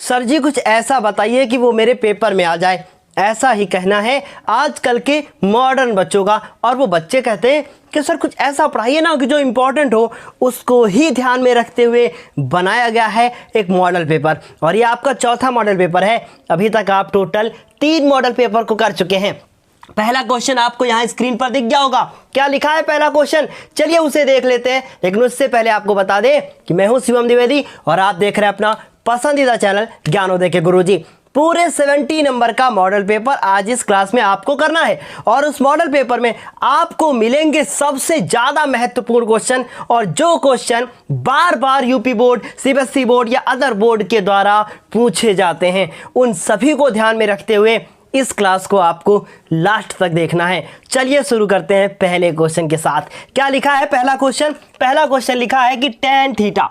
Sir जी कुछ ऐसा बताइए कि वो मेरे पेपर में आ जाए। ऐसा ही कहना है आजकल के मॉडर्न बच्चों का। और वो बच्चे कहते हैं कि सर कुछ ऐसा पढ़ाइए ना कि जो इम्पोर्टेंट हो, उसको ही ध्यान में रखते हुए बनाया गया है एक मॉडल पेपर। और ये आपका चौथा मॉडल पेपर है। अभी तक आप टोटल 3 मॉडल पेपर को कर चुके हैं। पहला क्वेश्चन आपको यहाँ स्क्रीन पर दिख गया होगा। क्या लिखा है पहला क्वेश्चन, चलिए उसे देख लेते हैं। लेकिन उससे पहले आपको बता दें कि मैं हूँ शिवम द्विवेदी और आप देख रहे हैं अपना पसंदीदा चैनल ज्ञानोदय के गुरुजी। पूरे 70 नंबर का मॉडल पेपर आज इस क्लास में आपको करना है। और उस मॉडल पेपर में आपको मिलेंगे सबसे ज्यादा महत्वपूर्ण क्वेश्चन, और जो क्वेश्चन बार बार यूपी बोर्ड, सीबीएसई बोर्ड या अदर बोर्ड के द्वारा पूछे जाते हैं। उन सभी को ध्यान में रखते हुए इस क्लास को आपको लास्ट तक देखना है। चलिए शुरू करते हैं पहले क्वेश्चन के साथ। क्या लिखा है पहला क्वेश्चन लिखा है कि tan थीटा,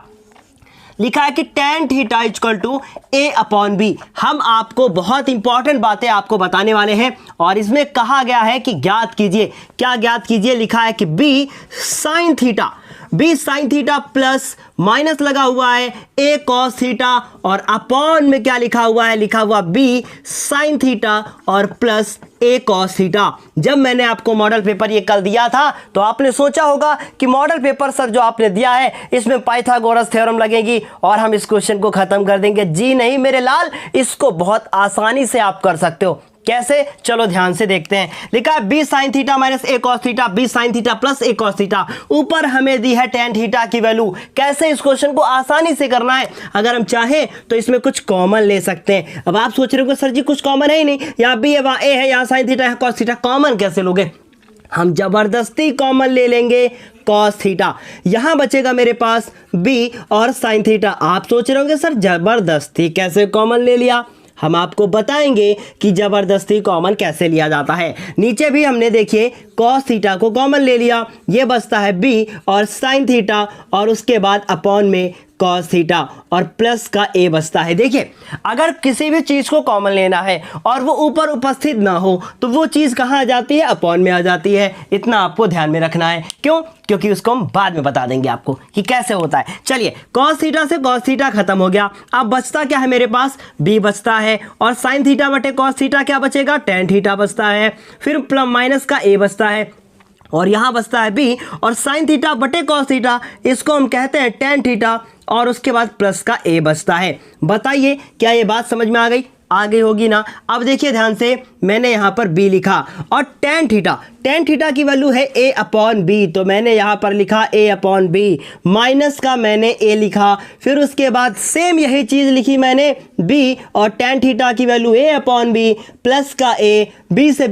लिखा है कि tan theta equal to a/b। हम आपको बहुत इंपॉर्टेंट बातें आपको बताने वाले हैं और इसमें कहा गया है कि ज्ञात कीजिए। क्या ज्ञात कीजिए, लिखा है कि b sin theta plus minus लगा हुआ है a cos थीटा, और अपॉन में क्या लिखा हुआ है, लिखा हुआ b sin थीटा और प्लस a cos थीटा। जब मैंने आपको मॉडल पेपर ये कल दिया था तो आपने सोचा होगा कि मॉडल पेपर सर जो आपने दिया है इसमें पाइथागोरस थ्योरम लगेगी और हम इस क्वेश्चन को खत्म कर देंगे। जी नहीं मेरे लाल, इसको बहुत आसानी से आप कर सकते हो। कैसे, चलो ध्यान से देखते हैं। लिखा है b sin theta minus a cos theta, b sin theta plus a cos theta. ऊपर हमें दी है tan थीटा की वैल्यू। कैसे इस क्वेश्चन को आसानी से करना है, अगर हम चाहें तो इसमें कुछ कॉमन ले सकते हैं। अब आप सोच रहे हो सर जी कुछ कॉमन है ही नहीं, यहाँ b है, वहाँ a है, यहाँ sin थीटा है, cos थीटा, कॉमन कैसे लोगे? हम जबरदस्ती कॉमन ले लेंगे cos थीटा। यहां बचेगा मेरे पास b और sin थीटा। आप सोच रहे होंगे सर जबरदस्ती कैसे कॉमन ले लिया, हम आपको बताएंगे कि जबरदस्ती कॉमन कैसे लिया जाता है। नीचे भी हमने देखिए cos थीटा को कॉमन ले लिया, ये बचता है b और sin थीटा, और उसके बाद अपॉन में cos थीटा और प्लस का a बचता है। देखिए अगर किसी भी चीज़ को कॉमन लेना है और वो ऊपर उपस्थित ना हो तो वो चीज़ कहाँ आ जाती है, अपॉन में आ जाती है। इतना आपको ध्यान में रखना है। क्यों? क्योंकि उसको हम बाद में बता देंगे आपको कि कैसे होता है। चलिए cos थीटा से cos थीटा खत्म हो गया। अब बचता क्या है मेरे पास, b बचता है, और sin थीटा बटे cos थीटा क्या बचेगा, tan थीटा बचता है, फिर प्लस माइनस का a बचता है, और यहाँ बचता है b और sin थीटा बटे cos थीटा, इसको हम कहते हैं tan थीटा, और उसके बाद प्लस का a बचता है। बताइए क्या ये बात समझ में आ गई होगी ना? अब देखिए ध्यान से, मैंने यहाँ पर b लिखा और tan थीटा की वैल्यू है a/b, तो मैंने यहाँ पर लिखा a/b, माइनस का मैंने a लिखा, फिर उसके बाद सेम यही चीज़ लिखी मैंने b और tan थीटा की वैल्यू a/b, प्लस का a, b से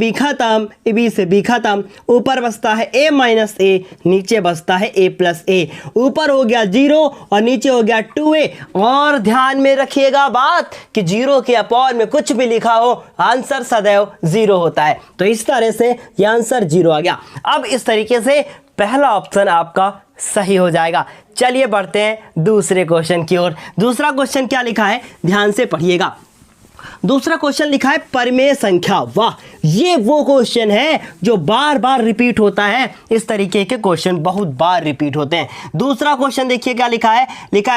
b खत्म, ऊपर बचता है a माइनस a, नीचे बचता है a प्लस a। ऊपर हो गया 0 और नीचे हो गया 2a। और ध्यान में रखिएगा बात कि 0 के अपॉन में कुछ भी लिखा हो आंसर सदैव 0 होता है। तो इस तरह से ये आंसर 0 आ गया। अब इस तरीके से पहला ऑप्शन आपका सही हो जाएगा। चलिए बढ़ते हैं दूसरे क्वेश्चन की ओर। दूसरा क्वेश्चन क्या लिखा है, ध्यान से पढ़िएगा। दूसरा क्वेश्चन लिखा है परिमेय संख्या। वाह, ये वो क्वेश्चन है जो बार बार रिपीट होता है। इस तरीके के क्वेश्चन बहुत बार रिपीट होते हैं। दूसरा क्वेश्चन देखिए क्या लिखा है,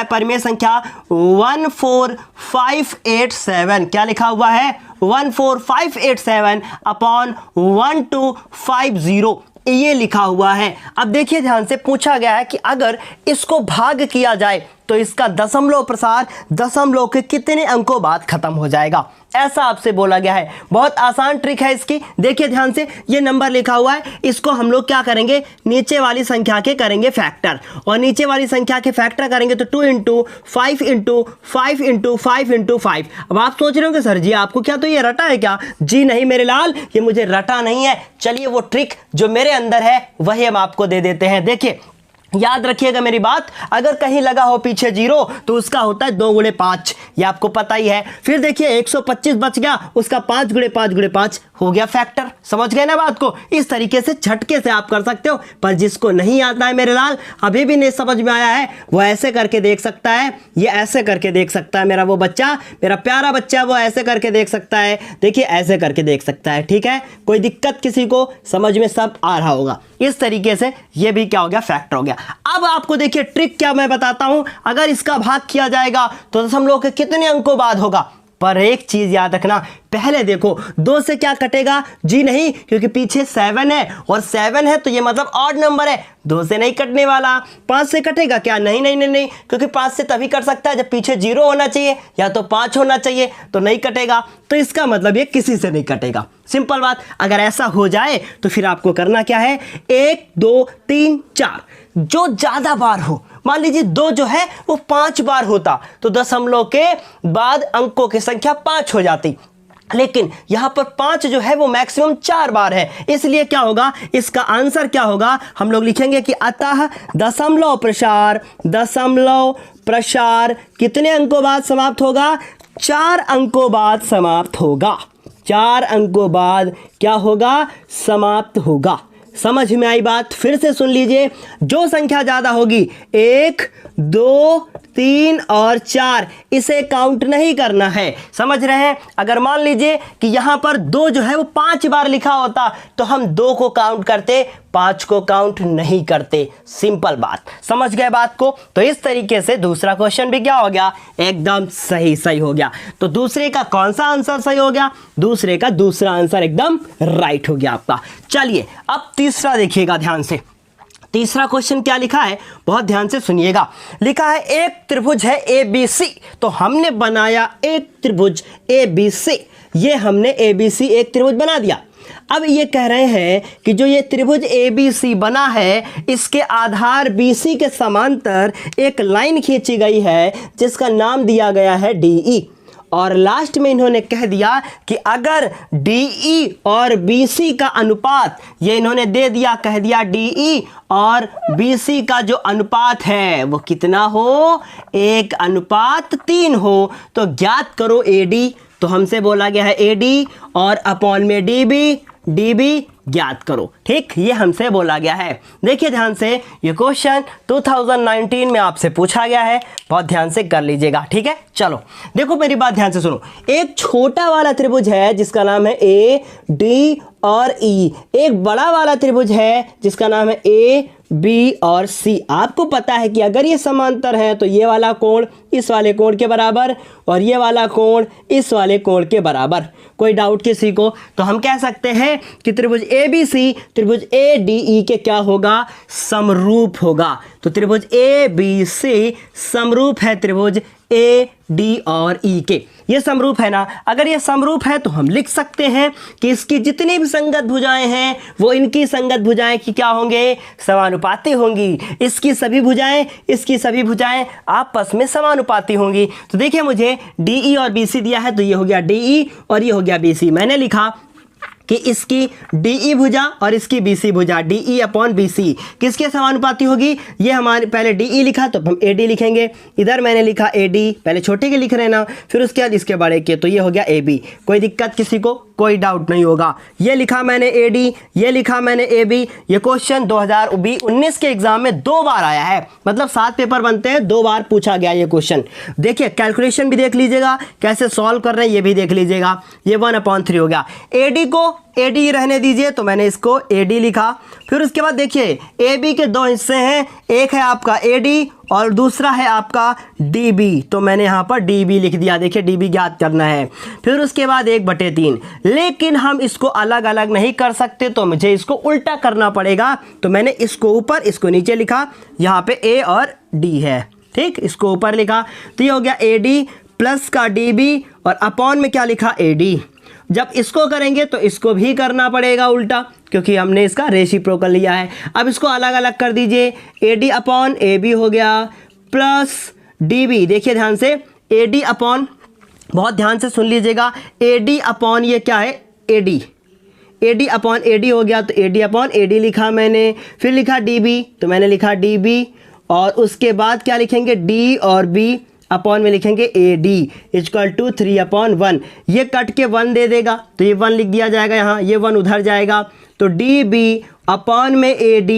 परिमेय संख्या 14587। क्या लिखा हुआ है, 14587 अपॉन 1250, ये लिखा हुआ है। अब देखिए ध्यान से, पूछा गया है कि अगर इसको भाग किया जाए तो इसका दशमलव प्रसार दशमलव के कितने अंकों बाद खत्म हो जाएगा, ऐसा आपसे बोला गया है। बहुत आसान ट्रिक है इसकी। देखिए ध्यान से, ये नंबर लिखा हुआ है, इसको हम लोग क्या करेंगे, नीचे वाली संख्या के करेंगे फैक्टर, और नीचे वाली संख्या के फैक्टर करेंगे तो 2 × 5 × 5 × 5 × 5। अब आप सोच रहे होंगे सर जी आपको क्या तो ये रटा है क्या? जी नहीं मेरे लाल, ये मुझे रटा नहीं है। चलिए वो ट्रिक जो मेरे अंदर है वही हम आपको दे देते हैं। देखिए याद रखिएगा मेरी बात, अगर कहीं लगा हो पीछे 0 तो उसका होता है 2 × 5, ये आपको पता ही है। फिर देखिए 125 बच गया, उसका 5 × 5 × 5 हो गया फैक्टर। समझ गए ना बात को? इस तरीके से झटके से आप कर सकते हो। पर जिसको नहीं आता है मेरे लाल, अभी भी नहीं समझ में आया है, वो ऐसे करके देख सकता है, ये ऐसे करके देख सकता है। मेरा वो बच्चा, मेरा प्यारा बच्चा, वो ऐसे करके देख सकता है। देखिए ऐसे करके देख सकता है। ठीक है, कोई दिक्कत किसी को समझ में सब आ रहा होगा। इस तरीके से ये भी क्या हो गया, फैक्टर हो गया। अब आपको देखिए ट्रिक क्या मैं बताता हूं, अगर इसका भाग किया जाएगा तो दशमलव के कितने अंकों बाद होगा। पर एक चीज याद रखना, पहले देखो 2 से क्या कटेगा, जी नहीं, क्योंकि पीछे 7 है और 7 है तो ये मतलब ऑड नंबर है, 2 से नहीं कटने वाला। 5 से कटेगा क्या, नहीं नहीं नहीं नहीं, क्योंकि 5 से तभी कट सकता है जब पीछे 0 होना चाहिए या तो 5 होना चाहिए, तो नहीं कटेगा। तो इसका मतलब ये किसी से नहीं कटेगा, सिंपल बात। अगर ऐसा हो जाए तो फिर आपको करना क्या है, 1 2 3 4 जो ज्यादा बार हो, मान लीजिए 2 जो है वो 5 बार होता तो दशमलव के बाद अंकों की संख्या 5 हो जाती, लेकिन यहां पर 5 जो है वो मैक्सिमम 4 बार है, इसलिए क्या होगा, इसका आंसर क्या होगा, हम लोग लिखेंगे कि अतः दशमलव प्रसार कितने अंकों बाद समाप्त होगा, 4 अंकों बाद समाप्त होगा। 4 अंकों बाद क्या होगा, समाप्त होगा। समझ में आई बात, फिर से सुन लीजिए, जो संख्या ज्यादा होगी 1 2 3 और 4 इसे काउंट नहीं करना है, समझ रहे हैं। अगर मान लीजिए कि यहां पर 2 जो है वो 5 बार लिखा होता तो हम 2 को काउंट करते, 5 को काउंट नहीं करते, सिंपल बात, समझ गए बात को। तो इस तरीके से दूसरा क्वेश्चन भी क्या हो गया, एकदम सही हो गया। तो दूसरे का कौन सा आंसर सही हो गया, दूसरे का दूसरा आंसर एकदम राइट हो गया आपका। चलिए अब तीसरा देखिएगा ध्यान से, तीसरा क्वेश्चन क्या लिखा है, बहुत ध्यान से सुनिएगा। लिखा है एक त्रिभुज है ABC, तो हमने बनाया एक त्रिभुज ABC, ये हमने ABC एक त्रिभुज बना दिया। अब ये कह रहे हैं कि जो ये त्रिभुज ABC बना है इसके आधार BC के समांतर एक लाइन खींची गई है जिसका नाम दिया गया है DE, और लास्ट में इन्होंने कह दिया कि अगर DE और BC का अनुपात, ये इन्होंने दे दिया, कह दिया DE और BC का जो अनुपात है वो कितना हो, 1:3 हो, तो ज्ञात करो AD। तो हमसे बोला गया है AD और अपॉन में DB ज्ञात करो, ठीक, ये हमसे बोला गया है। देखिए ध्यान से, ये क्वेश्चन 2019 में आपसे पूछा गया है, बहुत ध्यान से कर लीजिएगा, ठीक है। चलो देखो मेरी बात ध्यान से सुनो, एक छोटा वाला त्रिभुज है जिसका नाम है AD और E, एक बड़ा वाला त्रिभुज है जिसका नाम है AB और C। आपको पता है कि अगर ये समांतर है तो ये वाला कोण इस वाले कोण के बराबर और ये वाला कोण इस वाले कोण के बराबर। कोई डाउट किसी को, तो हम कह सकते हैं कि त्रिभुज ABC त्रिभुज ADE के क्या होगा, समरूप होगा। तो त्रिभुज ABC समरूप है त्रिभुज AD और E के, ये समरूप है ना। अगर ये समरूप है तो हम लिख सकते हैं कि इसकी जितनी भी संगत भुजाएं हैं वो इनकी संगत भुजाएं की क्या होंगे, समानुपाती होंगी। इसकी सभी भुजाएं, इसकी सभी भुजाएं आपस में समानुपाती होंगी। तो देखिए मुझे DE और BC दिया है, तो ये हो गया DE और ये हो गया BC। मैंने लिखा कि इसकी DE भुजा और इसकी BC भुजा DE अपॉन BC किसके समानुपाती होगी, ये हमारे पहले DE लिखा तो हम AD लिखेंगे, इधर मैंने लिखा AD, पहले छोटे के लिख रहे ना, फिर उसके बाद इसके बड़े के, तो ये हो गया AB। कोई दिक्कत किसी को, कोई डाउट नहीं होगा। ये लिखा मैंने AD, ये लिखा मैंने AB। ये क्वेश्चन 2019 के एग्जाम में 2 बार आया है, मतलब 7 पेपर बनते हैं, 2 बार पूछा गया ये क्वेश्चन। देखिए कैलकुलेशन भी देख लीजिएगा, कैसे सॉल्व कर रहे हैं ये भी देख लीजिएगा। ये 1/3 हो गया। AD को AD रहने दीजिए, तो मैंने इसको AD लिखा। फिर उसके बाद देखिए AB के 2 हिस्से हैं, एक है आपका AD और दूसरा है आपका DB, तो मैंने यहाँ पर DB लिख दिया। देखिए DB ज्ञात करना है। फिर उसके बाद 1/3, लेकिन हम इसको अलग अलग नहीं कर सकते, तो मुझे इसको उल्टा करना पड़ेगा। तो मैंने इसको ऊपर इसको नीचे लिखा, यहाँ पे A और D है, ठीक, इसको ऊपर लिखा, तो ये हो गया AD प्लस का DB और अपॉन में क्या लिखा AD। जब इसको करेंगे तो इसको भी करना पड़ेगा उल्टा, क्योंकि हमने इसका रेसिप्रोकल लिया है। अब इसको अलग अलग कर दीजिए, AD अपॉन AB हो गया प्लस DB। देखिए ध्यान से, AD अपॉन, बहुत ध्यान से सुन लीजिएगा, AD अपॉन ये क्या है AD अपॉन AD हो गया, तो AD अपॉन AD लिखा मैंने। फिर लिखा DB, तो मैंने लिखा DB और उसके बाद क्या लिखेंगे D और B अपॉन में लिखेंगे AD इक्वल टू 3/1। ये कट के 1 दे देगा, तो ये 1 लिख दिया जाएगा यहाँ, ये 1 उधर जाएगा, तो DB अपॉन में AD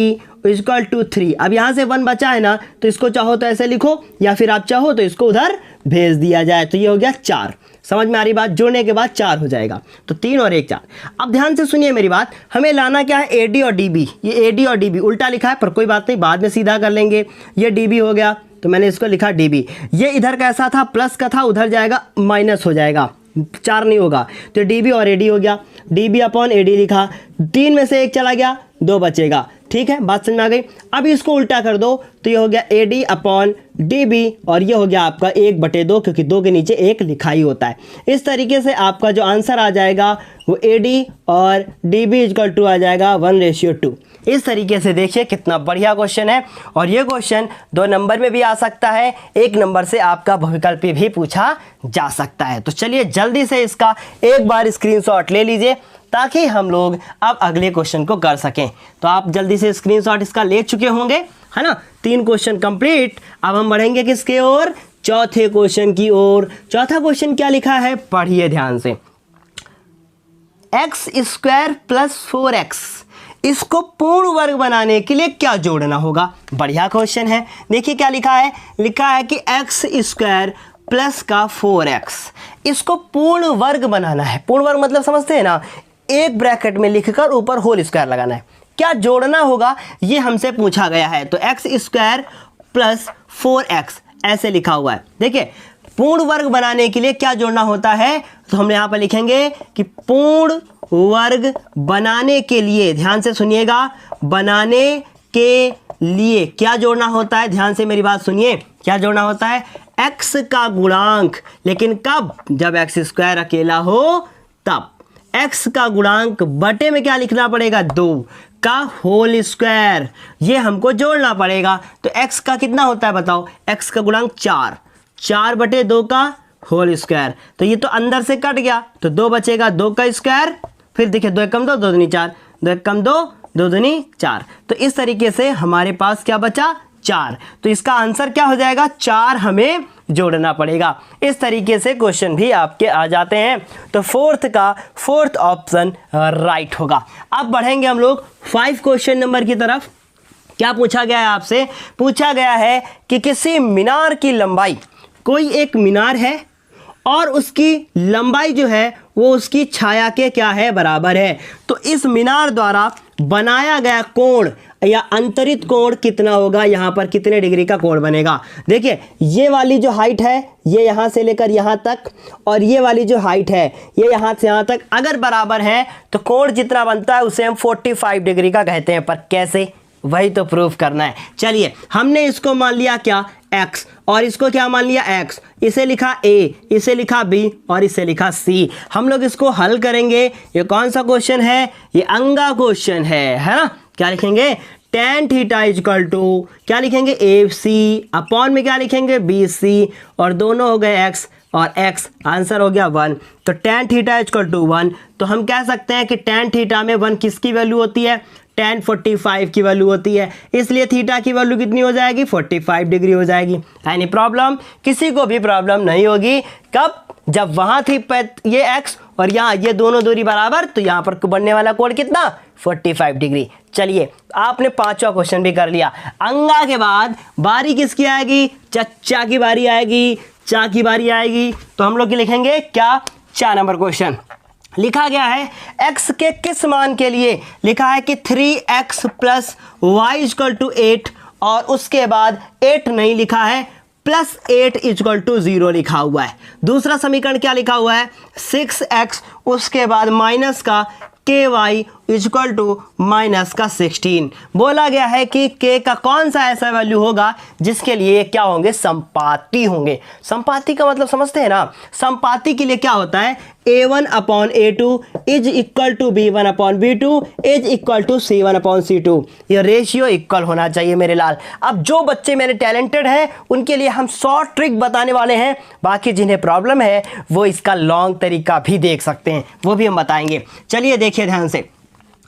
इक्वल टू 3। अब यहाँ से 1 बचा है ना, तो इसको चाहो तो ऐसे लिखो या फिर आप चाहो तो इसको उधर भेज दिया जाए। तो ये हो गया 4। समझ में आ रही बात? जोड़ने के बाद 4 हो जाएगा, तो 3 और 1 4। अब ध्यान से सुनिए मेरी बात, हमें लाना क्या है? AD और DB। ये AD और DB उल्टा लिखा है, पर कोई बात नहीं, बाद में सीधा कर लेंगे। ये DB हो गया, तो मैंने इसको लिखा DB। ये इधर कैसा था? प्लस का था, उधर जाएगा माइनस हो जाएगा, 4 नहीं होगा, तो DB और AD हो गया। DB अपॉन AD लिखा, 3 में से 1 चला गया, 2 बचेगा। ठीक है, बात समझ में आ गई? अब इसको उल्टा कर दो, तो ये हो गया AD अपॉन DB, और ये हो गया आपका 1/2, क्योंकि 2 के नीचे 1 लिखा ही होता है। इस तरीके से आपका जो आंसर आ जाएगा वो AD और DB इक्वल टू आ जाएगा 1:2। इस तरीके से देखिए कितना बढ़िया क्वेश्चन है, और ये क्वेश्चन 2 नंबर में भी आ सकता है, 1 नंबर से आपका बहुविकल्पी भी पूछा जा सकता है। तो चलिए जल्दी से इसका एक बार स्क्रीनशॉट ले लीजिए, ताकि हम लोग अब अगले क्वेश्चन को कर सकें। तो आप जल्दी से स्क्रीनशॉट इसका ले चुके होंगे, है ना? 3 क्वेश्चन कंप्लीट। अब हम बढ़ेंगे किसके ओर? चौथे क्वेश्चन की ओर। चौथा क्वेश्चन क्या लिखा है? पढ़िए ध्यान से। x² + 4x, इसको पूर्ण वर्ग बनाने के लिए क्या जोड़ना होगा? बढ़िया क्वेश्चन है। देखिए क्या लिखा है? लिखा है कि x² प्लस का 4x, इसको पूर्ण वर्ग बनाना है। पूर्ण वर्ग मतलब समझते हैं ना? एक ब्रैकेट में लिखकर ऊपर होल स्क्वायर लगाना है। क्या जोड़ना होगा ये हमसे पूछा गया है। तो x² + 4x ऐसे लिखा हुआ है। देखिए पूर्ण वर्ग बनाने के लिए क्या जोड़ना होता है, तो हम यहाँ पर लिखेंगे कि पूर्ण वर्ग बनाने के लिए, ध्यान से सुनिएगा, बनाने के लिए क्या जोड़ना होता है? ध्यान से मेरी बात सुनिए, क्या जोड़ना होता है? x का गुणांक, लेकिन कब? जब x² अकेला हो तब। x का गुणांक बटे में क्या लिखना पड़ेगा? 2 का होल स्क्वायर, ये हमको जोड़ना पड़ेगा। तो x का कितना होता है बताओ? x का गुणांक 4, 4/2 का होल स्क्वायर। तो ये तो अंदर से कट गया, तो 2 बचेगा, 2 का स्क्वायर। फिर देखिए 2 × 2 2 दूनी 4, 2 × 2 2 दूनी 4। तो इस तरीके से हमारे पास क्या बचा? 4। तो इसका आंसर क्या हो जाएगा? 4 हमें जोड़ना पड़ेगा। इस तरीके से क्वेश्चन भी आपके आ जाते हैं। तो फोर्थ ऑप्शन राइट होगा। अब बढ़ेंगे हम लोग 5 क्वेश्चन नंबर की तरफ। क्या पूछा गया है आपसे? पूछा गया है कि किसी मीनार की लंबाई, कोई एक मीनार है और उसकी लंबाई जो है वो उसकी छाया के क्या है? बराबर है। तो इस मीनार द्वारा बनाया गया कोण या अंतरित कोण कितना होगा? यहाँ पर कितने डिग्री का कोण बनेगा? देखिए ये वाली जो हाइट है ये यहाँ से लेकर यहाँ तक, और ये वाली जो हाइट है ये यहाँ से यहाँ तक अगर बराबर है तो कोण जितना बनता है उसे हम 45 डिग्री का कहते हैं। पर कैसे? वही तो प्रूफ करना है। चलिए हमने इसको मान लिया क्या? x, और इसको क्या मान लिया? x। इसे लिखा a, इसे लिखा b और इसे लिखा c। हम लोग इसको हल करेंगे। ये कौन सा क्वेश्चन है? ये अंगा क्वेश्चन है ना? क्या लिखेंगे? tan थीटा इक्वल टू क्या लिखेंगे? AC अपॉन में क्या लिखेंगे? BC, और दोनों हो गए x और x, आंसर हो गया 1। तो tan थीटा इक्वल टू 1। तो हम कह सकते हैं कि tan थीटा में 1 किसकी वैल्यू होती है? tan 45 की वैल्यू होती है, इसलिए थीटा की वैल्यू कितनी हो जाएगी? 45 डिग्री हो जाएगी। Any problem? किसी को भी प्रॉब्लम नहीं होगी। कब? जब वहाँ थी ये x और यहाँ ये दोनों दूरी बराबर, तो यहाँ पर बनने वाला कोण कितना? 45 डिग्री। चलिए आपने 5वां क्वेश्चन भी कर लिया। अंगा के बाद बारी किसकी आएगी? चच्चा की बारी आएगी, चा की बारी आएगी। तो हम लोग लिखेंगे क्या? 4 नंबर क्वेश्चन लिखा गया है x के किस मान के लिए? लिखा है कि 3x + y = 8, और उसके बाद 8 नहीं लिखा है, +8 = 0 लिखा हुआ है। दूसरा समीकरण क्या लिखा हुआ है? 6x उसके बाद माइनस का ky इक्वल टू माइनस का 16। बोला गया है कि k का कौन सा ऐसा वैल्यू होगा जिसके लिए क्या होंगे? संपाती होंगे। संपाती का मतलब समझते हैं ना? संपाती के लिए क्या होता है? a1/a2 is equal to b1/b2 is equal to c1/c2। ये रेशियो इक्वल होना चाहिए मेरे लाल। अब जो बच्चे मेरे टैलेंटेड हैं उनके लिए हम शॉर्ट ट्रिक बताने वाले हैं, बाकी जिन्हें प्रॉब्लम है वो इसका लॉन्ग तरीका भी देख सकते हैं, वो भी हम बताएंगे। चलिए देखिए ध्यान से,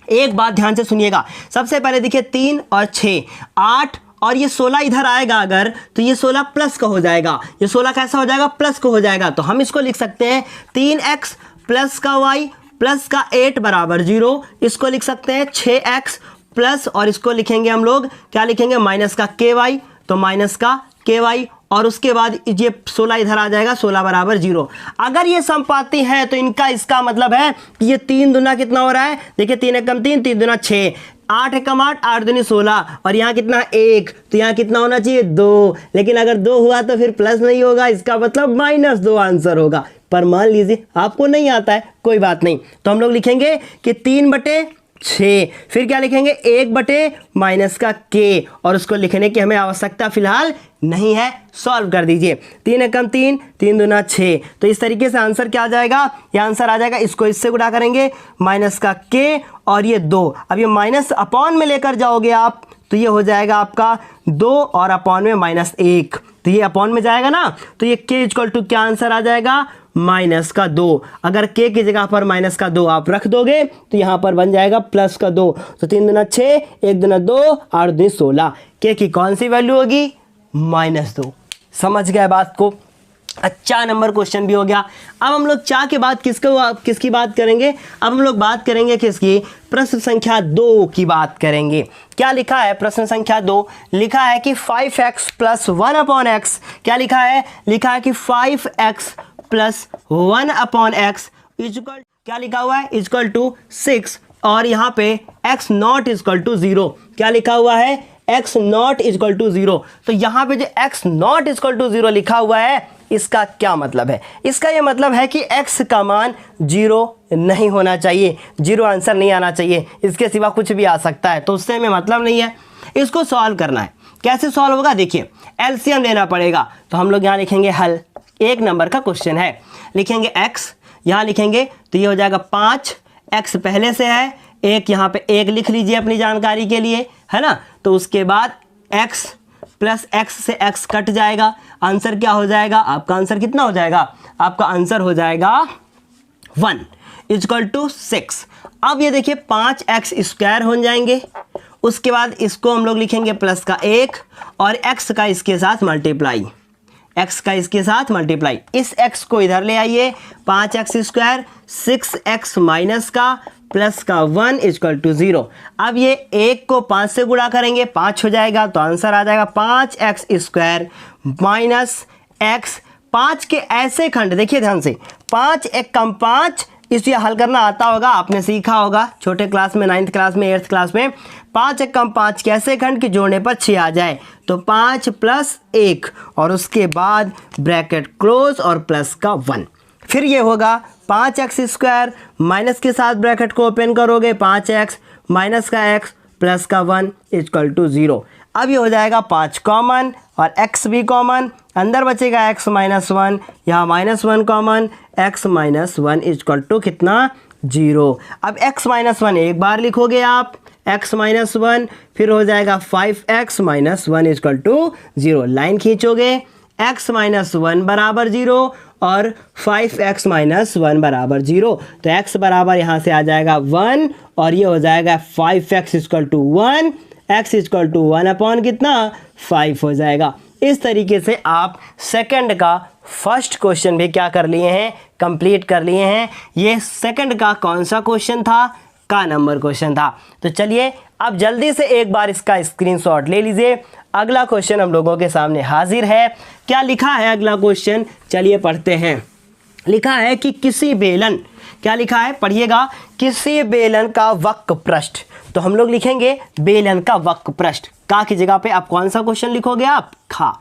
एक बात ध्यान से सुनिएगा। सबसे पहले देखिए 3 और 6 8, और ये 16 इधर आएगा अगर, तो ये 16 प्लस का हो जाएगा। ये 16 कैसा हो जाएगा? प्लस का हो जाएगा। तो हम इसको लिख सकते हैं 3x प्लस का y प्लस का 8 बराबर 0। इसको लिख सकते हैं 6x प्लस, और इसको लिखेंगे हम लोग क्या लिखेंगे? माइनस का ky, तो माइनस का ky, और उसके बाद ये 16 इधर आ जाएगा, 16 बराबर 0। अगर ये समपाती है तो इनका इसका मतलब है कि ये 3 दूना कितना हो रहा है, देखिए 3 एकम 3, 3 दूना 6, 8 एकम 8, 8 दूनी 16, और यहाँ कितना 1, तो यहाँ कितना होना चाहिए 2। लेकिन अगर 2 हुआ तो फिर प्लस नहीं होगा, इसका मतलब -2 आंसर होगा। पर मान लीजिए आपको नहीं आता है, कोई बात नहीं, तो हम लोग लिखेंगे कि 3/6, फिर क्या लिखेंगे 1/- और उसको लिखने की हमें आवश्यकता फिलहाल नहीं है। सॉल्व कर दीजिए, 3 एकम 3, 3 दूना 6, तो इस तरीके से आंसर क्या आ जाएगा, ये आंसर आ जाएगा, इसको इससे गुणा करेंगे -k और ये 2, अब ये माइनस अपॉन में लेकर जाओगे आप तो ये हो जाएगा आपका 2 और अपॉन में -1, तो ये अपॉन में जाएगा ना, तो ये k इक्वल टू क्या आंसर आ जाएगा -2। अगर k की जगह पर -2 आप रख दोगे तो यहाँ पर बन जाएगा +2, तो 3 दूना 6, 1 दूना 2, 8 दूनी 16, k की कौन सी वैल्यू होगी -2। समझ गए बात को। अच्छा नंबर क्वेश्चन भी हो गया। अब हम लोग चा के बाद किसकी बात करेंगे, अब हम लोग बात करेंगे किसकी, प्रश्न संख्या 2 की बात करेंगे। क्या लिखा है प्रश्न संख्या 2, लिखा है कि 5x + 1/x, क्या लिखा है, लिखा है कि 5x + 1/x इक्वल, क्या लिखा हुआ है, इक्वल टू 6, और यहाँ पे x0 = 0, क्या लिखा हुआ है, x0 = 0। तो यहाँ पे जो x0 = 0 लिखा हुआ है, इसका क्या मतलब है, इसका ये मतलब है कि x का मान 0 नहीं होना चाहिए, 0 आंसर नहीं आना चाहिए, इसके सिवा कुछ भी आ सकता है, तो उससे हमें मतलब नहीं है। इसको सॉल्व करना है, कैसे सॉल्व होगा, देखिए एलसीएम लेना पड़ेगा, तो हम लोग यहाँ लिखेंगे हल, 1 नंबर का क्वेश्चन है, लिखेंगे x, यहाँ लिखेंगे तो ये हो जाएगा 5, x पहले से है, 1 यहाँ पे 1 लिख लीजिए अपनी जानकारी के लिए, है ना, तो उसके बाद x प्लस x से x कट जाएगा, आंसर क्या हो जाएगा, आपका आंसर कितना हो जाएगा, आपका आंसर हो जाएगा 1 = 6। अब ये देखिए 5x² हो जाएंगे, उसके बाद इसको हम लोग लिखेंगे प्लस का 1 और x का इसके साथ मल्टीप्लाई, x का इसके साथ मल्टीप्लाई, इस x को इधर ले आइए, 5x², 6x माइनस का प्लस का 1 = 0। अब ये 1 को 5 से गुणा करेंगे, 5 हो जाएगा, तो आंसर आ जाएगा 5x² माइनस x। 5 के ऐसे खंड देखिए ध्यान से, 5 एकम 5, इसे हल करना आता होगा, आपने सीखा होगा छोटे क्लास में, 9th क्लास में, 8th क्लास में। 5 एकम 5 के ऐसे खंड के जोड़ने पर 6 आ जाए, तो 5 + 1 और उसके बाद ब्रैकेट क्लोज और प्लस का 1, फिर ये होगा 5x² माइनस के साथ ब्रैकेट को ओपन करोगे, 5x माइनस का x प्लस का 1 = 0। अब ये हो जाएगा 5 कॉमन और x भी कॉमन, अंदर बचेगा x - 1, यहाँ -1 कॉमन, x - 1 = कितना 0। अब x - 1 एक बार लिखोगे आप, x - 1, फिर हो जाएगा 5x - 1 = 0, लाइन खींचोगे, x - 1 बराबर 0 और 5x - 1 बराबर 0, तो x बराबर यहाँ से आ जाएगा 1 और ये हो जाएगा 5x = 1, x = 1/, कितना 5 हो जाएगा। इस तरीके से आप सेकंड का फर्स्ट क्वेश्चन भी क्या कर लिए हैं, कंप्लीट कर लिए हैं। ये सेकंड का कौन सा क्वेश्चन था, का नंबर क्वेश्चन था। तो चलिए अब जल्दी से एक बार इसका स्क्रीनशॉट ले लीजिए। अगला क्वेश्चन हम लोगों के सामने हाजिर है। क्या लिखा है अगला क्वेश्चन, चलिए पढ़ते हैं। लिखा है कि किसी बेलन, क्या लिखा है पढ़िएगा, किसी बेलन का वक्र पृष्ठ, तो हम लोग लिखेंगे बेलन का वक्र पृष्ठ, का की जगह पे आप कौन सा क्वेश्चन लिखोगे, आप खा,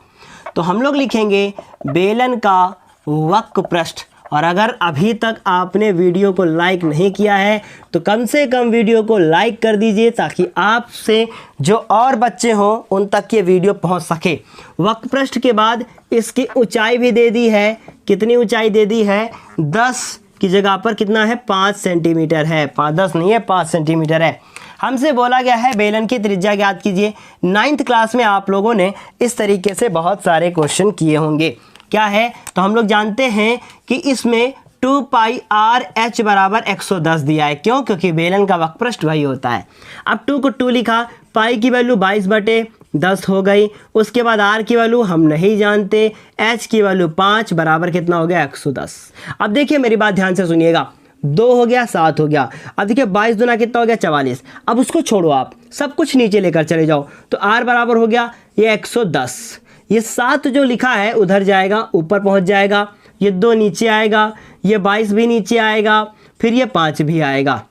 तो हम लोग लिखेंगे बेलन का वक्र पृष्ठ। और अगर अभी तक आपने वीडियो को लाइक नहीं किया है तो कम से कम वीडियो को लाइक कर दीजिए, ताकि आपसे जो और बच्चे हों उन तक ये वीडियो पहुंच सके। वक्र पृष्ठ के बाद इसकी ऊंचाई भी दे दी है, कितनी ऊंचाई दे दी है, 10 की जगह पर कितना है 5 सेंटीमीटर है, 10 नहीं है 5 सेंटीमीटर है। हमसे बोला गया है बेलन की त्रिज्या ज्ञात कीजिए। 9th क्लास में आप लोगों ने इस तरीके से बहुत सारे क्वेश्चन किए होंगे। क्या है, तो हम लोग जानते हैं कि इसमें 2πr/h = 110 दिया है, क्यों, क्योंकि बेलन का वक्र पृष्ठ वही होता है। अब 2 को 2 लिखा, पाई की वैल्यू 22/10 हो गई, उसके बाद r की वैल्यू हम नहीं जानते, h की वैल्यू 5 बराबर कितना हो गया 110। अब देखिए मेरी बात ध्यान से सुनिएगा, 2 हो गया 7 हो गया, अब देखिए 22 दूना कितना हो गया 44। अब उसको छोड़ो, आप सब कुछ नीचे लेकर चले जाओ, तो r बराबर हो गया ये 110, ये 7 जो लिखा है उधर जाएगा, ऊपर पहुंच जाएगा, ये 2 नीचे आएगा, ये 22 भी नीचे आएगा, फिर ये 5 भी आएगा।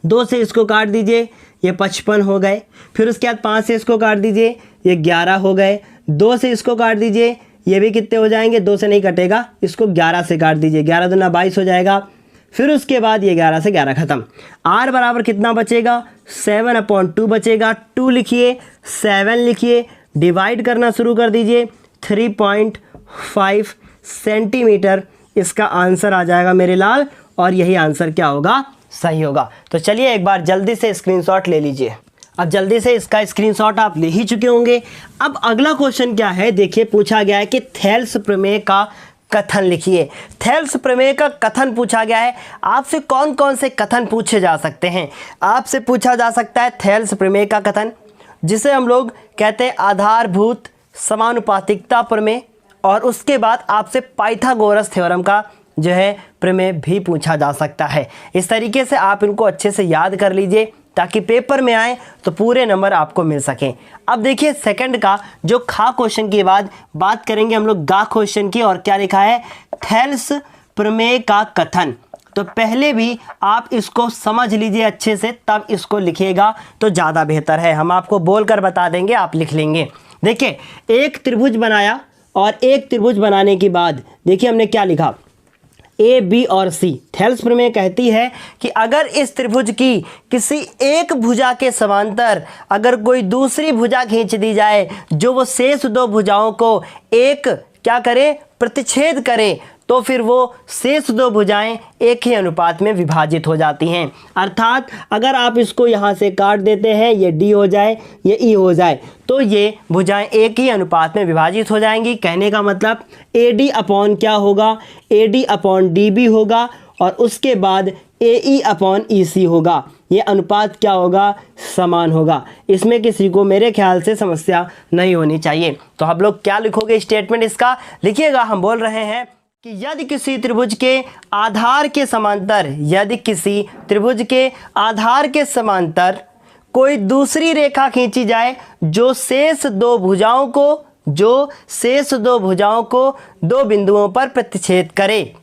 2 से इसको काट दीजिए, ये 55 हो गए। फिर उसके बाद 5 से इसको काट दीजिए, ये 11 हो गए। 2 से इसको काट दीजिए, ये भी कितने हो जाएंगे, 2 से नहीं कटेगा, इसको 11 से काट दीजिए, 11 दूना 22 हो जाएगा। फिर उसके बाद ये 11 से 11 खत्म। r बराबर कितना बचेगा, 7/2 बचेगा। 2 लिखिए, 7 लिखिए, डिवाइड करना शुरू कर दीजिए। 3.5 सेंटीमीटर इसका आंसर आ जाएगा मेरे लाल, और यही आंसर क्या होगा, सही होगा। तो चलिए एक बार जल्दी से स्क्रीनशॉट ले लीजिए। अब जल्दी से इसका स्क्रीनशॉट आप ले ही चुके होंगे। अब अगला क्वेश्चन क्या है, देखिए पूछा गया है कि थेल्स प्रमेय का कथन लिखिए। थेल्स प्रमेय का कथन पूछा गया है। आपसे कौन कौन से कथन पूछे जा सकते हैं, आपसे पूछा जा सकता है थेल्स प्रमेय का कथन, जिसे हम लोग कहते हैं आधारभूत समानुपातिकता प्रमेय, और उसके बाद आपसे पाइथागोरस थ्योरम का जो है प्रमेय भी पूछा जा सकता है। इस तरीके से आप इनको अच्छे से याद कर लीजिए ताकि पेपर में आए तो पूरे नंबर आपको मिल सकें। अब देखिए सेकंड का जो खा क्वेश्चन के बाद बात करेंगे हम लोग गा क्वेश्चन की, और क्या लिखा है, थेल्स प्रमेय का कथन। तो पहले भी आप इसको समझ लीजिए अच्छे से, तब इसको लिखिएगा तो ज़्यादा बेहतर है। हम आपको बोलकर बता देंगे, आप लिख लेंगे। देखिए एक त्रिभुज बनाया, और एक त्रिभुज बनाने के बाद देखिए हमने क्या लिखा, ए बी और सी। थेल्स प्रमेय कहती है कि अगर इस त्रिभुज की किसी एक भुजा के समांतर अगर कोई दूसरी भुजा खींच दी जाए जो वो शेष 2 भुजाओं को एक क्या करे, प्रतिच्छेद करे, तो फिर वो शेष 2 भुजाएं एक ही अनुपात में विभाजित हो जाती हैं। अर्थात अगर आप इसको यहाँ से काट देते हैं, ये डी हो जाए, ये ई हो जाए, तो ये भुजाएं एक ही अनुपात में विभाजित हो जाएंगी। कहने का मतलब ए डी अपॉन क्या होगा, A D upon D B होगा, और उसके बाद ए ई अपॉन ई सी होगा। ये अनुपात क्या होगा, समान होगा। इसमें किसी को मेरे ख्याल से समस्या नहीं होनी चाहिए। तो हम लोग क्या लिखोगे, स्टेटमेंट इसका लिखिएगा। हम बोल रहे हैं कि यदि किसी त्रिभुज के आधार के समांतर, यदि किसी त्रिभुज के आधार के समांतर कोई दूसरी रेखा खींची जाए जो शेष 2 भुजाओं को 2 बिंदुओं पर प्रतिच्छेद करे,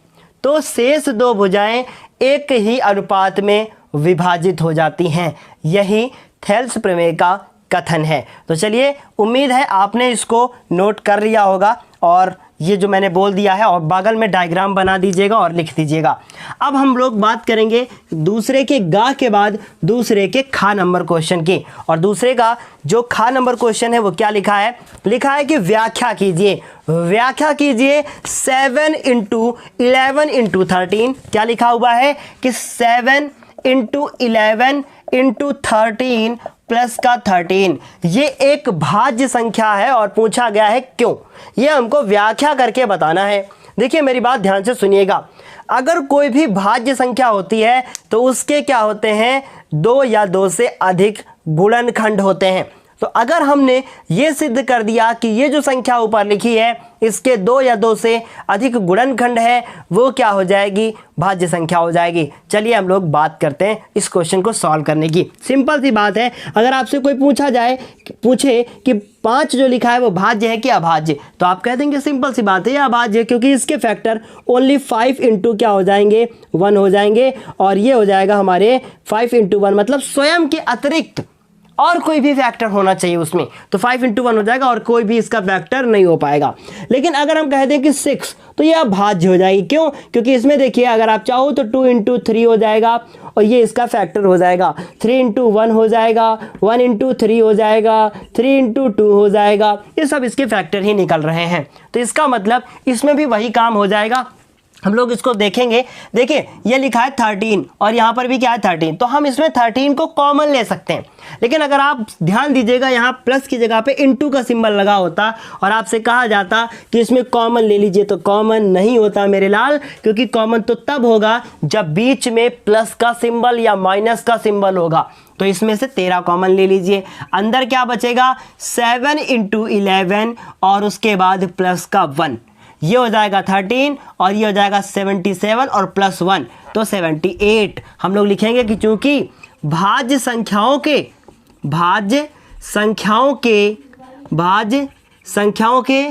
तो शेष 2 भुजाएं एक ही अनुपात में विभाजित हो जाती हैं। यही थेल्स प्रमेय का कथन है। तो चलिए, उम्मीद है आपने इसको नोट कर लिया होगा, और ये जो मैंने बोल दिया है, और बगल में डायग्राम बना दीजिएगा और लिख दीजिएगा। अब हम लोग बात करेंगे दूसरे के गा के बाद दूसरे के खा नंबर क्वेश्चन की। और दूसरे का जो खा नंबर क्वेश्चन है वो क्या लिखा है, लिखा है कि व्याख्या कीजिए, व्याख्या कीजिए 7 × 11 × 13। क्या लिखा हुआ है कि 7 × 11 × 13 प्लस का 13 ये एक भाज्य संख्या है, और पूछा गया है क्यों, ये हमको व्याख्या करके बताना है। देखिए मेरी बात ध्यान से सुनिएगा। अगर कोई भी भाज्य संख्या होती है तो उसके क्या होते हैं, 2 या 2 से अधिक गुणनखंड होते हैं। तो अगर हमने ये सिद्ध कर दिया कि ये जो संख्या ऊपर लिखी है इसके 2 या 2 से अधिक गुणनखंड है, वो क्या हो जाएगी, भाज्य संख्या हो जाएगी। चलिए हम लोग बात करते हैं इस क्वेश्चन को सॉल्व करने की। सिंपल सी बात है, अगर आपसे कोई पूछे कि 5 जो लिखा है वो भाज्य है कि अभाज्य, तो आप कह देंगे सिंपल सी बात है ये अभाज्य है, क्योंकि इसके फैक्टर ओनली 5 × क्या हो जाएंगे, 1 हो जाएंगे, और ये हो जाएगा हमारे 5 × 1, मतलब स्वयं के अतिरिक्त और कोई भी फैक्टर होना चाहिए उसमें, तो 5 × 1 हो जाएगा, और कोई भी इसका फैक्टर नहीं हो पाएगा। लेकिन अगर हम कह दें कि 6, तो ये अभाज्य हो जाएगी। क्यों, क्योंकि इसमें देखिए अगर आप चाहो तो 2 × 3 हो जाएगा, और ये इसका फैक्टर हो जाएगा, 3 × 1 हो जाएगा, 1 × 3 हो जाएगा, 3 × 2 हो जाएगा, ये सब इसके फैक्टर ही निकल रहे हैं। तो इसका मतलब इसमें भी वही काम हो जाएगा। हम लोग इसको देखेंगे। देखिए ये लिखा है 13, और यहाँ पर भी क्या है 13, तो हम इसमें 13 को कॉमन ले सकते हैं। लेकिन अगर आप ध्यान दीजिएगा यहाँ प्लस की जगह पे इंटू का सिंबल लगा होता, और आपसे कहा जाता कि इसमें कॉमन ले लीजिए, तो कॉमन नहीं होता मेरे लाल, क्योंकि कॉमन तो तब होगा जब बीच में प्लस का सिंबल या माइनस का सिंबल होगा। तो इसमें से 13 कॉमन ले लीजिए। अंदर क्या बचेगा, 7 × 11 और उसके बाद प्लस का 1, ये हो जाएगा 13, और ये हो जाएगा 77 और प्लस 1 तो 78। हम लोग लिखेंगे कि चूंकि भाज्य संख्याओं के संख्याओं के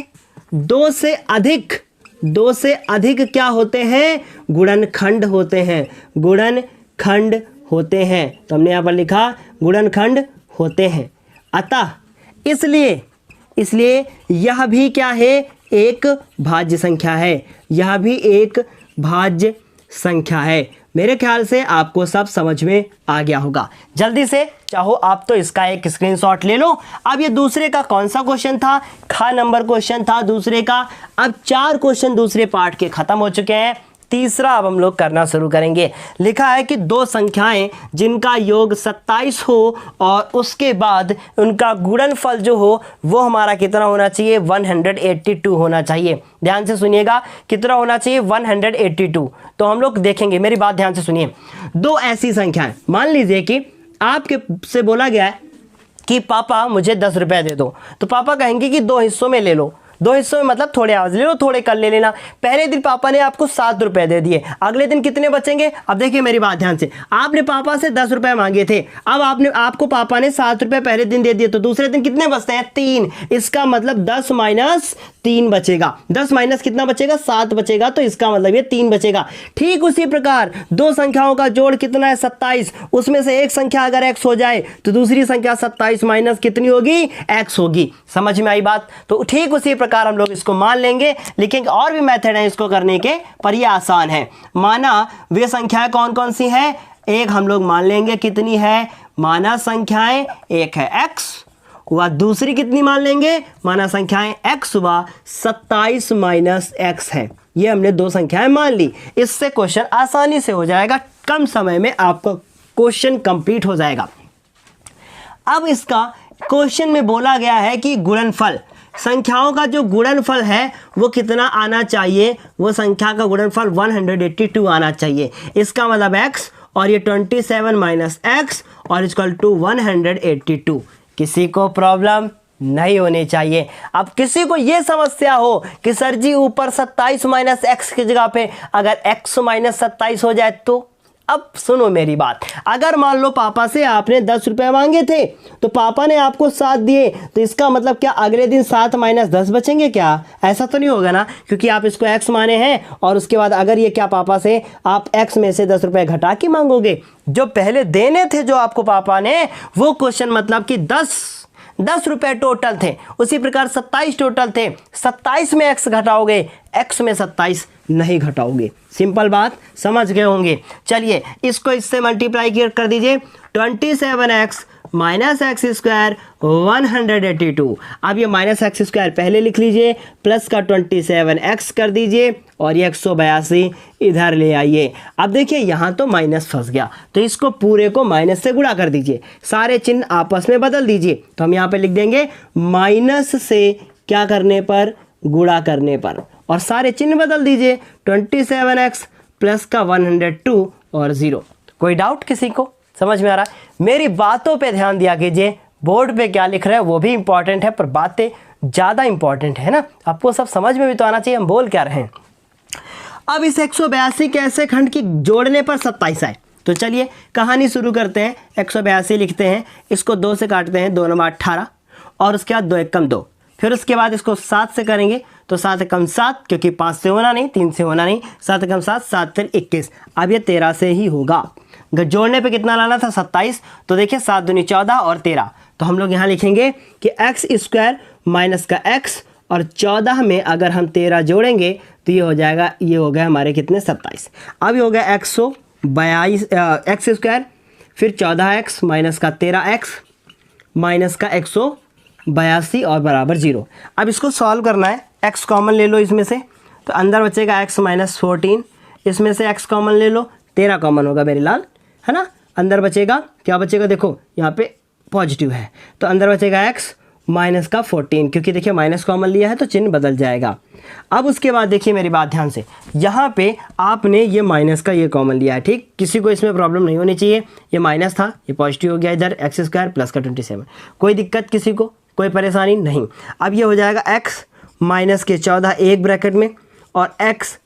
दो से अधिक क्या होते हैं? गुणनखंड होते हैं, गुणनखंड होते हैं। तो हमने यहाँ पर लिखा गुणनखंड होते हैं। अतः इसलिए यह भी क्या है? एक भाज्य संख्या है, यह भी एक भाज्य संख्या है। मेरे ख्याल से आपको सब समझ में आ गया होगा। जल्दी से चाहो आप तो इसका एक स्क्रीनशॉट ले लो। अब ये दूसरे का कौन सा क्वेश्चन था? खा नंबर क्वेश्चन था दूसरे का। अब 4 क्वेश्चन दूसरे पार्ट के खत्म हो चुके हैं, तीसरा अब हम लोग करना शुरू करेंगे। लिखा है कि दो संख्याएं जिनका योग 27 हो और उसके बाद उनका गुणनफल जो हो वो हमारा कितना होना चाहिए? 182 होना चाहिए। ध्यान से सुनिएगा, कितना होना चाहिए? 182। तो हम लोग देखेंगे, मेरी बात ध्यान से सुनिए। दो ऐसी संख्याएं, मान लीजिए कि आपके से बोला गया है कि पापा मुझे 10 रुपए दे दो, तो पापा कहेंगे कि 2 हिस्सों में ले लो। 2 हिस्सों में मतलब थोड़े आज ले लो, थोड़े कल ले लेना। पहले दिन पापा ने आपको 7 रुपए दे दिए, अगले दिन कितने बचेंगे? अब देखिए मेरी बात ध्यान से, आपने पापा से 10 रुपए मांगे थे, अब आपको पापा ने 7 रुपए पहले दिन दे दिए, तो दूसरे दिन कितने बचते हैं? 3। इसका मतलब 10 माइनस 3 बचेगा। 10 माइनस कितना बचेगा? 7 बचेगा। तो इसका मतलब ये 3 बचेगा। ठीक उसी प्रकार दो संख्याओं का जोड़ कितना है? 27। उसमें से एक संख्या अगर x हो जाए तो दूसरी संख्या 27 माइनस कितनी होगी? x होगी। समझ में आई बात? तो ठीक उसी प्रकार हम लोग इसको मान लेंगे, लेकिन और भी मेथड है इसको करने के, पर ये आसान है। माना वे संख्याएं कौन कौन सी हैं? एक हम लोग मान लेंगे कितनी है? माना संख्याएं एक है x, व दूसरी कितनी मान लेंगे? माना संख्याएं x व 27 माइनस x है। ये हमने दो संख्याएं मान ली। इससे क्वेश्चन आसानी से हो जाएगा, कम समय में आपका क्वेश्चन कंप्लीट हो जाएगा। अब इसका क्वेश्चन में बोला गया है कि गुणनफल, संख्याओं का जो गुणनफल है वो कितना आना चाहिए? वो संख्या का गुणनफल 182 आना चाहिए। इसका मतलब x और ये 27 माइनस x और इक्वल टू 182। किसी को प्रॉब्लम नहीं होनी चाहिए। अब किसी को ये समस्या हो कि सर जी ऊपर 27 माइनस x की जगह पे अगर x माइनस 27 हो जाए तो? अब सुनो मेरी बात, अगर मान लो पापा से आपने 10 रुपए मांगे थे तो पापा ने आपको 7 दिए, तो इसका मतलब क्या अगले दिन 7 माइनस 10 बचेंगे क्या? ऐसा तो नहीं होगा ना, क्योंकि आप इसको x माने हैं और उसके बाद अगर ये क्या पापा से आप x में से 10 रुपए घटा के मांगोगे? जो पहले देने थे जो आपको पापा ने, वो क्वेश्चन मतलब कि 10 रुपए टोटल थे। उसी प्रकार 27 टोटल थे, 27 में x घटाओगे, x में 27 नहीं घटाओगे। सिंपल बात समझ गए होंगे। चलिए इसको इससे मल्टीप्लाई कर दीजिए। 27x minus x square 182। अब ये माइनस एक्स स्क्वायर पहले लिख लीजिए, प्लस का 27x कर दीजिए और ये 182 इधर ले आइए। अब देखिए यहाँ तो माइनस फंस गया, तो इसको पूरे को माइनस से गुणा कर दीजिए, सारे चिन्ह आपस में बदल दीजिए। तो हम यहाँ पे लिख देंगे माइनस से क्या करने पर? गुणा करने पर, और सारे चिन्ह बदल दीजिए। 27x प्लस का 102 और 0। कोई डाउट किसी को? समझ में आ रहा है? मेरी बातों पे ध्यान दिया कीजिए, बोर्ड पे क्या लिख रहे हैं वो भी इंपॉर्टेंट है, पर बातें ज़्यादा इंपॉर्टेंट है ना। आपको सब समझ में भी तो आना चाहिए हम बोल क्या रहे हैं। अब इस 182 के ऐसे खंड की जोड़ने पर 27 आए, तो चलिए कहानी शुरू करते हैं। 182 लिखते हैं, इसको 2 से काटते हैं, 2 9 18 और उसके बाद 2 एकम 2। फिर उसके बाद इसको 7 से करेंगे, तो 7 एकम 7, क्योंकि 5 से होना नहीं, 3 से होना नहीं, 7 एकम 7, 7 3 21। अब ये 13 से ही होगा। जोड़ने पे कितना लाना था? 27। तो देखिए 7 दूनी 14 और 13। तो हम लोग यहाँ लिखेंगे कि एक्स स्क्वायर माइनस का x और 14 में अगर हम 13 जोड़ेंगे तो ये हो जाएगा, ये हो गया हमारे कितने? 27। अब ये हो गया 122 एक्स स्क्वायर, फिर 14x माइनस का 13x माइनस का 182 और बराबर 0। अब इसको सॉल्व करना है। x कॉमन ले लो इसमें से, तो अंदर बचेगा x माइनस 14, इसमें से x कॉमन ले लो, 13 कॉमन होगा मेरे लाल, है ना। अंदर बचेगा, क्या बचेगा? देखो यहाँ पे पॉजिटिव है, तो अंदर बचेगा x माइनस का 14, क्योंकि देखिए माइनस कॉमन लिया है तो चिन्ह बदल जाएगा। अब उसके बाद देखिए मेरी बात ध्यान से, यहाँ पे आपने ये माइनस का ये कॉमन लिया है, ठीक। किसी को इसमें प्रॉब्लम नहीं होनी चाहिए। ये माइनस था, ये पॉजिटिव हो गया, इधर एक्स स्क्वायर प्लस का 27। कोई दिक्कत किसी को? कोई परेशानी नहीं। अब ये हो जाएगा x माइनस के 14 एक ब्रैकेट में और x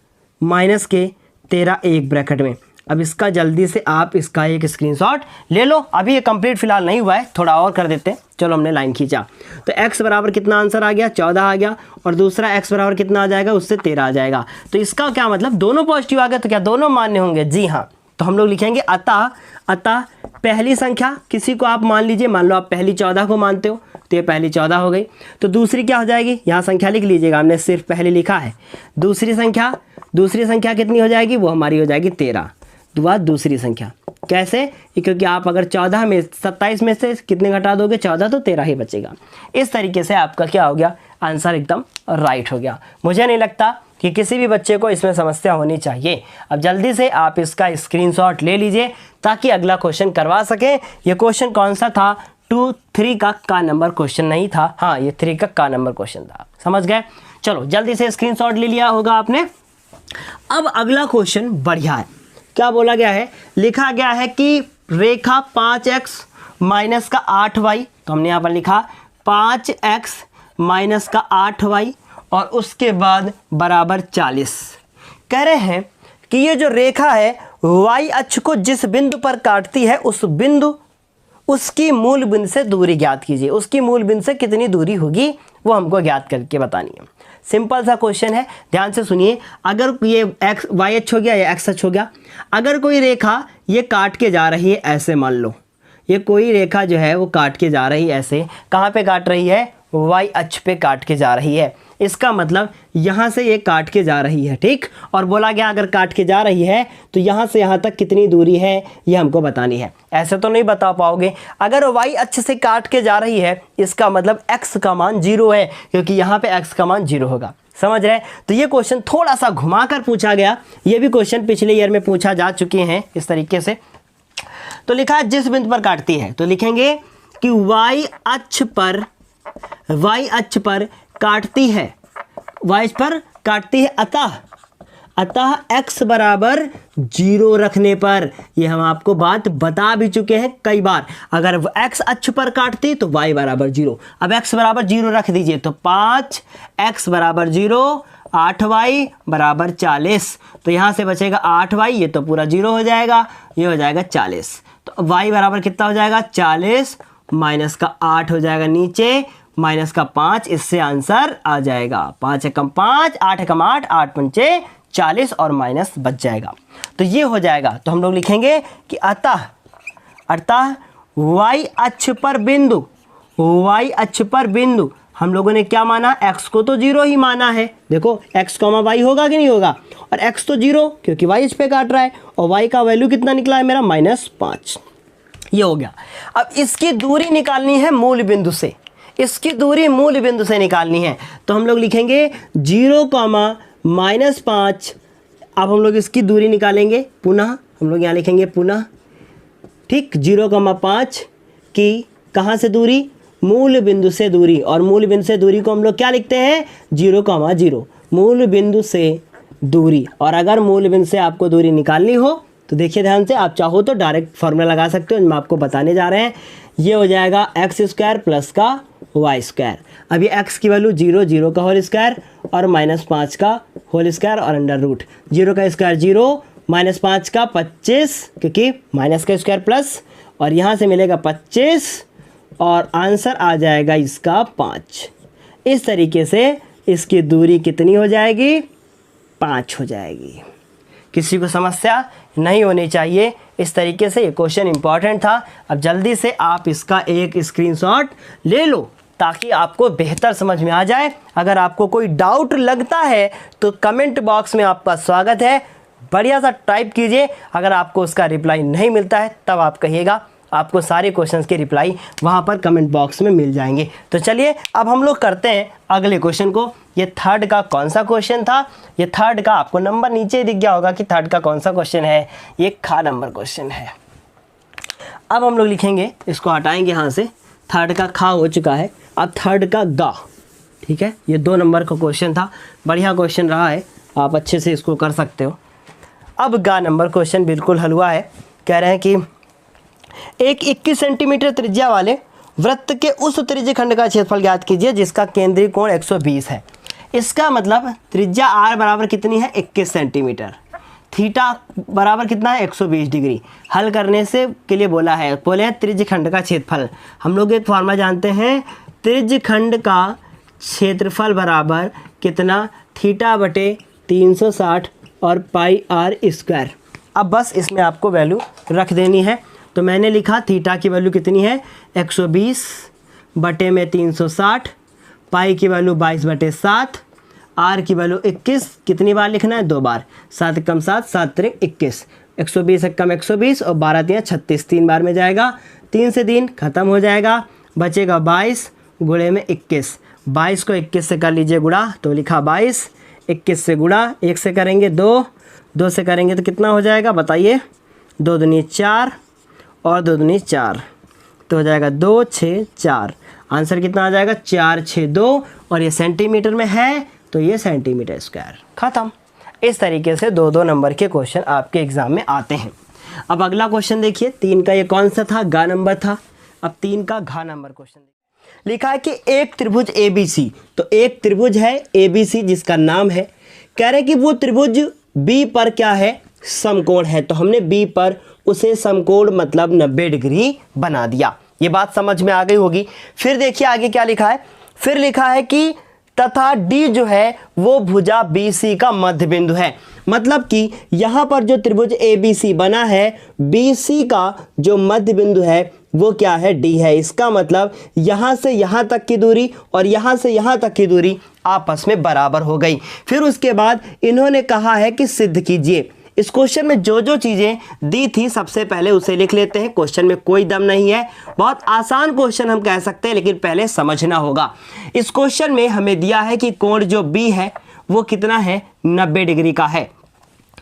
माइनस के 13 एक ब्रैकेट में। अब इसका जल्दी से आप इसका एक स्क्रीनशॉट ले लो। अभी ये कंप्लीट फिलहाल नहीं हुआ है, थोड़ा और कर देते हैं। चलो हमने लाइन खींचा तो x बराबर कितना आंसर आ गया 14 आ गया, और दूसरा x बराबर कितना आ जाएगा, उससे 13 आ जाएगा। तो इसका क्या मतलब, दोनों पॉजिटिव आ गए तो क्या दोनों मान्य होंगे? जी हाँ। तो हम लोग लिखेंगे अतः पहली संख्या किसी को आप मान लीजिए, मान लो आप पहली 14 को मानते हो तो ये पहली 14 हो गई। तो दूसरी क्या हो जाएगी, यहाँ संख्या लिख लीजिएगा, हमने सिर्फ पहले लिखा है। दूसरी संख्या कितनी हो जाएगी, वो हमारी हो जाएगी 13। दुआ दूसरी संख्या कैसे, क्योंकि आप अगर 27 में से कितने घटा दोगे 14, तो 13 ही बचेगा। इस तरीके से आपका क्या हो गया, आंसर एकदम राइट हो गया। मुझे नहीं लगता कि किसी भी बच्चे को इसमें समस्या होनी चाहिए। अब जल्दी से आप इसका स्क्रीनशॉट ले लीजिए ताकि अगला क्वेश्चन करवा सकें। ये क्वेश्चन कौन सा था, 2-3 का नंबर क्वेश्चन नहीं था, हाँ ये 3 का नंबर क्वेश्चन था, समझ गए। चलो जल्दी से स्क्रीनशॉट ले लिया होगा आपने। अब अगला क्वेश्चन बढ़िया है, क्या बोला गया है, लिखा गया है कि रेखा 5x माइनस का 8y, तो हमने यहाँ पर लिखा 5x माइनस का 8y और उसके बाद बराबर 40। कह रहे हैं कि ये जो रेखा है y अक्ष को जिस बिंदु पर काटती है उस बिंदु उसकी मूल बिंदु से दूरी ज्ञात कीजिए। उसकी मूल बिंदु से कितनी दूरी होगी वो हमको ज्ञात करके बतानी है। सिंपल सा क्वेश्चन है, ध्यान से सुनिए। अगर ये y अक्ष हो गया या x अक्ष हो गया, अगर कोई रेखा ये काट के जा रही है ऐसे, मान लो ये कोई रेखा जो है वो काट के जा रही है ऐसे, कहाँ पे काट रही है, y अक्ष पे काट के जा रही है। इसका मतलब यहाँ से ये काट के जा रही है, ठीक। और बोला गया अगर काट के जा रही है तो यहाँ से यहाँ तक कितनी दूरी है ये हमको बतानी है। ऐसे तो नहीं बता पाओगे। अगर y अक्ष से काट के जा रही है इसका मतलब x का मान 0 है, क्योंकि यहाँ पे x का मान 0 होगा, समझ रहे। तो ये क्वेश्चन थोड़ा सा घुमा कर पूछा गया। ये भी क्वेश्चन पिछले ईयर में पूछा जा चुके हैं इस तरीके से। तो लिखा है जिस बिंदु पर काटती है, तो लिखेंगे कि y अक्ष पर काटती है, y पर काटती है, अतः x बराबर 0 रखने पर, ये हम आपको बात बता भी चुके हैं कई बार। अगर x अक्ष पर काटती तो y बराबर 0। अब x बराबर 0 रख दीजिए तो 5x बराबर 0, 8y बराबर 40। तो यहाँ से बचेगा 8y, ये तो पूरा 0 हो जाएगा, ये हो जाएगा 40। तो y बराबर कितना हो जाएगा, 40 माइनस का 8 हो जाएगा नीचे, माइनस का 5, इससे आंसर आ जाएगा 5 एकम 5, 8 एकम 8, 8 पंचे 40 और माइनस बच जाएगा। तो ये हो जाएगा। तो हम लोग लिखेंगे कि अतः y अक्ष पर बिंदु हम लोगों ने क्या माना, x को तो 0 ही माना है। देखो x कॉमा y होगा कि नहीं होगा, और x तो 0 क्योंकि y इस पे काट रहा है, और y का वैल्यू कितना निकला है मेरा, -5। ये हो गया। अब इसकी दूरी निकालनी है मूल बिंदु से, इसकी दूरी मूल बिंदु से निकालनी है। तो हम लोग लिखेंगे 0, -5। अब हम लोग इसकी दूरी निकालेंगे, पुनः हम लोग यहाँ लिखेंगे पुनः, ठीक। 0,5 की कहाँ से दूरी, मूल बिंदु से दूरी, और मूल बिंदु से दूरी को हम लोग क्या लिखते हैं, 0,0, मूल बिंदु से दूरी। और अगर मूल बिंदु से आपको दूरी निकालनी हो तो देखिए ध्यान से, आप चाहो तो डायरेक्ट फॉर्मूला लगा सकते हो, हम आपको बताने जा रहे हैं। ये हो जाएगा x² प्लस का y²। अब ये x की वैल्यू 0, 0 का होल स्क्वायर और -5 का होल स्क्वायर और अंडर रूट, 0 का स्क्वायर 0, -5 का 25, क्योंकि माइनस का स्क्वायर प्लस, और यहाँ से मिलेगा 25 और आंसर आ जाएगा इसका 5। इस तरीके से इसकी दूरी कितनी हो जाएगी, 5 हो जाएगी। किसी को समस्या नहीं होनी चाहिए। इस तरीके से ये क्वेश्चन इंपॉर्टेंट था। अब जल्दी से आप इसका एक स्क्रीनशॉट ले लो ताकि आपको बेहतर समझ में आ जाए। अगर आपको कोई डाउट लगता है तो कमेंट बॉक्स में आपका स्वागत है, बढ़िया सा टाइप कीजिए। अगर आपको उसका रिप्लाई नहीं मिलता है तब आप कहिएगा, आपको सारे क्वेश्चंस के रिप्लाई वहाँ पर कमेंट बॉक्स में मिल जाएंगे। तो चलिए अब हम लोग करते हैं अगले क्वेश्चन को। ये थर्ड का कौन सा क्वेश्चन था, ये थर्ड का आपको नंबर नीचे दिख गया होगा कि थर्ड का कौन सा क्वेश्चन है, ये खा नंबर क्वेश्चन है। अब हम लोग लिखेंगे, इसको हटाएंगे यहाँ से, थर्ड का खा हो चुका है, अब थर्ड का गा, ठीक है। ये 2 नंबर का क्वेश्चन था, बढ़िया क्वेश्चन रहा है, आप अच्छे से इसको कर सकते हो। अब गा नंबर क्वेश्चन बिल्कुल हलवा है। कह रहे हैं कि एक 21 सेंटीमीटर त्रिज्या वाले वृत्त के उस त्रिज्य खंड का क्षेत्रफल ज्ञात कीजिए जिसका केंद्रीय कोण 120 है। इसका मतलब त्रिज्या r बराबर कितनी है, 21 सेंटीमीटर। थीटा बराबर कितना है 120 डिग्री। हल करने से के लिए बोला है, बोले हैं त्रिज्यखंड का क्षेत्रफल। हम लोग एक फॉर्मूला जानते हैं, त्रिज्यखंड का क्षेत्रफल बराबर कितना, थीटा बटे 360 और पाई आर स्क्वायर। अब बस इसमें आपको वैल्यू रख देनी है। तो मैंने लिखा थीटा की वैल्यू कितनी है 120 बटे में 360, पाई की वैल्यू 22/7, आर की वैल्यू 21। कितनी बार लिखना है, 2 बार। 7 कम 7, 7 त्रिक 21, 120 कम 120 और 12 3 36, 3 बार में जाएगा। 3 से 3 खत्म हो जाएगा, बचेगा 22 गुणे में 21। 22 को 21 से कर लीजिए गुणा, तो लिखा 22, 21 से गुणा, 1 से करेंगे 2, 2 से करेंगे तो कितना हो जाएगा बताइए, 2 दूनी 4 और 2 दूनी 4, तो हो जाएगा 2 6 4। आंसर कितना आ जाएगा 4 6 2, और ये सेंटीमीटर में है तो ये सेंटीमीटर स्क्वायर। खत्म। इस तरीके से 2-2 नंबर के क्वेश्चन आपके एग्जाम में आते हैं। अब अगला क्वेश्चन देखिए, 3 का ये कौन सा था, गा नंबर था। अब 3 का घा नंबर क्वेश्चन लिखा है कि एक त्रिभुज ABC, तो एक त्रिभुज है ABC जिसका नाम है, कह रहे कि वो त्रिभुज B पर क्या है, समकोण है। तो हमने B पर उसे समकोण मतलब 90 डिग्री बना दिया। ये बात समझ में आ गई होगी। फिर देखिए आगे क्या लिखा है, फिर लिखा है कि तथा D जो है वो भुजा BC का मध्य बिंदु है। मतलब कि यहाँ पर जो त्रिभुज ABC बना है, BC का जो मध्य बिंदु है वो क्या है, D है। इसका मतलब यहाँ से यहाँ तक की दूरी और यहाँ से यहाँ तक की दूरी आपस में बराबर हो गई। फिर उसके बाद इन्होंने कहा है कि सिद्ध कीजिए। इस क्वेश्चन में जो जो चीज़ें दी थी सबसे पहले उसे लिख लेते हैं। क्वेश्चन में कोई दम नहीं है, बहुत आसान क्वेश्चन हम कह सकते हैं, लेकिन पहले समझना होगा। इस क्वेश्चन में हमें दिया है कि कोण जो B है वो कितना है, 90 डिग्री का है।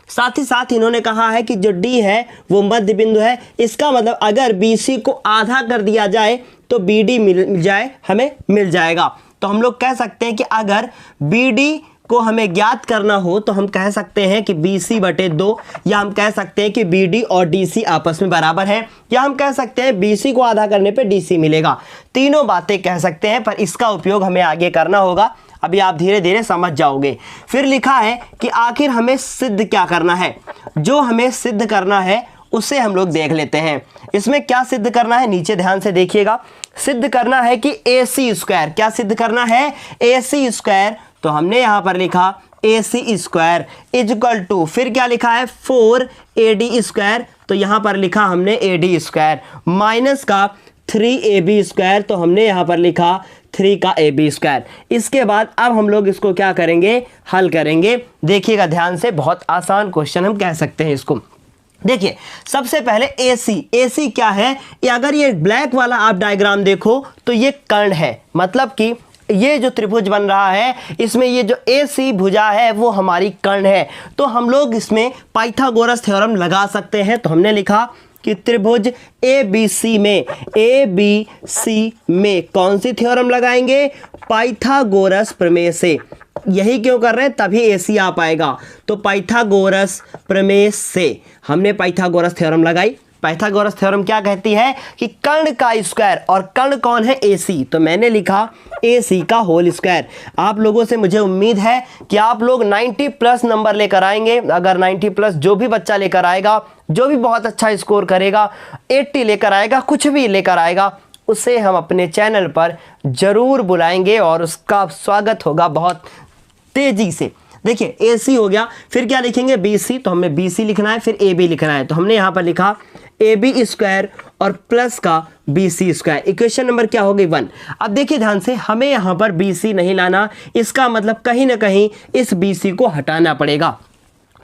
साथ ही साथ इन्होंने कहा है कि जो D है वो मध्य बिंदु है। इसका मतलब अगर BC को आधा कर दिया जाए तो BD मिल जाए, हमें मिल जाएगा। तो हम लोग कह सकते हैं कि अगर BD को हमें ज्ञात करना हो तो हम कह सकते हैं कि BC/2, या हम कह सकते हैं कि BD और DC आपस में बराबर है, या हम कह सकते हैं BC को आधा करने पे DC मिलेगा। तीनों बातें कह सकते हैं, पर इसका उपयोग हमें आगे करना होगा। अभी आप धीरे धीरे समझ जाओगे। फिर लिखा है कि आखिर हमें सिद्ध क्या करना है। जो हमें सिद्ध करना है उसे हम लोग देख लेते हैं। इसमें क्या सिद्ध करना है, नीचे ध्यान से देखिएगा। सिद्ध करना है कि AC², क्या सिद्ध करना है, AC²। तो हमने यहां पर लिखा AC² इक्वल टू, फिर क्या लिखा है 4AD²। तो यहां पर लिखा हमने AD² माइनस का 3AB²। तो हमने यहां पर लिखा 3 का AB²। इसके बाद अब हम लोग इसको क्या करेंगे, हल करेंगे। देखिएगा ध्यान से, बहुत आसान क्वेश्चन हम कह सकते हैं इसको। देखिए सबसे पहले AC क्या है, अगर ये ब्लैक वाला आप डायग्राम देखो तो ये कर्ण है। मतलब कि ये जो त्रिभुज बन रहा है इसमें ये जो AC भुजा है वो हमारी कर्ण है। तो हम लोग इसमें पाइथागोरस थ्योरम लगा सकते हैं। तो हमने लिखा कि त्रिभुज ABC में कौन सी थ्योरम लगाएंगे, पाइथागोरस प्रमेय से। यही क्यों कर रहे हैं, तभी AC आ पाएगा। तो पाइथागोरस प्रमेय से हमने पाइथागोरस थ्योरम लगाई। पाइथागोरस थ्योरम क्या कहती है कि कर्ण का स्क्वायर, और कर्ण कौन है, AC। तो मैंने लिखा AC का होल स्क्वायर। आप लोगों से मुझे उम्मीद है कि आप लोग 90+ नंबर लेकर आएंगे। अगर 90+ जो भी बच्चा लेकर आएगा, जो भी बहुत अच्छा स्कोर करेगा, 80 लेकर आएगा, कुछ भी लेकर आएगा, उसे हम अपने चैनल पर जरूर बुलाएंगे और उसका स्वागत होगा बहुत तेजी से। देखिए AC हो गया, फिर क्या लिखेंगे BC। तो हमें BC लिखना है, फिर AB लिखना है। तो हमने यहाँ पर लिखा AB² और प्लस का BC²। इक्वेशन नंबर क्या हो गई 1। अब देखिए ध्यान से, हमें यहाँ पर BC नहीं लाना, इसका मतलब कहीं ना कहीं इस BC को हटाना पड़ेगा।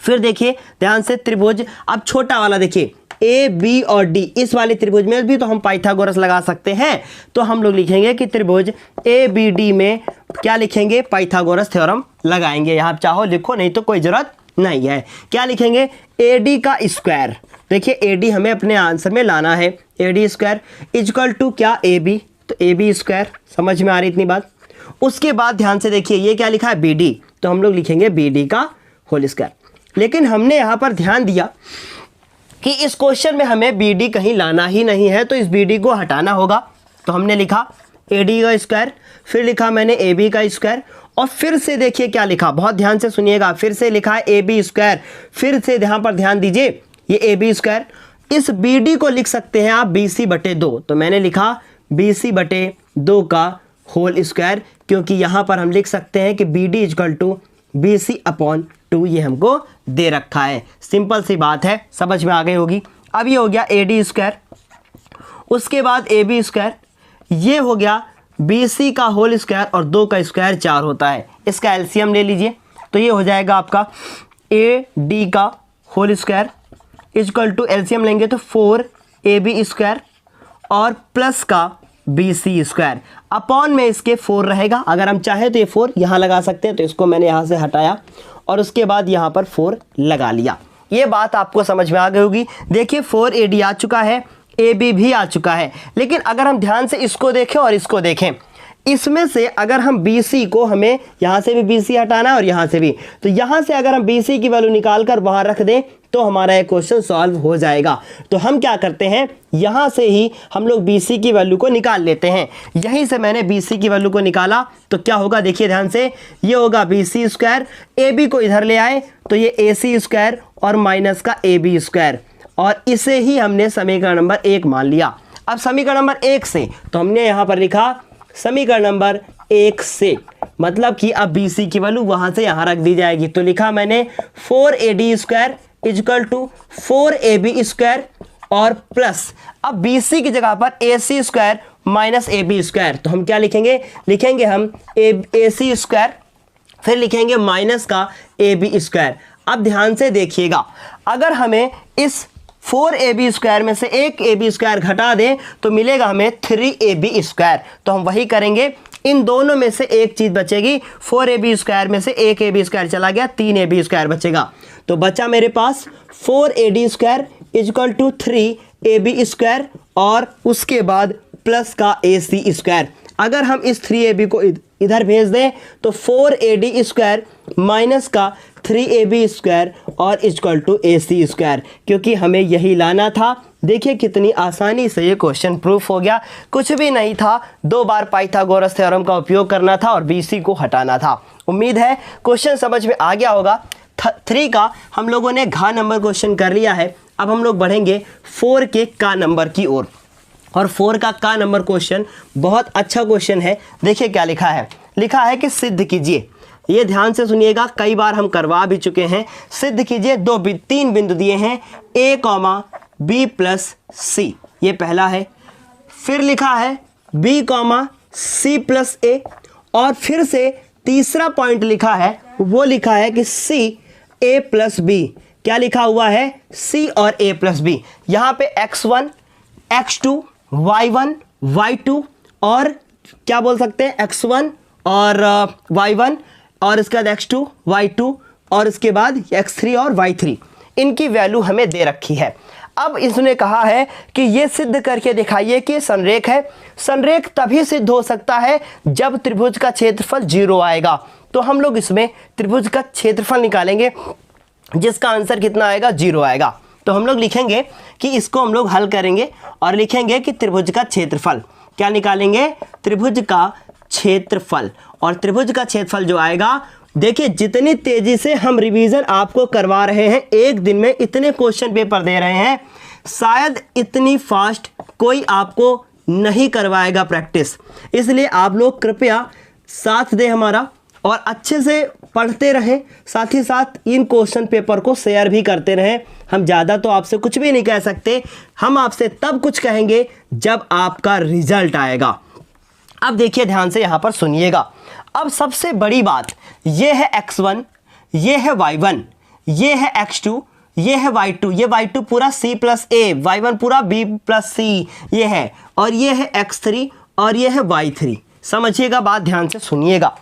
फिर देखिए ध्यान से, त्रिभुज अब छोटा वाला देखिए AB और D, इस वाले त्रिभुज में भी तो हम पाइथागोरस लगा सकते हैं। तो हम लोग लिखेंगे कि त्रिभुज ABD में क्या लिखेंगे, पाइथागोरस थ्योरम लगाएंगे। यहाँ चाहो लिखो, नहीं तो कोई जरूरत नहीं है। क्या लिखेंगे, AD का स्क्वायर। देखिए AD हमें अपने आंसर में लाना है, AD² इक्वल टू क्या, AB। तो AB², समझ में आ रही इतनी बात। उसके बाद ध्यान से देखिए ये क्या लिखा है, BD। तो हम लोग लिखेंगे BD का होल स्क्वायर। लेकिन हमने यहाँ पर ध्यान दिया कि इस क्वेश्चन में हमें BD कहीं लाना ही नहीं है, तो इस BD को हटाना होगा। तो हमने लिखा AD का स्क्वायर, फिर लिखा मैंने AB का स्क्वायर, और फिर से देखिए क्या लिखा, बहुत ध्यान से सुनिएगा, फिर से लिखा है ए बी स्क्वायर। फिर से यहाँ पर ध्यान दीजिए, ये ए बी स्क्वायर, इस बी डी को लिख सकते हैं आप बी सी बटे 2, तो मैंने लिखा बी सी बटे 2 का होल स्क्वायर, क्योंकि यहाँ पर हम लिख सकते हैं कि B D is equal to B C upon 2, ये हमको दे रखा है। सिंपल सी बात है, समझ में आ गई होगी। अब ये हो गया ए डी स्क्वायर, उसके बाद ए बी स्क्वायर, ये हो गया बी सी का होल स्क्वायर, और 2 का स्क्वायर 4 होता है। इसका एलसीएम ले लीजिए, तो ये हो जाएगा आपका ए डी का whole square is equal to, LCM लेंगे तो 4 ए बी स्क्वायर और प्लस का बी सी स्क्वायर, अपॉन में इसके 4 रहेगा। अगर हम चाहें तो ये 4 यहाँ लगा सकते हैं, तो इसको मैंने यहाँ से हटाया और उसके बाद यहाँ पर 4 लगा लिया। ये बात आपको समझ में आ गई होगी। देखिए 4 ए डी आ चुका है, ए बी भी आ चुका है, लेकिन अगर हम ध्यान से इसको देखें और इसको देखें, इसमें से अगर हम बी सी को, हमें यहाँ से भी बी सी हटाना है और यहाँ से भी, तो यहाँ से अगर हम बी सी की वैल्यू निकाल कर वहाँ रख दें तो हमारा ये क्वेश्चन सॉल्व हो जाएगा। तो हम क्या करते हैं, यहाँ से ही हम लोग बी सी की वैल्यू को निकाल लेते हैं। यहीं से मैंने बी सी की वैल्यू को निकाला, तो क्या होगा देखिए ध्यान से, ये होगा B C square, A B को इधर ले आए तो ये ए सी स्क्वायर और माइनस का ए बी स्क्वायर, और इसे ही हमने समीकरण नंबर 1 मान लिया। अब समीकरण नंबर 1 से, तो हमने यहाँ पर लिखा समीकरण नंबर 1 से, मतलब कि अब बी सी की वैल्यू वहाँ से यहाँ रख दी जाएगी। तो लिखा मैंने 4 A D square is equal to 4 A B square और प्लस, अब बी सी की जगह पर A C square minus A B square, तो हम क्या लिखेंगे, लिखेंगे हम ए सी स्क्वायर, फिर लिखेंगे माइनस का ए बी स्क्वायर। अब ध्यान से देखिएगा, अगर हमें इस 4 ए बी स्क्वायर में से एक ए बी स्क्वायर घटा दें तो मिलेगा हमें 3 ए बी स्क्वायर, तो हम वही करेंगे, इन दोनों में से एक चीज बचेगी, 4 ए बी स्क्वायर में से एक ए बी स्क्वायर चला गया, 3 ए बी स्क्वायर बचेगा। तो बचा मेरे पास 4 A D square is equal to 3 A B square और उसके बाद प्लस का ए सी स्क्वायर। अगर हम इस 3 ए बी को इधर भेज दें तो 4 ए डी स्क्वायर माइनस का 3 ए बी स्क्वायर और is equal to A C square, क्योंकि हमें यही लाना था। देखिए कितनी आसानी से ये क्वेश्चन प्रूफ हो गया, कुछ भी नहीं था, 2 बार पाइथागोरस थ्योरम का उपयोग करना था और बी सी को हटाना था। उम्मीद है क्वेश्चन समझ में आ गया होगा। 3 का हम लोगों ने घा नंबर क्वेश्चन कर लिया है। अब हम लोग बढ़ेंगे 4 के का नंबर की ओर, और 4 का नंबर क्वेश्चन बहुत अच्छा क्वेश्चन है। देखिए क्या लिखा है, लिखा है कि सिद्ध कीजिए, ये ध्यान से सुनिएगा, कई बार हम करवा भी चुके हैं। सिद्ध कीजिए 3 बिंदु दिए हैं, a कॉमा बी प्लस सी, ये पहला है। फिर लिखा है b कॉमा सी प्लस ए, और फिर से तीसरा पॉइंट लिखा है, वो लिखा है कि c a प्लस बी, क्या लिखा हुआ है, c और a प्लस बी। यहाँ पे x1 x2 y1 y2 और क्या बोल सकते हैं x1 और y1 और इसके बाद x2 y2 और इसके बाद x3 और y3, इनकी वैल्यू हमें दे रखी है। अब इसने कहा है कि ये सिद्ध करके दिखाइए कि संरेख है। संरेख तभी सिद्ध हो सकता है जब त्रिभुज का क्षेत्रफल 0 आएगा। तो हम लोग इसमें त्रिभुज का क्षेत्रफल निकालेंगे, जिसका आंसर कितना आएगा, 0 आएगा। तो हम लोग लिखेंगे कि इसको हम लोग हल करेंगे और लिखेंगे कि त्रिभुज का क्षेत्रफल, क्या निकालेंगे, त्रिभुज का क्षेत्रफल। और त्रिभुज का क्षेत्रफल जो आएगा, देखिए जितनी तेजी से हम रिवीजन आपको करवा रहे हैं, एक दिन में इतने क्वेश्चन पेपर दे रहे हैं, शायद इतनी फास्ट कोई आपको नहीं करवाएगा प्रैक्टिस। इसलिए आप लोग कृपया साथ दें हमारा और अच्छे से पढ़ते रहें, साथ ही साथ इन क्वेश्चन पेपर को शेयर भी करते रहें। हम ज़्यादा तो आपसे कुछ भी नहीं कह सकते, हम आपसे तब कुछ कहेंगे जब आपका रिजल्ट आएगा। अब देखिए ध्यान से यहाँ पर सुनिएगा। अब सबसे बड़ी बात ये है x1, ये है y1, ये है x2, ये है y2, ये y2 पूरा c प्लस ए, y1 पूरा b प्लस c ये है, और ये है x3 और ये है y3। समझिएगा बात, ध्यान से सुनिएगा।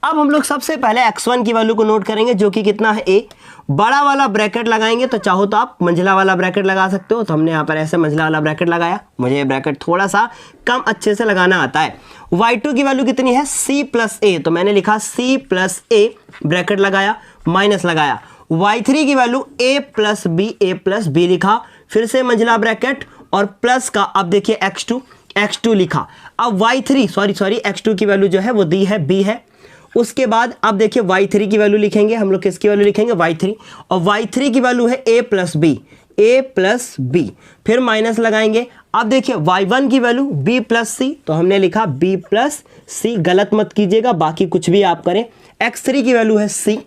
अब हम लोग सबसे पहले x1 की वैल्यू को नोट करेंगे, जो कि कितना है a, बड़ा वाला ब्रैकेट लगाएंगे। तो चाहो तो आप मंझला वाला ब्रैकेट लगा सकते हो, तो हमने यहाँ पर ऐसे मंझला वाला ब्रैकेट लगाया। मुझे ये ब्रैकेट थोड़ा सा कम अच्छे से लगाना आता है। y2 की वैल्यू कितनी है, c प्लस ए, तो मैंने लिखा c प्लस ए, ब्रैकेट लगाया, माइनस लगाया। y3 की वैल्यू a प्लस बी लिखा, फिर से मंझला ब्रैकेट और प्लस का, अब देखिए x2 लिखा। अब y3 x2 की वैल्यू जो है वो दी है b है, उसके बाद अब देखिए y3 की वैल्यू लिखेंगे हम लोग, किसकी वैल्यू लिखेंगे y3, और y3 की वैल्यू है a प्लस बी, फिर माइनस लगाएंगे। अब देखिए y1 की वैल्यू b प्लस सी, तो हमने लिखा b प्लस सी, गलत मत कीजिएगा, बाकी कुछ भी आप करें। x3 की वैल्यू है c,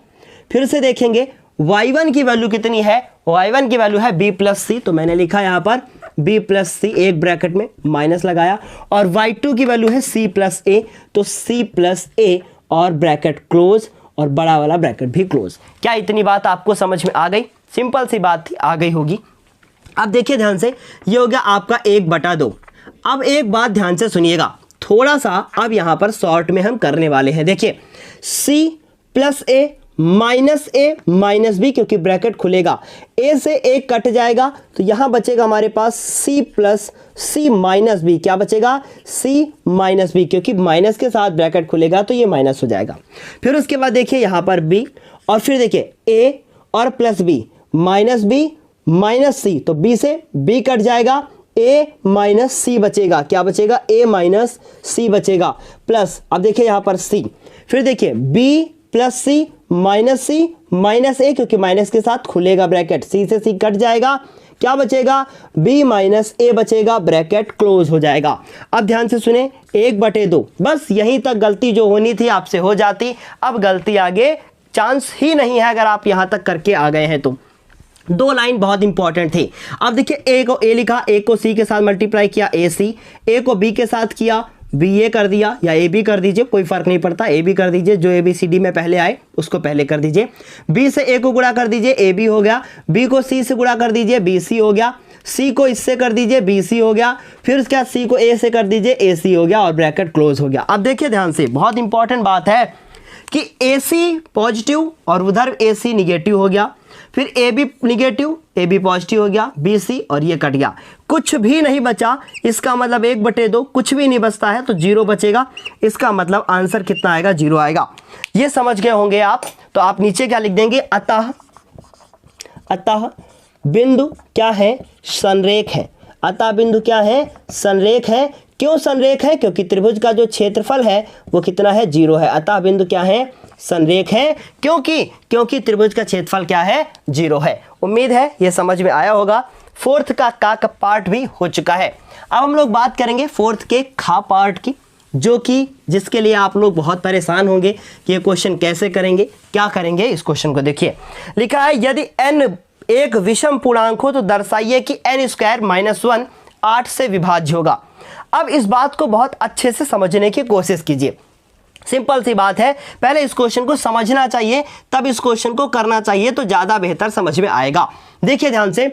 फिर से देखेंगे y1 की वैल्यू कितनी है, y1 की वैल्यू है b प्लस सी, तो मैंने लिखा यहाँ पर b प्लस सी, एक ब्रैकेट में माइनस लगाया, और y2 की वैल्यू है c प्लस ए, तो c प्लस ए और ब्रैकेट क्लोज, और बड़ा वाला ब्रैकेट भी क्लोज। क्या इतनी बात आपको समझ में आ गई? सिंपल सी बात थी, आ गई होगी। अब देखिए ध्यान से, ये हो गया आपका 1/2। अब एक बात ध्यान से सुनिएगा थोड़ा सा, अब यहां पर शॉर्ट में हम करने वाले हैं। देखिए c प्लस ए माइनस बी, क्योंकि ब्रैकेट खुलेगा, a से a कट जाएगा, तो यहां बचेगा हमारे पास c प्लस सी माइनस बी। क्या बचेगा? c माइनस बी, क्योंकि माइनस के साथ ब्रैकेट खुलेगा तो ये माइनस हो जाएगा। फिर उसके बाद देखिए यहां पर b, और फिर देखिए a और प्लस b माइनस c, तो b से b कट जाएगा, a माइनस c बचेगा। क्या बचेगा? a माइनस c बचेगा, प्लस अब देखिए यहां पर c, फिर देखिए b प्लस सी माइनस ए, क्योंकि माइनस के साथ खुलेगा ब्रैकेट, सी से सी कट जाएगा, क्या बचेगा? b माइनस ए बचेगा, ब्रैकेट क्लोज हो जाएगा। अब ध्यान से सुने, 1/2, बस यहीं तक गलती जो होनी थी आपसे हो जाती, अब गलती आगे चांस ही नहीं है अगर आप यहां तक करके आ गए हैं तो। 2 लाइन बहुत इंपॉर्टेंट थी। अब देखिए a को a लिखा, a को c के साथ मल्टीप्लाई किया, a को b के साथ किया, BA कर दिया, या AB कर दीजिए, कोई फर्क नहीं पड़ता, AB कर दीजिए, जो ABCD में पहले आए उसको पहले कर दीजिए। B से A को गुणा कर दीजिए, AB हो गया, B को C से गुणा कर दीजिए, BC हो गया, C को इससे कर दीजिए, BC हो गया, फिर उसके बाद C को A से कर दीजिए, AC हो गया, और ब्रैकेट क्लोज हो गया। अब देखिए ध्यान से, बहुत इंपॉर्टेंट बात है कि AC पॉजिटिव और उधर AC निगेटिव हो गया, फिर AB निगेटिव, AB पॉजिटिव हो गया, BC, और ये कट गया, कुछ भी नहीं बचा। इसका मतलब 1/2, कुछ भी नहीं बचता है तो 0 बचेगा। इसका मतलब आंसर कितना आएगा? 0 आएगा। ये समझ गए होंगे आप। तो आप नीचे क्या लिख देंगे? अतः बिंदु क्या है? संरेख है। अतः बिंदु क्या है? संरेख है। क्यों संरेख है? क्योंकि त्रिभुज का जो क्षेत्रफल है वो कितना है? 0 है। अतः बिंदु क्या है? संरेख है। क्योंकि त्रिभुज का क्षेत्रफल क्या है? 0 है। उम्मीद है ये समझ में आया होगा। फोर्थ का पार्ट भी हो चुका है। अब हम लोग बात करेंगे फोर्थ के खा पार्ट की, जिसके लिए आप लोग बहुत परेशान होंगे कि ये क्वेश्चन कैसे करेंगे, क्या करेंगे। इस क्वेश्चन को देखिए, लिखा है यदि n एक विषम पूर्णांक हो तो दर्शाइए कि n² - 1 8 से विभाज्य होगा। अब इस बात को बहुत अच्छे से समझने की कोशिश कीजिए। सिंपल सी बात है, पहले इस क्वेश्चन को समझना चाहिए, तब इस क्वेश्चन को करना चाहिए, तो ज्यादा बेहतर समझ में आएगा। देखिए ध्यान से,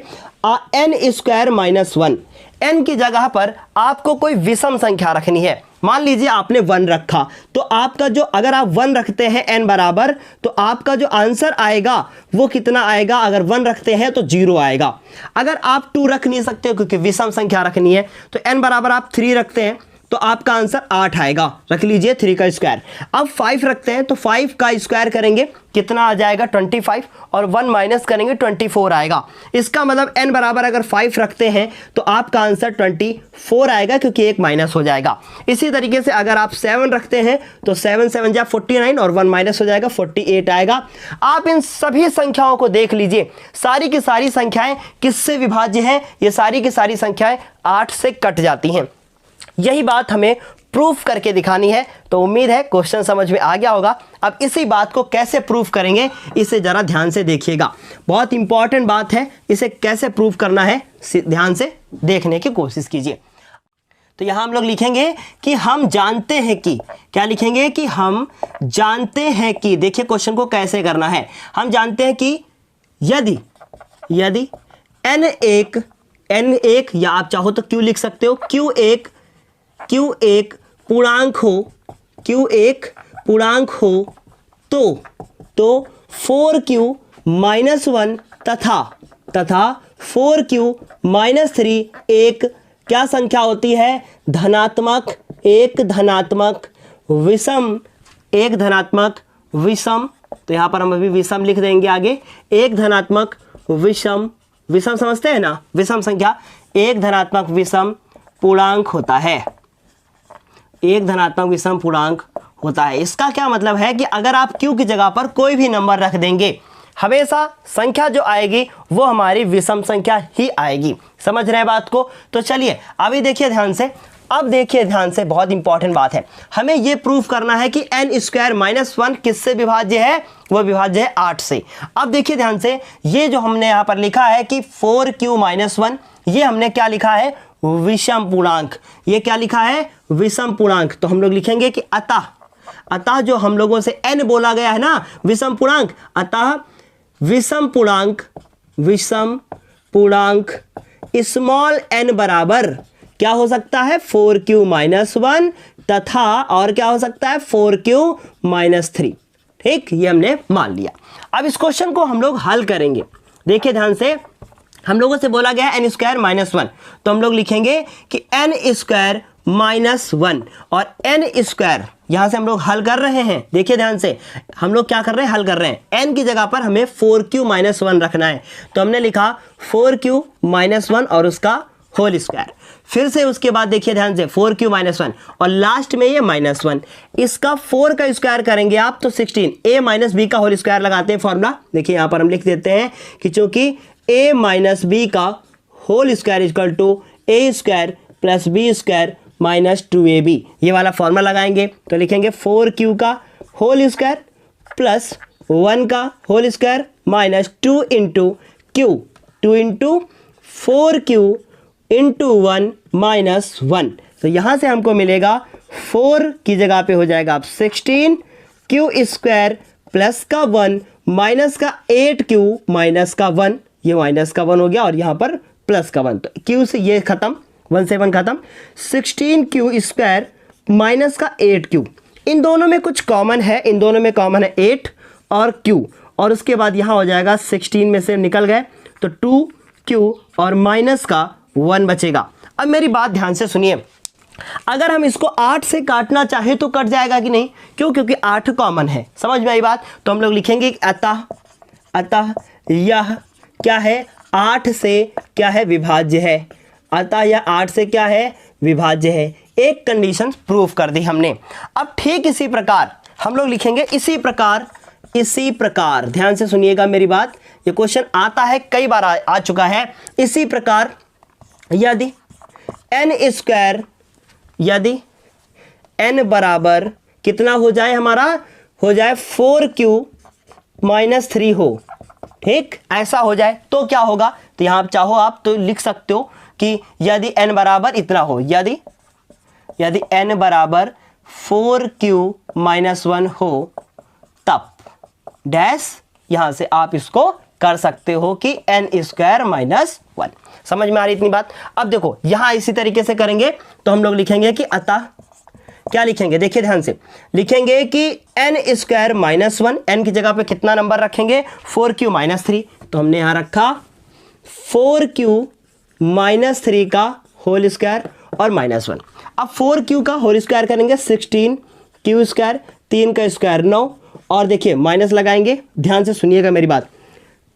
n² - 1, n की जगह पर आपको कोई विषम संख्या रखनी है। मान लीजिए आपने 1 रखा, तो आपका जो, अगर आप 1 रखते हैं n बराबर, तो आपका जो आंसर आएगा वो कितना आएगा? अगर 1 रखते हैं तो 0 आएगा। अगर आप 2 रख नहीं सकते क्योंकि विषम संख्या रखनी है, तो n बराबर आप 3 रखते हैं तो आपका आंसर 8 आएगा। रख लीजिए 3 का स्क्वायर। अब 5 रखते हैं तो 5 का स्क्वायर करेंगे, कितना आ जाएगा? 25, और 1 माइनस करेंगे 24 आएगा। इसका मतलब n बराबर अगर 5 रखते हैं तो आपका आंसर 24 आएगा, क्योंकि एक माइनस हो जाएगा। इसी तरीके से अगर आप 7 रखते हैं तो 7 7 जा 49, और 1 माइनस हो जाएगा 48 आएगा। आप इन सभी संख्याओं को देख लीजिए, सारी की सारी संख्याएं किससे विभाज्य हैं? ये सारी की सारी संख्याएं 8 से कट जाती हैं। यही बात हमें प्रूफ करके दिखानी है। तो उम्मीद है क्वेश्चन समझ में आ गया होगा। अब इसी बात को कैसे प्रूफ करेंगे, इसे जरा ध्यान से देखिएगा। बहुत इंपॉर्टेंट बात है, इसे कैसे प्रूफ करना है ध्यान से देखने की कोशिश कीजिए। तो यहां हम लोग लिखेंगे कि हम जानते हैं कि, क्या लिखेंगे? कि हम जानते हैं कि, देखिए क्वेश्चन को कैसे करना है। हम जानते हैं कि यदि n1 या आप चाहो तो q लिख सकते हो, q एक पूर्णांक हो तो 4q - 1 तथा 4q - 3 एक क्या संख्या होती है? एक धनात्मक विषम। तो यहां पर हम अभी विषम लिख देंगे आगे। एक धनात्मक विषम समझते हैं ना? विषम संख्या एक धनात्मक विषम पूर्णांक होता है। एक धनात्मक विषम पूर्णांक होता है। इसका क्या मतलब है कि अगर आप q की जगह पर कोई भी नंबर रख देंगे, हमेशा संख्या जो आएगी वो हमारी विषम संख्या ही आएगी। समझ रहे हैं बात को? तो चलिए अभी देखिए ध्यान से, अब देखिए ध्यान से, बहुत इंपॉर्टेंट बात है, हमें ये प्रूफ करना है कि n स्क्वायर माइनस 1 किससे विभाज्य है? वो विभाज्य है 8 से। अब देखिए ध्यान से, ये जो हमने यहाँ पर लिखा है कि 4q माइनस 1, ये हमने क्या लिखा है? विषम पूर्णांक। ये क्या लिखा है? विषम पूर्णांक। तो हम लोग लिखेंगे कि अतः जो हम लोगों से n बोला गया है ना, विषम पूर्णांक, अतः विषम पूर्णांक स्मॉल n बराबर क्या हो सकता है? 4q माइनस 1 तथा और क्या हो सकता है? 4q minus 3। ठीक, ये हमने मान लिया। अब इस क्वेश्चन को हम लोग हल करेंगे। देखिए ध्यान से, हम लोगों से बोला गया n स्क्वायर माइनस 1, तो हम लोग लिखेंगे कि n स्क्वायर माइनस 1 और n स्क्वायर यहां से हम लोग हल कर रहे हैं। देखिए ध्यान से, हम लोग क्या कर रहे हैं? हल कर रहे हैं। n की जगह पर हमें 4q माइनस 1 रखना है, तो हमने लिखा 4q माइनस 1 और उसका होल स्क्वायर। फिर से उसके बाद देखिए ध्यान से, 4q माइनस 1 और लास्ट में ये माइनस 1, इसका 4 का स्क्वायर करेंगे आप तो 16, a माइनस बी का होल स्क्वायर लगाते हैं फॉर्मूला। देखिए यहां पर हम लिख देते हैं कि चूंकि a माइनस बी का whole square equal to a square plus B square minus 2ab, ये वाला फॉर्मूला लगाएंगे तो लिखेंगे 4q का होल स्क्वायर प्लस 1 का whole square minus 2 into q, 2 into 4q into 1 minus 1। तो यहाँ से हमको मिलेगा 4 की जगह पे हो जाएगा अब 16 q स्क्वायर प्लस का 1 माइनस का 8q माइनस का 1, ये माइनस का 1 हो गया और यहाँ पर प्लस का 1, तो q से ये खत्म, 1 से 1 खत्म, 16q स्क्वायर माइनस का 8q। इन दोनों में कुछ कॉमन है, इन दोनों में कॉमन है 8 और q, और उसके बाद यहाँ हो जाएगा 16 में से निकल गए तो 2q और माइनस का 1 बचेगा। अब मेरी बात ध्यान से सुनिए, अगर हम इसको 8 से काटना चाहे तो कट जाएगा कि नहीं? क्यों? क्योंकि 8 कॉमन है। समझ में आई बात? तो हम लोग लिखेंगे अतः यह क्या है? 8 से क्या है? विभाज्य है। अतः यह 8 से क्या है? विभाज्य है। एक कंडीशन प्रूफ कर दी हमने। अब ठीक इसी प्रकार हम लोग लिखेंगे, इसी प्रकार ध्यान से सुनिएगा मेरी बात, ये क्वेश्चन आता है, कई बार आ चुका है। इसी प्रकार यदि n स्क्वायर, यदि n बराबर कितना हो जाए? हमारा हो जाए 4q माइनस 3 हो, ठीक, ऐसा हो जाए तो क्या होगा? तो यहाँ आप चाहो आप तो लिख सकते हो कि यदि n बराबर इतना हो, यदि n बराबर 4q माइनस 1 हो तब डैश, यहाँ से आप इसको कर सकते हो कि n स्क्वायर माइनस 1। समझ में आ रही इतनी बात? अब देखो यहाँ इसी तरीके से करेंगे तो हम लोग लिखेंगे कि अतः क्या लिखेंगे? देखिए ध्यान से, लिखेंगे कि n स्क्वायर माइनस 1, n की जगह पे कितना नंबर रखेंगे? 4q माइनस 3, तो हमने यहाँ रखा 4q माइनस 3 का होल स्क्वायर और माइनस 1। अब 4q का होल स्क्वायर करेंगे 16, q स्क्वायर 3 का स्क्वायर 9, और देखिए माइनस लगाएंगे, ध्यान से सुनिएगा मेरी बात,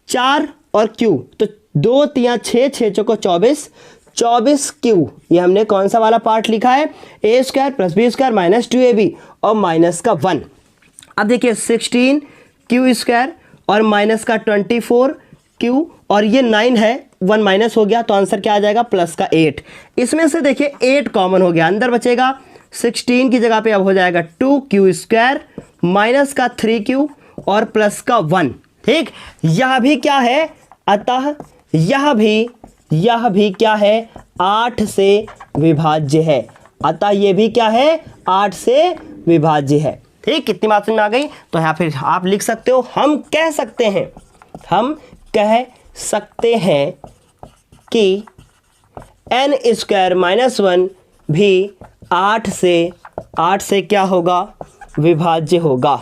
4 और q तो 2 3 6 6 चौको 24, 24q, ये हमने कौन सा वाला पार्ट लिखा है? a square plus B square minus 2ab और माइनस का 1। अब देखिए 16q स्क्वायर और माइनस का 24q और ये 9 है, 1 माइनस हो गया तो आंसर क्या आ जाएगा? प्लस का 8। इसमें से देखिए 8 कॉमन हो गया, अंदर बचेगा 16 की जगह पे अब हो जाएगा 2q स्क्वायर माइनस का 3q और प्लस का 1। ठीक, यह भी क्या है? अतः यह भी क्या है? 8 से विभाज्य है। अतः यह भी क्या है? 8 से विभाज्य है। ठीक, कितनी बात समझ में आ गई? तो यहाँ फिर आप लिख सकते हो, हम कह सकते हैं कि n स्क्वायर माइनस 1 भी 8 से क्या होगा? विभाज्य होगा,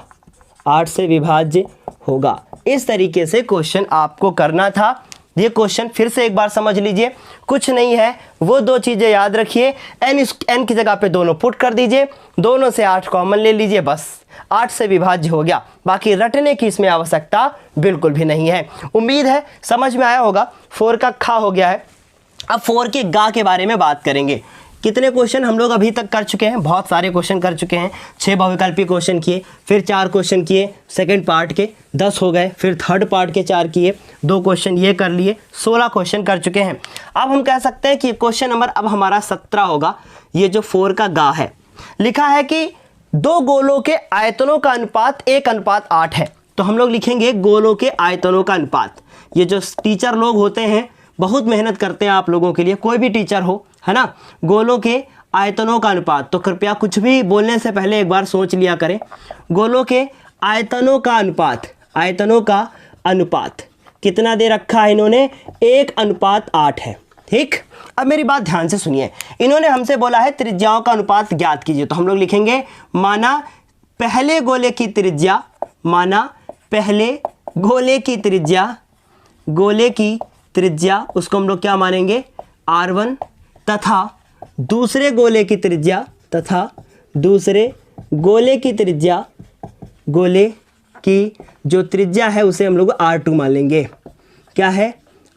8 से विभाज्य होगा। इस तरीके से क्वेश्चन आपको करना था। ये क्वेश्चन फिर से एक बार समझ लीजिए, कुछ नहीं है, वो दो चीज़ें याद रखिए, n की जगह पे दोनों पुट कर दीजिए, दोनों से 8 कॉमन ले लीजिए, बस 8 से विभाज्य हो गया। बाकी रटने की इसमें आवश्यकता बिल्कुल भी नहीं है। उम्मीद है समझ में आया होगा। 4 का खा हो गया है। अब 4 के गा के बारे में बात करेंगे। कितने क्वेश्चन हम लोग अभी तक कर चुके हैं? बहुत सारे क्वेश्चन कर चुके हैं। 6 बहुविकल्पी क्वेश्चन किए, फिर 4 क्वेश्चन किए सेकंड पार्ट के, 10 हो गए, फिर थर्ड पार्ट के 4 किए, 2 क्वेश्चन ये कर लिए, 16 क्वेश्चन कर चुके हैं। अब हम कह सकते हैं कि क्वेश्चन नंबर अब हमारा 17 होगा। ये जो 4 का गा है, लिखा है कि 2 गोलों के आयतनों का अनुपात 1:8 है। तो हम लोग लिखेंगे गोलों के आयतनों का अनुपात। ये जो टीचर लोग होते हैं बहुत मेहनत करते हैं आप लोगों के लिए, कोई भी टीचर हो, है ना। गोलों के आयतनों का अनुपात, तो कृपया कुछ भी बोलने से पहले एक बार सोच लिया करें। गोलों के आयतनों का अनुपात, आयतनों का अनुपात कितना दे रखा है इन्होंने? 1:8 है। ठीक, अब मेरी बात ध्यान से सुनिए। इन्होंने हमसे बोला है त्रिज्याओं का अनुपात ज्ञात कीजिए। तो हम लोग लिखेंगे माना पहले गोले की त्रिज्या, माना पहले गोले की त्रिज्या, गोले की त्रिज्या उसको हम लोग क्या मानेंगे? R1, तथा दूसरे गोले की त्रिज्या, तथा दूसरे गोले की त्रिज्या, गोले की जो त्रिज्या है उसे हम लोग R2 मान लेंगे। क्या है?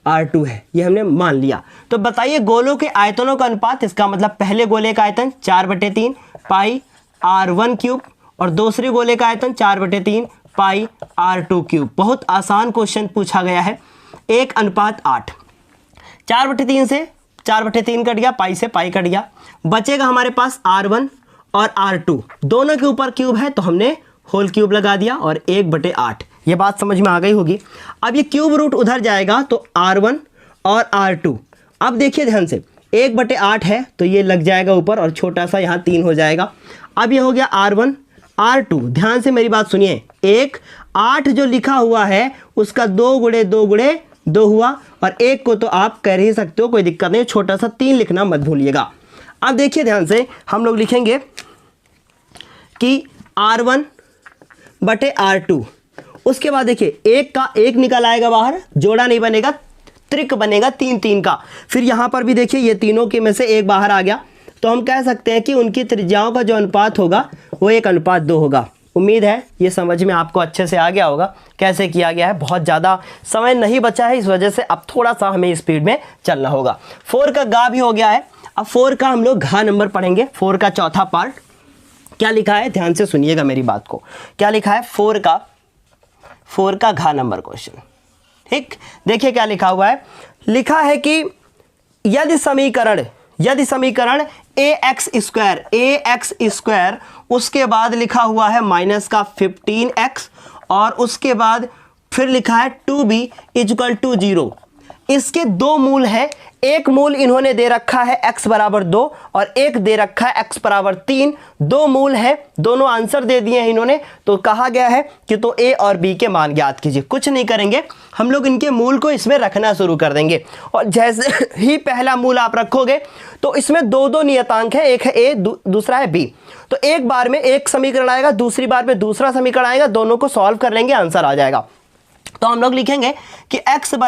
R2 है, ये हमने मान लिया। तो बताइए गोलों के आयतनों का अनुपात, इसका मतलब पहले गोले का आयतन 4/3 पाई R1 क्यूब और दूसरे गोले का आयतन 4/3 पाई R2 क्यूब। बहुत आसान क्वेश्चन पूछा गया है। 1:8, 4/3 से 4/3 कट गया, पाई से पाई कट गया, बचेगा हमारे पास R1 और R2, दोनों के ऊपर क्यूब है तो हमने होल क्यूब लगा दिया और 1/8। ये बात समझ में आ गई होगी। अब ये क्यूब रूट उधर जाएगा तो R1 और R2, अब देखिए ध्यान से 1/8 है तो ये लग जाएगा ऊपर और छोटा सा यहाँ 3 हो जाएगा। अब ये हो गया R1 R2, ध्यान से मेरी बात सुनिए। 8 जो लिखा हुआ है उसका 2 गुणे 2 गुणे 2 हुआ, और 1 को तो आप कर ही सकते हो, कोई दिक्कत नहीं, छोटा सा 3 लिखना मत भूलिएगा। अब देखिए ध्यान से हम लोग लिखेंगे कि R1/R2, उसके बाद देखिए 1 का 1 निकल आएगा बाहर, जोड़ा नहीं बनेगा, त्रिक बनेगा 3 का। फिर यहाँ पर भी देखिए ये तीनों के में से 1 बाहर आ गया, तो हम कह सकते हैं कि उनकी त्रिज्याओं का जो अनुपात होगा वो 1:2 होगा। उम्मीद है ये समझ में आपको अच्छे से आ गया होगा कैसे किया गया है। बहुत ज़्यादा समय नहीं बचा है, इस वजह से अब थोड़ा सा हमें स्पीड में चलना होगा। 4 का गा भी हो गया है, अब 4 का हम लोग घा नंबर पढ़ेंगे। 4 का चौथा पार्ट क्या लिखा है, ध्यान से सुनिएगा मेरी बात को। क्या लिखा है? 4 का घा नंबर क्वेश्चन। ठीक, देखिए क्या लिखा हुआ है। लिखा है कि यदि समीकरण ax स्क्वायर, उसके बाद लिखा हुआ है माइनस का 15x, और उसके बाद फिर लिखा है 2b = 0। इसके 2 मूल हैं। एक मूल इन्होंने दे रखा है x = 2 और एक दे रखा है x = 3। 2 मूल हैं, दोनों आंसर दे दिए हैं इन्होंने। तो कहा गया है कि तो a और b के मान ज्ञात कीजिए। कुछ नहीं करेंगे, हम लोग इनके मूल को इसमें रखना शुरू कर देंगे, और जैसे ही पहला मूल आप रखोगे तो इसमें 2 नियतांक है, एक है a दूसरा है b। तो एक बार में एक समीकरण आएगा, दूसरी बार में दूसरा समीकरण आएगा, दोनों को सॉल्व कर लेंगे, आंसर आ जाएगा। तो हम लोग लिखेंगे कि x =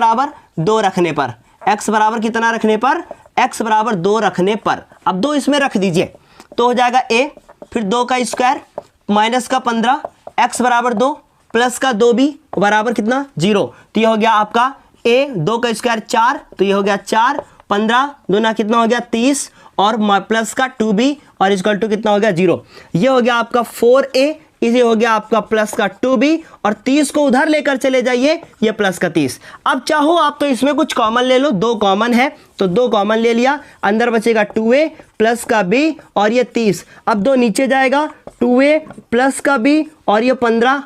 2 रखने पर, x बराबर कितना रखने पर? x = 2 रखने पर, अब 2 इसमें रख दीजिए तो हो जाएगा a, फिर 2 का स्क्वायर माइनस का 15, x = 2 प्लस का 2b बराबर कितना? 0। तो ये हो गया आपका a, 2 का स्क्वायर 4, तो ये हो गया 4, 15 दूना कितना हो गया? 30, और प्लस का 2b और इक्वल टू कितना हो गया? 0। ये हो गया आपका 4a, इसे हो गया आपका प्लस का 2b, और 30 को उधर लेकर चले जाइए, ये प्लस का 30। अब चाहो आप तो इसमें कुछ कॉमन ले लो, 2 कॉमन है तो 2 कॉमन ले लिया, अंदर बचेगा 2a प्लस का b और ये 30। अब 2 नीचे जाएगा, 2a प्लस का b और ये 15,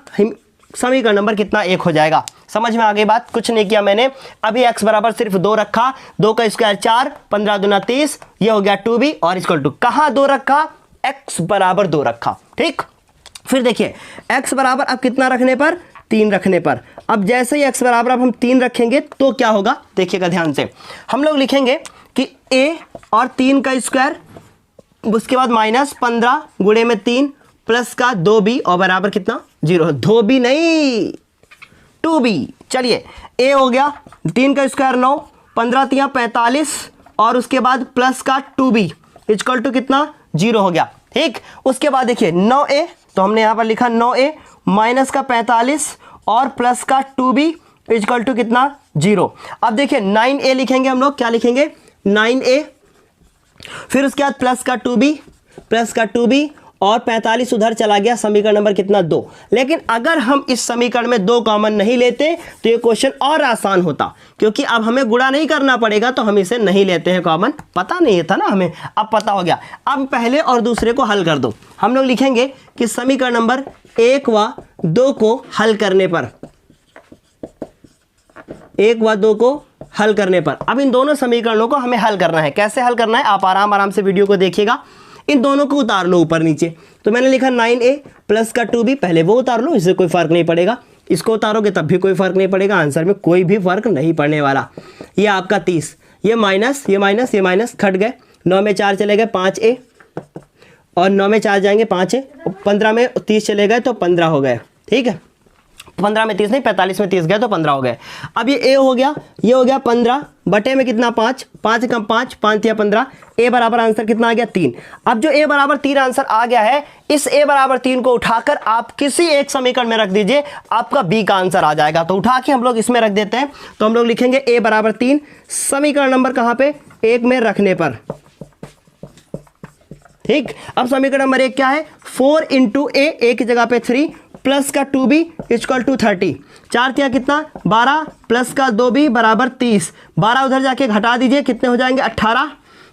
समीकरण नंबर कितना? 1 हो जाएगा। समझ में आ गई बात? कुछ नहीं किया मैंने, अभी x बराबर सिर्फ 2 रखा, 2 का स्क्वायर 4, 15 दूना 30, ये हो गया 2b और इक्वल टू कहाँ 2 रखा? x = 2 रखा। ठीक, फिर देखिए x बराबर अब कितना रखने पर? 3 रखने पर। अब जैसे ही x बराबर अब हम 3 रखेंगे तो क्या होगा, देखिएगा ध्यान से। हम लोग लिखेंगे कि a और 3 का स्क्वायर, उसके बाद माइनस 15 गुणे में 3 प्लस का 2b और बराबर कितना? 0। 2b नहीं 2b। चलिए a हो गया 3 का स्क्वायर 9, 15 × 45 और उसके बाद प्लस का 2b इक्वल टू कितना? 0 हो गया। ठीक, उसके बाद देखिए 9a, तो हमने यहाँ पर लिखा 9a माइनस का 45 और प्लस का 2b इक्वल टू कितना? 0। अब देखिए 9a लिखेंगे हम लोग, क्या लिखेंगे? 9a फिर उसके बाद प्लस का 2b और 45 उधर चला गया, समीकरण नंबर कितना 2। लेकिन अगर हम इस समीकरण में 2 कॉमन नहीं लेते तो ये क्वेश्चन और आसान होता, क्योंकि अब हमें गुणा नहीं करना पड़ेगा, तो हम इसे नहीं लेते हैं कॉमन। पता नहीं था ना हमें, अब पता हो गया। अब पहले और दूसरे को हल कर दो। हम लोग लिखेंगे कि समीकरण नंबर 1 व 2 को हल करने पर, 1 व 2 को हल करने पर, अब इन दोनों समीकरणों को हमें हल करना है। कैसे हल करना है आप आराम से वीडियो को देखिएगा। इन दोनों को उतार लो ऊपर नीचे। तो मैंने लिखा 9a प्लस का 2b, पहले वो उतार लो, इससे कोई फर्क नहीं पड़ेगा। इसको उतारोगे तब भी कोई फर्क नहीं पड़ेगा, आंसर में कोई भी फर्क नहीं पड़ने वाला। ये आपका 30, ये माइनस खट गए, 9 में 4 चले गए 5a, और 9 में 4 जाएंगे 5a, 15 में 30 चले गए तो 15 हो गए। ठीक है, 15 में 30 नहीं, 45 में 30 गए तो 15 हो गए। अब ये a हो गया, ये हो गया 15 बटे में कितना 5, 5 कम 5, 5 या 15, a बराबर आंसर कितना आ गया 3। अब जो a बराबर 3 आंसर आ गया है, इस a बराबर 3 को उठाकर आप किसी एक समीकरण में रख दीजिए, आपका b का आंसर आ जाएगा। तो उठा के हम लोग इसमें रख देते हैं। तो हम लोग लिखेंगे a बराबर 3 समीकरण नंबर कहाँ पे 1 में रखने पर। ठीक, अब समीकरण नंबर 1 क्या है, 4 इंटू a की जगह पे 3 प्लस का 2b इक्वल टू 30, 4 तिया कितना 12 प्लस का 2b बराबर 30, 12 उधर जाके घटा दीजिए, कितने हो जाएंगे 18,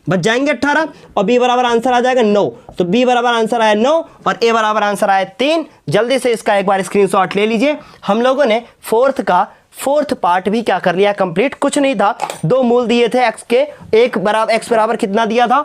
बच जाएंगे 18, और b बराबर आंसर आ जाएगा 9। तो b बराबर आंसर आया 9 और a बराबर आंसर आया 3। जल्दी से इसका एक बार स्क्रीनशॉट ले लीजिए। हम लोगों ने फोर्थ पार्ट भी क्या कर लिया कंप्लीट, कुछ नहीं था, 2 मूल दिए थे x के, x बराबर कितना दिया था,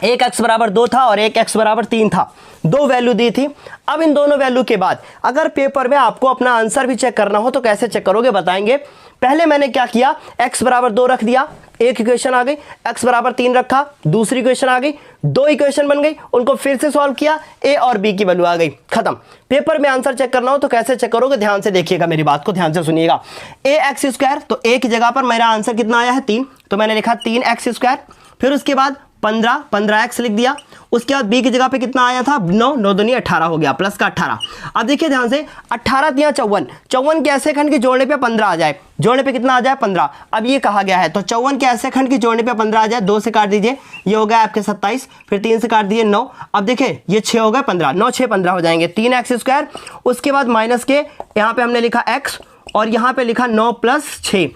एक x बराबर 2 था और एक x बराबर 3 था, 2 वैल्यू दी थी। अब इन दोनों वैल्यू के बाद अगर पेपर में आपको अपना आंसर भी चेक करना हो तो कैसे चेक करोगे बताएंगे। पहले मैंने क्या किया, x बराबर 2 रख दिया, एक इक्वेशन आ गई, x बराबर 3 रखा, दूसरी इक्वेशन आ गई, 2 इक्वेशन बन गई, उनको फिर से सॉल्व किया, a और b की वैल्यू आ गई, खत्म। पेपर में आंसर चेक करना हो तो कैसे चेक करोगे, ध्यान से देखिएगा, मेरी बात को ध्यान से सुनिएगा। ax², तो a की जगह पर मेरा आंसर कितना आया है 3, तो मैंने लिखा 3x²। फिर उसके बाद 15x लिख दिया। उसके बाद b की जगह पे कितना आया था 9, 9 दूनी 18 हो गया, प्लस का 18। अब देखिए ध्यान से, 18 दिया 54 के ऐसे खंड की जोड़ने पे 15 आ जाए, जोड़ने पे कितना आ जाए 15। अब ये कहा गया है तो 54 के ऐसे खंड की जोड़ने पे 15 आ जाए, 2 से काट दीजिए, ये हो गया आपके 27, फिर 3 से काट दीजिए 9। अब देखिए ये 6 हो गए 15, 9 6 15 हो जाएंगे, 3x²। उसके बाद माइनस के यहाँ पे हमने लिखा x और यहाँ पे लिखा 9 प्लस 6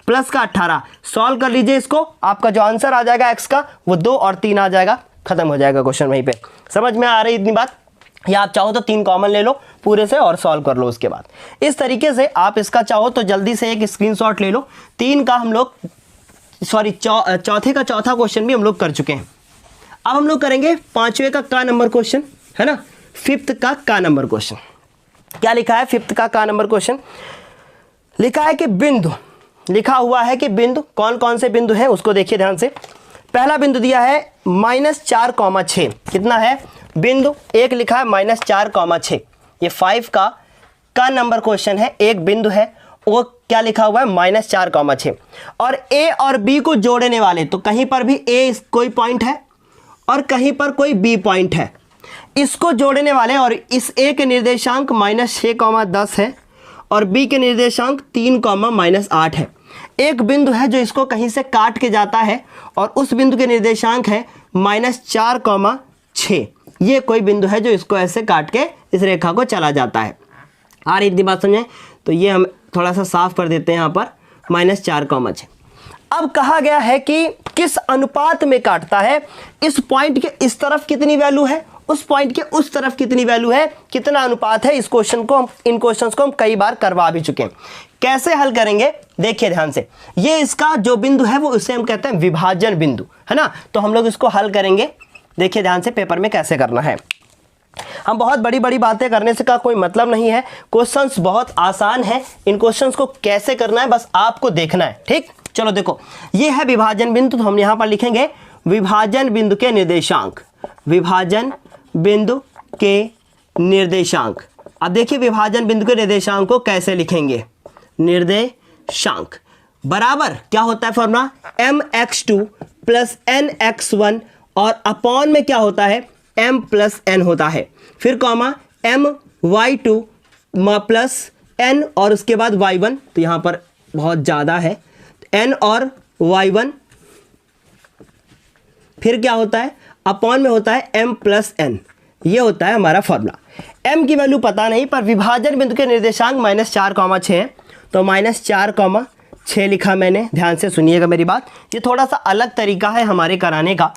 प्लस का 18। सॉल्व कर लीजिए इसको, आपका जो आंसर आ जाएगा x का वो 2 और 3 आ जाएगा, खत्म हो जाएगा क्वेश्चन वहीं पे। समझ में आ रही इतनी बात, या आप चाहो तो 3 कॉमन ले लो पूरे से और सॉल्व कर लो उसके बाद। इस तरीके से आप इसका चाहो तो जल्दी से एक स्क्रीनशॉट ले लो। 3 का हम लोग चौथे का चौथा क्वेश्चन भी हम लोग कर चुके हैं। अब हम लोग करेंगे 5वें का नंबर क्वेश्चन, है ना, 5th का नंबर क्वेश्चन। क्या लिखा है 5th का नंबर क्वेश्चन, लिखा है कि बिंदु, लिखा हुआ है कि बिंदु, कौन कौन से बिंदु हैं उसको देखिए ध्यान से। पहला बिंदु दिया है -4,6, कितना है बिंदु, एक लिखा है -4,6। ये 5 का नंबर क्वेश्चन है, एक बिंदु है वो क्या लिखा हुआ है -4,6, और a और b को जोड़ने वाले, तो कहीं पर भी a कोई पॉइंट है और कहीं पर कोई b पॉइंट है, इसको जोड़ने वाले, और इस a के निर्देशांक -6,10 है और b के निर्देशांक 3,-8 है। एक बिंदु है जो इसको कहीं से काट के जाता है और उस बिंदु के निर्देशांक है -4,6। ये कोई बिंदु है जो इसको ऐसे काट के इस रेखा को चला जाता है। आ रही इतनी बात समझें, तो ये हम थोड़ा सा साफ कर देते हैं यहाँ पर, -4,6। अब कहा गया है कि किस अनुपात में काटता है, इस पॉइंट के इस तरफ कितनी वैल्यू है, उस पॉइंट के उस तरफ कितनी वैल्यू है, कितना अनुपात है। इस क्वेश्चन को इन क्वेश्चंस को हम कई बार करवा भी चुके हैं। कैसे हल करेंगे देखिए ध्यान से, ये इसका जो बिंदु है वो इसे हम कहते हैं विभाजन बिंदु, है ना। तो हम लोग इसको हल करेंगे, देखिए ध्यान से पेपर में कैसे करना है। हम बहुत बड़ी बड़ी बातें करने से का कोई मतलब नहीं है, क्वेश्चंस बहुत आसान है, इन क्वेश्चंस को कैसे करना है बस आपको देखना है। ठीक, चलो देखो, ये है विभाजन बिंदु, तो हम यहाँ पर लिखेंगे विभाजन बिंदु के निर्देशांक, विभाजन बिंदु के निर्देशांक। अब देखिए विभाजन बिंदु के निर्देशांक को कैसे लिखेंगे, निर्देशांक बराबर क्या होता है फॉर्मूला, mx2 प्लस nx1, और अपॉन में क्या होता है m प्लस n होता है, फिर कॉमा my2 प्लस n और उसके बाद y1, तो यहाँ पर बहुत ज़्यादा है n और y1 फिर क्या होता है, अपॉन में होता है m प्लस n, ये होता है हमारा फॉर्मूला। m की वैल्यू पता नहीं, पर विभाजन बिंदु के निर्देशांक -4,6 हैं, तो -4,6 लिखा मैंने। ध्यान से सुनिएगा मेरी बात, ये थोड़ा सा अलग तरीका है हमारे कराने का।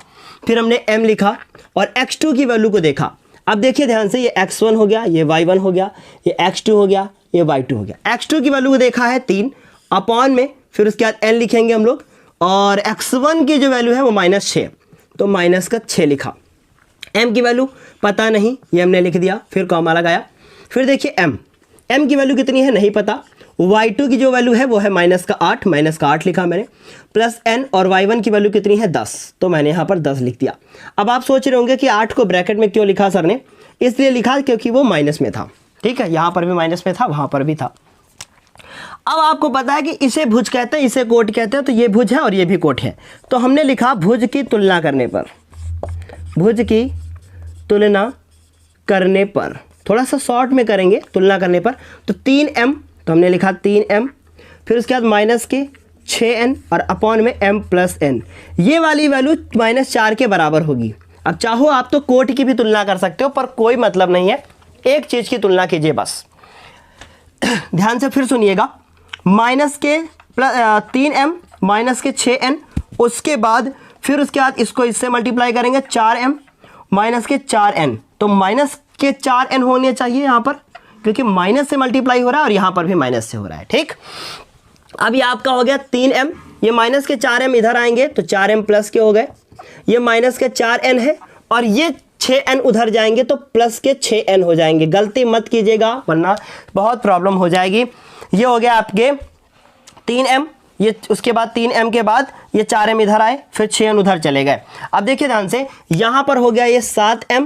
फिर हमने m लिखा और x2 की वैल्यू को देखा। अब देखिए ध्यान से, ये x1 हो गया, ये y1 हो गया, ये x2 हो गया, ये y2 हो गया। x2 की वैल्यू को देखा है 3 अपॉन में, फिर उसके बाद n लिखेंगे हम लोग, और x1 की जो वैल्यू है वो -6, तो -6 लिखा। m की वैल्यू पता नहीं, ये हमने लिख दिया, फिर कॉमा लगाया। फिर देखिए m की वैल्यू कितनी है नहीं पता। y2 की जो वैल्यू है वो है -8 लिखा मैंने, प्लस n, और y1 की वैल्यू कितनी है 10, तो मैंने यहाँ पर 10 लिख दिया। अब आप सोच रहे होंगे कि 8 को ब्रैकेट में क्यों लिखा सर ने, इसलिए लिखा क्योंकि वो माइनस में था। ठीक है, यहाँ पर भी माइनस में था, वहाँ पर भी था। अब आपको पता है कि इसे भुज कहते हैं, इसे कोट कहते हैं, तो ये भुज है और ये भी कोट है। तो हमने लिखा भुज की तुलना करने पर, भुज की तुलना करने पर, थोड़ा सा शॉर्ट में करेंगे तुलना करने पर, तो 3m, तो हमने लिखा 3m, फिर उसके बाद माइनस के 6n और अपॉन में m प्लस n, ये वाली वैल्यू -4 के बराबर होगी। अब चाहो आप तो कोट की भी तुलना कर सकते हो, पर कोई मतलब नहीं है, एक चीज़ की तुलना कीजिए बस। ध्यान से फिर सुनिएगा, माइनस के 3m माइनस के 6n, उसके बाद फिर उसके बाद इसको इससे मल्टीप्लाई करेंगे 4m माइनस के 4n, तो माइनस के 4n होने चाहिए यहाँ पर, क्योंकि माइनस से मल्टीप्लाई हो रहा है और यहाँ पर भी माइनस से हो रहा है। ठीक, अब ये आपका हो गया 3m, ये माइनस के 4m इधर आएंगे तो 4m प्लस के हो गए, ये माइनस के 4n है, और ये 6n उधर जाएंगे तो प्लस के 6n हो जाएंगे। गलती मत कीजिएगा वरना बहुत प्रॉब्लम हो जाएगी। ये हो गया आपके 3m, ये उसके बाद 3m के बाद ये 4m इधर आए, फिर 6n उधर चले गए। अब देखिए ध्यान से, यहाँ पर हो गया ये 7m,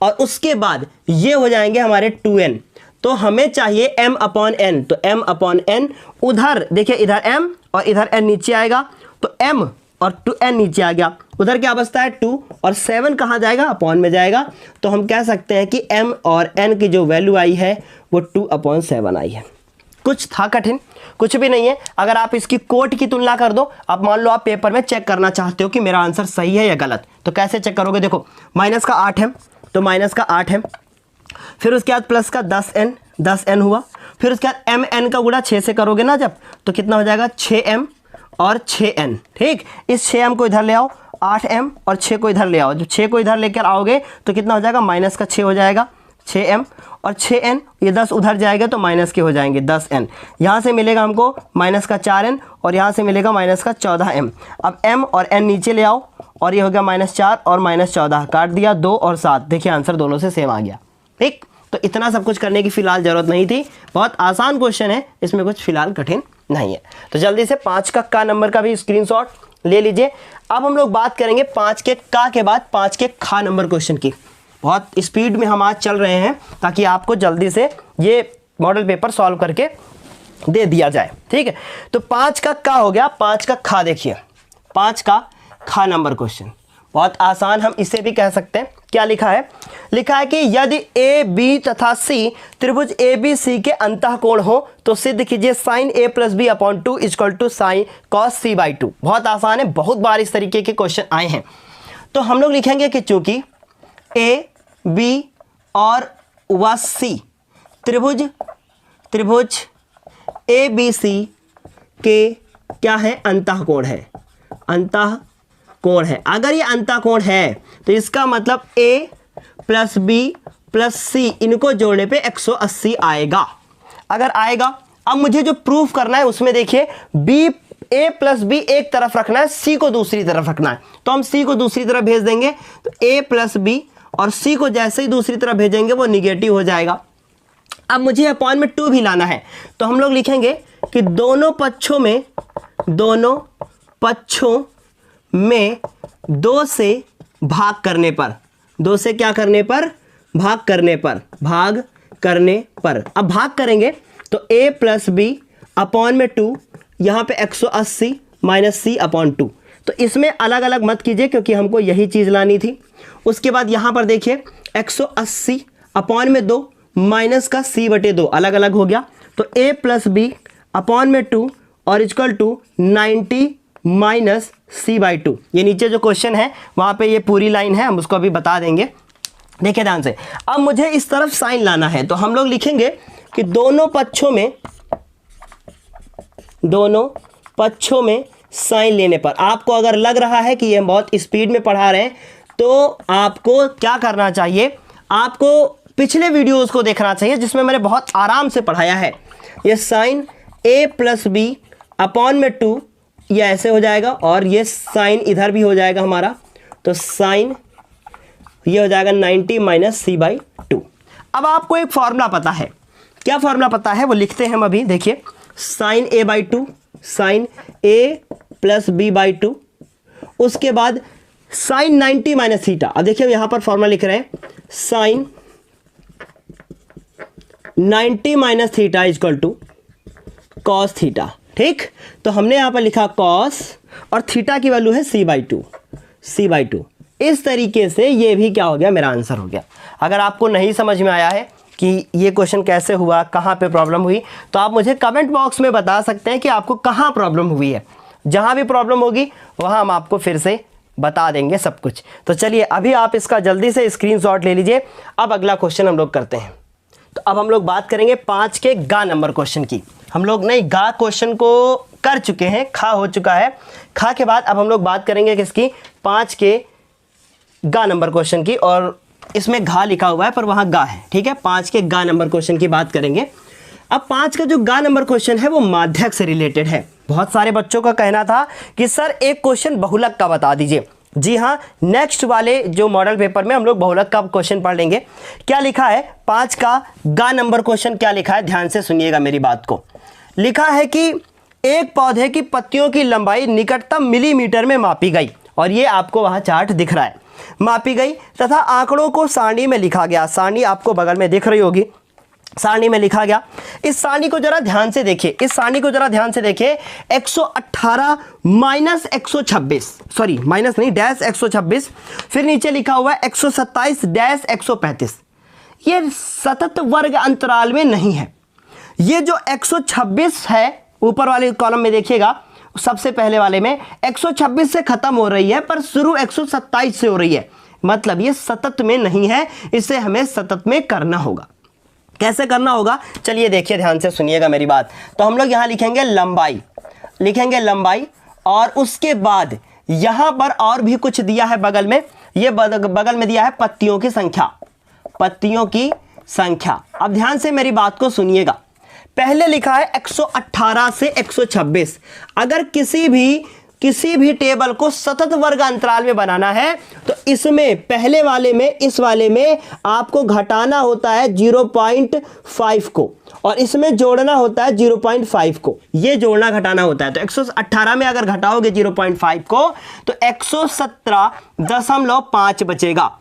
और उसके बाद ये हो जाएंगे हमारे 2n, तो हमें चाहिए m अपॉन n, तो m अपॉन n, उधर देखिए इधर m और इधर n नीचे आएगा, तो m और 2n नीचे आ गया, उधर क्या बचता है 2, और 7 कहाँ जाएगा, अपॉन में जाएगा। तो हम कह सकते हैं कि m और n की जो वैल्यू आई है वो 2/7 आई है। कुछ था कठिन? कुछ भी नहीं है। अगर आप इसकी कोट की तुलना कर दो, अब मान लो आप पेपर में चेक करना चाहते हो कि मेरा आंसर सही है या गलत, तो कैसे चेक करोगे? देखो माइनस का 8 है, तो माइनस का 8 है, फिर उसके बाद प्लस का 10n हुआ, फिर उसके बाद mn का गुणा 6 से करोगे ना जब, तो कितना हो जाएगा 6m और 6n। ठीक, इस 6m को इधर ले आओ, 8m और 6 को इधर ले आओ, जब 6 को इधर लेकर आओगे तो कितना हो जाएगा, माइनस का 6 हो जाएगा 6m और 6n, ये 10 उधर जाएगा तो माइनस के हो जाएंगे 10n, यहाँ से मिलेगा हमको माइनस का 4n और यहाँ से मिलेगा माइनस का 14m। अब m और n नीचे ले आओ, और ये हो गया -4 और -14, काट दिया 2 और 7, देखिए आंसर दोनों से सेम आ गया। ठीक, तो इतना सब कुछ करने की फिलहाल जरूरत नहीं थी, बहुत आसान क्वेश्चन है, इसमें कुछ फिलहाल कठिन नहीं है। तो जल्दी से 5 का नंबर का भी स्क्रीनशॉट ले लीजिए। अब हम लोग बात करेंगे 5 के का के बाद 5 के खा नंबर क्वेश्चन की। बहुत स्पीड में हम आज चल रहे हैं ताकि आपको जल्दी से ये मॉडल पेपर सॉल्व करके दे दिया जाए। ठीक है, तो 5 का का हो गया, 5 का खा देखिए, 5 का खा नंबर क्वेश्चन बहुत आसान, हम इसे भी कह सकते हैं। क्या लिखा है? लिखा है कि यदि ए बी तथा सी त्रिभुज ए बी सी के अंतःकोण हो तो सिद्ध कीजिए sin a + b / 2 = sin cos c / 2। बहुत आसान है, बहुत बार इस तरीके के क्वेश्चन आए हैं। तो हम लोग लिखेंगे कि चूंकि ए बी और व सी त्रिभुज ए बी सी के क्या है, अंतःकोण है, अंतःकोण है। अगर ये अंतःकोण है तो इसका मतलब a + b + c इनको जोड़ने पे 180 आएगा। अगर आएगा, अब मुझे जो प्रूफ करना है उसमें देखिए a + b एक तरफ रखना है, c को दूसरी तरफ रखना है, तो हम c को दूसरी तरफ भेज देंगे, तो a + b और c को जैसे ही दूसरी तरफ भेजेंगे वो निगेटिव हो जाएगा। अब मुझे अपॉन में 2 भी लाना है, तो हम लोग लिखेंगे कि दोनों पक्षों में 2 से भाग करने पर, 2 से क्या करने पर, भाग करने पर। अब भाग करेंगे तो a + b अपॉन में 2, यहाँ पे 180 - c/2। तो इसमें अलग अलग मत कीजिए क्योंकि हमको यही चीज़ लानी थी। उसके बाद यहाँ पर देखिए 180 अपॉन में 2 माइनस का c/2 अलग अलग हो गया, तो a + b अपॉन में 2 और = 90 माइनस c/2। ये नीचे जो क्वेश्चन है वहाँ पे ये पूरी लाइन है, हम उसको अभी बता देंगे। देखिए ध्यान से, अब मुझे इस तरफ साइन लाना है, तो हम लोग लिखेंगे कि दोनों पक्षों में साइन लेने पर, आपको अगर लग रहा है कि ये बहुत स्पीड में पढ़ा रहे हैं तो आपको क्या करना चाहिए, आपको पिछले वीडियोस को देखना चाहिए जिसमें मैंने बहुत आराम से पढ़ाया है। ये sine a plus B upon में 2 ये ऐसे हो जाएगा, और ये साइन इधर भी हो जाएगा हमारा, तो साइन ये हो जाएगा 90 माइनस c/2। अब आपको एक फॉर्मूला पता है, क्या फॉर्मूला पता है वो लिखते हैं हम अभी। देखिए sign a/2, sign a plus b/2, उसके बाद साइन 90 माइनस थीटा। अब देखिए यहाँ पर फॉर्मूला लिख रहे हैं, sine 90 minus theta is equal to cos theta. ठीक, तो हमने यहाँ पर लिखा कॉस और थीटा की वैल्यू है c/2। इस तरीके से ये भी क्या हो गया, मेरा आंसर हो गया। अगर आपको नहीं समझ में आया है कि ये क्वेश्चन कैसे हुआ, कहाँ पे प्रॉब्लम हुई, तो आप मुझे कमेंट बॉक्स में बता सकते हैं कि आपको कहाँ प्रॉब्लम हुई है। जहाँ भी प्रॉब्लम होगी वहाँ हम आपको फिर से बता देंगे सब कुछ। तो चलिए अभी आप इसका जल्दी से स्क्रीनशॉट ले लीजिए। अब अगला क्वेश्चन हम लोग करते हैं। तो अब हम लोग बात करेंगे 5 के गा नंबर क्वेश्चन की। हम लोग नहीं गा क्वेश्चन को कर चुके हैं, खा हो चुका है। खा के बाद अब हम लोग बात करेंगे किसकी, 5 के गा नंबर क्वेश्चन की, और इसमें घा लिखा हुआ है पर वहाँ गा है। ठीक है, 5 के गा नंबर क्वेश्चन की बात करेंगे। अब 5 का जो गा नंबर क्वेश्चन है वो माध्यक से रिलेटेड है। बहुत सारे बच्चों का कहना था कि सर एक क्वेश्चन बहुलक का बता दीजिए। जी हाँ, नेक्स्ट वाले जो मॉडल पेपर में हम लोग बहुलक का क्वेश्चन पढ़ लेंगे। क्या लिखा है 5 का गा नंबर क्वेश्चन, क्या लिखा है ध्यान से सुनिएगा मेरी बात को। लिखा है कि एक पौधे की पत्तियों की लंबाई निकटतम मिलीमीटर में मापी गई, और ये आपको वहाँ चार्ट दिख रहा है, मापी गई तथा आंकड़ों को सारणी में लिखा गया। सारणी आपको बगल में दिख रही होगी, सारणी में लिखा गया। इस सारणी को जरा ध्यान से देखिए, 118 माइनस 126, सॉरी माइनस नहीं डैश 126, फिर नीचे लिखा हुआ है 127 डैश 135। ये सतत वर्ग अंतराल में नहीं है। ये जो 126 है ऊपर वाले कॉलम में देखिएगा, सबसे पहले वाले में 126 से खत्म हो रही है पर शुरू 127 से हो रही है, मतलब ये सतत में नहीं है। इसे हमें सतत में करना होगा। कैसे करना होगा, चलिए देखिए ध्यान से सुनिएगा मेरी बात। तो हम लोग यहाँ लिखेंगे लंबाई, और उसके बाद यहाँ पर और भी कुछ दिया है बगल में। ये बगल में दिया है पत्तियों की संख्या। अब ध्यान से मेरी बात को सुनिएगा। पहले लिखा है 118 से 126। अगर किसी भी टेबल को सतत वर्ग अंतराल में बनाना है तो इसमें पहले वाले में, इस वाले में आपको घटाना होता है 0.5 को, और इसमें जोड़ना होता है 0.5 को। ये जोड़ना घटाना होता है। तो 118 में अगर घटाओगे 0.5 को तो 117.5 बचेगा।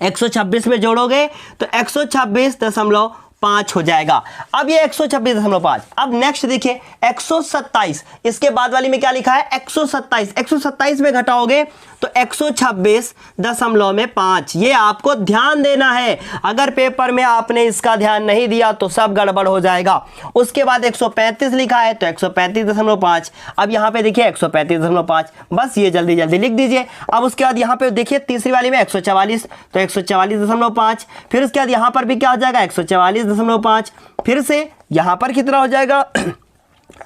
126 में जोड़ोगे तो 126.5 हो जाएगा। अब ये 126.5। अब नेक्स्ट देखिए 127, इसके बाद वाली में क्या लिखा है 127 में घटाओगे तो 126.5। ये आपको ध्यान देना है। अगर पेपर में आपने इसका ध्यान नहीं दिया तो सब गड़बड़ हो जाएगा। उसके बाद 135 लिखा है तो 135.5। अब यहाँ पे देखिए 135.5, बस ये जल्दी जल्दी लिख दीजिए। अब उसके बाद यहाँ पे देखिए तीसरी वाली में 144 तो 144.5। फिर उसके बाद यहाँ पर भी क्या हो जाएगा 144.5। फिर से यहाँ पर कितना हो जाएगा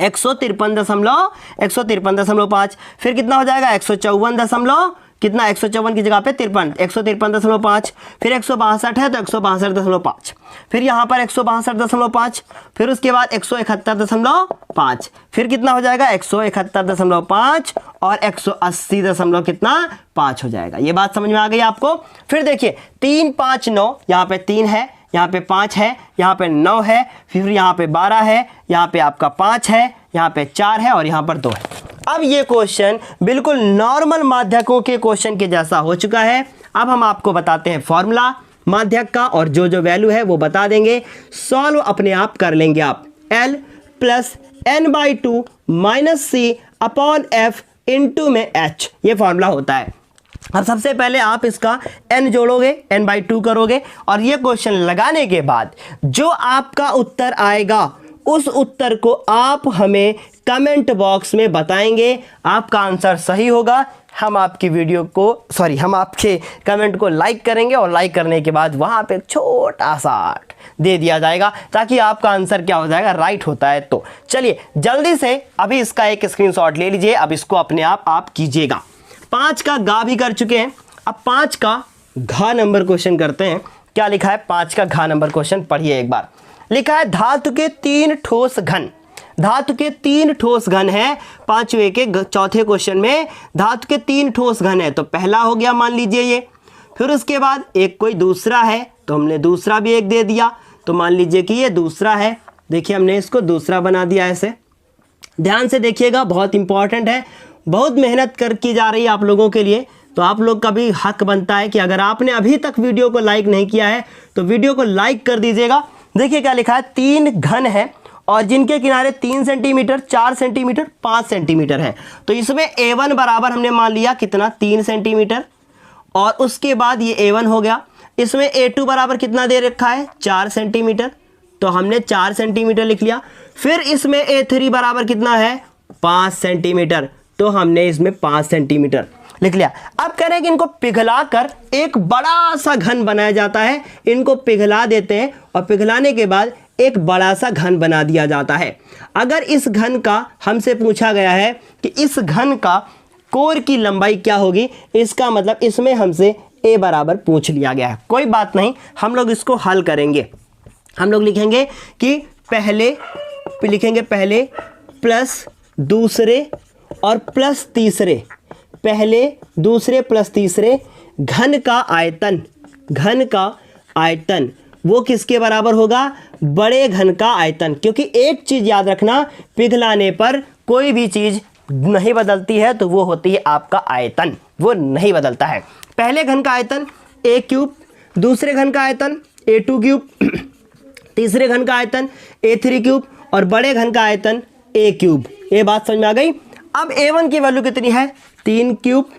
153.5। फिर कितना हो जाएगा 154 कितना 154 की जगह पे 153.5। फिर 162 है तो 162.5। फिर यहाँ पर 162.5। फिर उसके बाद 171.5। फिर कितना हो जाएगा 171.5 और 180 कितना 5 हो जाएगा। ये बात समझ में आ गई आपको। फिर देखिए 3 5 9, यहाँ पे 3 है, यहाँ पे 5 है, यहाँ पे 9 है, फिर यहाँ पे 12 है, यहाँ पे आपका 5 है, यहाँ पे 4 है और यहाँ पर 2 है। अब ये क्वेश्चन बिल्कुल नॉर्मल माध्यकों के क्वेश्चन के जैसा हो चुका है। अब हम आपको बताते हैं फॉर्मूला माध्यक का, और जो जो वैल्यू है वो बता देंगे। सॉल्व अपने आप कर लेंगे आप। L plus n/2 minus C upon F into में H, ये फॉर्मूला होता है। अब सबसे पहले आप इसका n जोड़ोगे, n/2 करोगे, और ये क्वेश्चन लगाने के बाद जो आपका उत्तर आएगा उस उत्तर को आप हमें कमेंट बॉक्स में बताएंगे। आपका आंसर सही होगा, हम आपकी वीडियो को हम आपके कमेंट को लाइक करेंगे और लाइक करने के बाद वहाँ पे छोटा सा आर्ट दे दिया जाएगा ताकि आपका आंसर क्या हो जाएगा, राइट होता है। तो चलिए जल्दी से अभी इसका एक स्क्रीनशॉट ले लीजिए। अब इसको अपने आप कीजिएगा। 5 का गा भी कर चुके हैं, अब 5 का घा नंबर क्वेश्चन करते हैं। क्या लिखा है 5 का घा नंबर क्वेश्चन, पढ़िए एक बार। लिखा है धातु के 3 ठोस घन। धातु के 3 ठोस घन है। 5वें के चौथे क्वेश्चन में धातु के 3 ठोस घन है। तो पहला हो गया मान लीजिए ये, फिर उसके बाद एक कोई दूसरा है तो हमने दूसरा भी एक दे दिया, तो मान लीजिए कि ये दूसरा है। देखिए हमने इसको दूसरा बना दिया ऐसे। ध्यान से देखिएगा, बहुत इंपॉर्टेंट है, बहुत मेहनत कर की जा रही है आप लोगों के लिए। तो आप लोग का भी हक बनता है कि अगर आपने अभी तक वीडियो को लाइक नहीं किया है तो वीडियो को लाइक कर दीजिएगा। देखिए क्या लिखा है, 3 घन है और जिनके किनारे 3 सेंटीमीटर, 4 सेंटीमीटर, 5 सेंटीमीटर है। तो इसमें A1 बराबर हमने मान लिया कितना, 3 सेंटीमीटर, और उसके बाद ये A1 हो गया। इसमें A2 बराबर कितना दे रखा है, 4 सेंटीमीटर, तो हमने 4 सेंटीमीटर लिख लिया। फिर इसमें A3 बराबर कितना है, 5 सेंटीमीटर, तो हमने इसमें 5 सेंटीमीटर लिख लिया। अब कह रहे हैं कि इनको पिघला कर एक बड़ा सा घन बनाया जाता है। इनको पिघला देते हैं और पिघलाने के बाद एक बड़ा सा घन बना दिया जाता है। अगर इस घन का हमसे पूछा गया है कि इस घन का कोर की लंबाई क्या होगी, इसका मतलब इसमें हमसे A बराबर पूछ लिया गया है। कोई बात नहीं, हम लोग इसको हल करेंगे। हम लोग लिखेंगे कि पहले प्लस दूसरे और प्लस तीसरे, पहले दूसरे प्लस तीसरे घन का आयतन वो किसके बराबर होगा, बड़े घन का आयतन। क्योंकि एक चीज याद रखना, पिघलाने पर कोई भी चीज नहीं बदलती है, तो वो होती है आपका आयतन, वो नहीं बदलता है। पहले घन का आयतन A3, दूसरे घन का आयतन A2, तीसरे घन का आयतन A3 और बड़े घन का आयतन A3। ये बात समझ में आ गई। अब A1 की वैल्यू कितनी है, 3 क्यूब,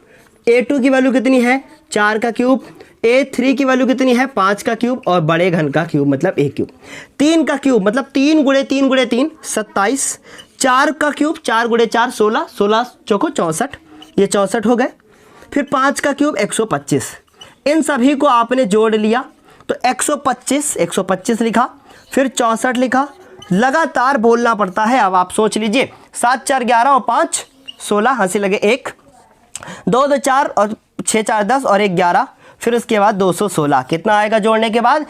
A2 की वैल्यू कितनी है, 4 का क्यूब, A3 की वैल्यू कितनी है, 5 का क्यूब, और बड़े घन का क्यूब मतलब A क्यूब। 3 का क्यूब मतलब 3 गुणे 3 गुणे 3 27, 4 का क्यूब 4 गुणे 4 16, 16 चौको 64, ये 64 हो गए। फिर 5 का क्यूब 125। इन सभी को आपने जोड़ लिया तो 125 लिखा, फिर 64 लिखा। लगातार बोलना पड़ता है। अब आप सोच लीजिए, 7 4 11 और 5 16, हंसी लगे 1, 2 2 4 और 6 4 10 और 1 11, फिर उसके बाद 216। कितना आएगा जोड़ने के बाद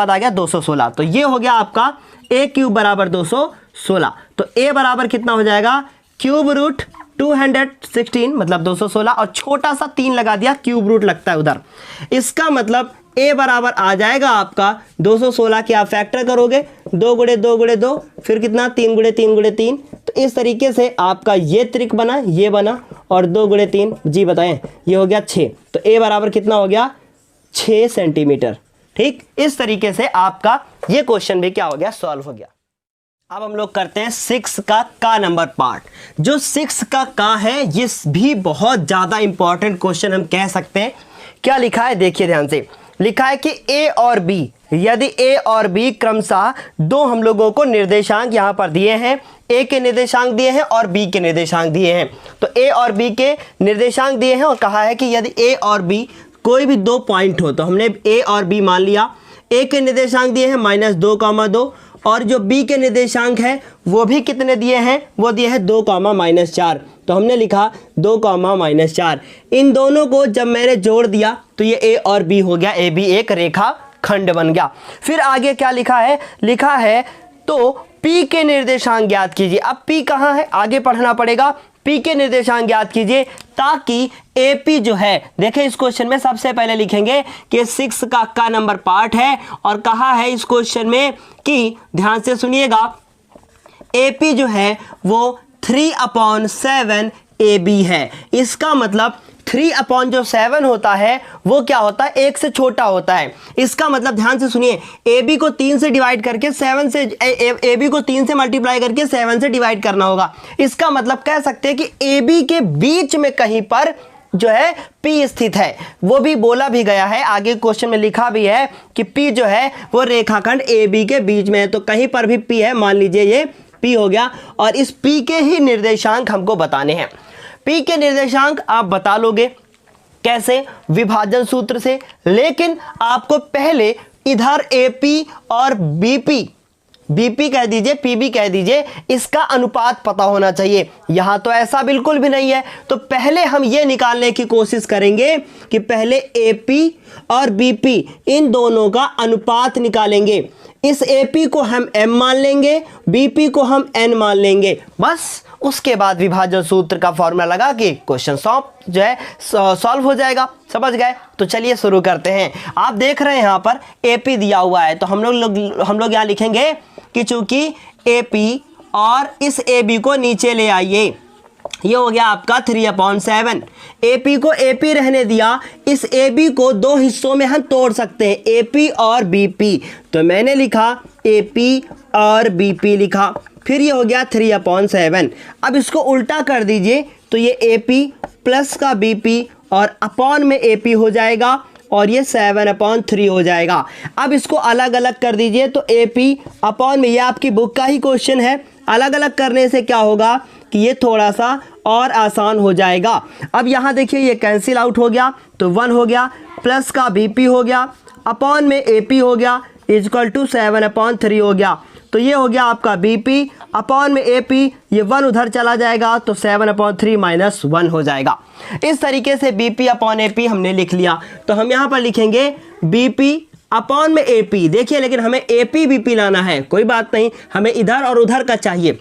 आ गया 216। तो ये हो गया आपका A क्यूब बराबर 216। तो A बराबर कितना हो जाएगा, क्यूब रूट 216 मतलब 216, और छोटा सा 3 लगा दिया, क्यूब रूट लगता है उधर। इसका मतलब A बराबर आ जाएगा आपका 216 के आप फैक्टर करोगे, 2 गुणे 2 गुणे 2, फिर कितना 3 गुणे 3 गुणे 3। तो इस तरीके से आपका ये त्रिक बना, ये बना, और 2 गुणे 3 जी बताएं, ये हो गया 6। तो A बराबर कितना हो गया, 6 सेंटीमीटर। ठीक, इस तरीके से आपका ये क्वेश्चन भी क्या हो गया, सॉल्व हो गया। अब हम लोग करते हैं 6 का नंबर पार्ट। जो 6 का है, ये भी बहुत ज़्यादा इंपॉर्टेंट क्वेश्चन हम कह सकते हैं। क्या लिखा है देखिए ध्यान से। लिखा है कि A और B, यदि A और B क्रमशः दो हम लोगों को निर्देशांक यहाँ पर दिए हैं, A के निर्देशांक दिए हैं और B के निर्देशांक दिए हैं। तो A और B के निर्देशांक दिए हैं और कहा है कि यदि A और B कोई भी 2 पॉइंट हो, तो हमने A और B मान लिया। A के निर्देशांक दिए हैं -2, और जो B के निर्देशांक है वो भी कितने दिए हैं, वो दिए हैं 2, -4। तो हमने लिखा 2, -4। इन दोनों को जब मैंने जोड़ दिया तो ये A और B हो गया, AB एक रेखा खंड बन गया। फिर आगे क्या लिखा है, लिखा है तो P के निर्देशांक ज्ञात कीजिए। अब P कहाँ है, आगे पढ़ना पड़ेगा। P के निर्देशांक ज्ञात कीजिए ताकि AP जो है, देखें इस क्वेश्चन में सबसे पहले लिखेंगे कि 6 का नंबर पार्ट है, और कहा है इस क्वेश्चन में कि ध्यान से सुनिएगा, AP जो है वो 3/7 AB है। इसका मतलब 3/7 होता है वो क्या होता है, 1 से छोटा होता है। इसका मतलब ध्यान से सुनिए, AB को 3 से डिवाइड करके 7 से AB को 3 से मल्टीप्लाई करके 7 से डिवाइड करना होगा। इसका मतलब कह सकते हैं कि AB के बीच में कहीं पर जो है P स्थित है। वो भी बोला भी गया है, आगे क्वेश्चन में लिखा भी है कि P जो है वो रेखाखंड AB के बीच में है। तो कहीं पर भी P है, मान लीजिए ये P हो गया, और इस P के ही निर्देशांक हमको बताने हैं। P के निर्देशांक आप बता लोगे कैसे? विभाजन सूत्र से। लेकिन आपको पहले इधर AP और BP कह दीजिए, PB कह दीजिए, इसका अनुपात पता होना चाहिए। यहां तो ऐसा बिल्कुल भी नहीं है। तो पहले हम ये निकालने की कोशिश करेंगे कि पहले AP और BP इन दोनों का अनुपात निकालेंगे। इस AP को हम M मान लेंगे, BP को हम N मान लेंगे, बस। उसके बाद विभाजन सूत्र का फॉर्मूला लगा के क्वेश्चन सॉल्व हो जाएगा। समझ गए? तो चलिए शुरू करते हैं। आप देख रहे हैं यहाँ पर AP दिया हुआ है, तो हम लोग यहाँ लिखेंगे कि चूंकि AP और इस AB को नीचे ले आइए, ये हो गया आपका 3/7। AP को AP रहने दिया, इस AB को दो हिस्सों में हम तोड़ सकते हैं, AP और BP। तो मैंने लिखा AP और BP लिखा, फिर ये हो गया 3/7। अब इसको उल्टा कर दीजिए तो ये AP प्लस का BP और अपॉन में AP हो जाएगा, और ये 7/3 हो जाएगा। अब इसको अलग अलग कर दीजिए तो AP अपॉन में, ये आपकी बुक का ही क्वेश्चन है, अलग अलग करने से क्या होगा कि ये थोड़ा सा और आसान हो जाएगा। अब यहाँ देखिए ये कैंसिल आउट हो गया, तो 1 हो गया, प्लस का BP हो गया, अपॉन में AP हो गया, इक्वल टू 7/3 हो गया। तो ये हो गया आपका BP अपॉन में AP, ये 1 उधर चला जाएगा तो 7/3 - 1 हो जाएगा। इस तरीके से BP अपॉन AP हमने लिख लिया। तो हम यहाँ पर लिखेंगे BP अपॉन में AP। देखिए लेकिन हमें AP BP लाना है, कोई बात नहीं, हमें इधर और उधर का चाहिए।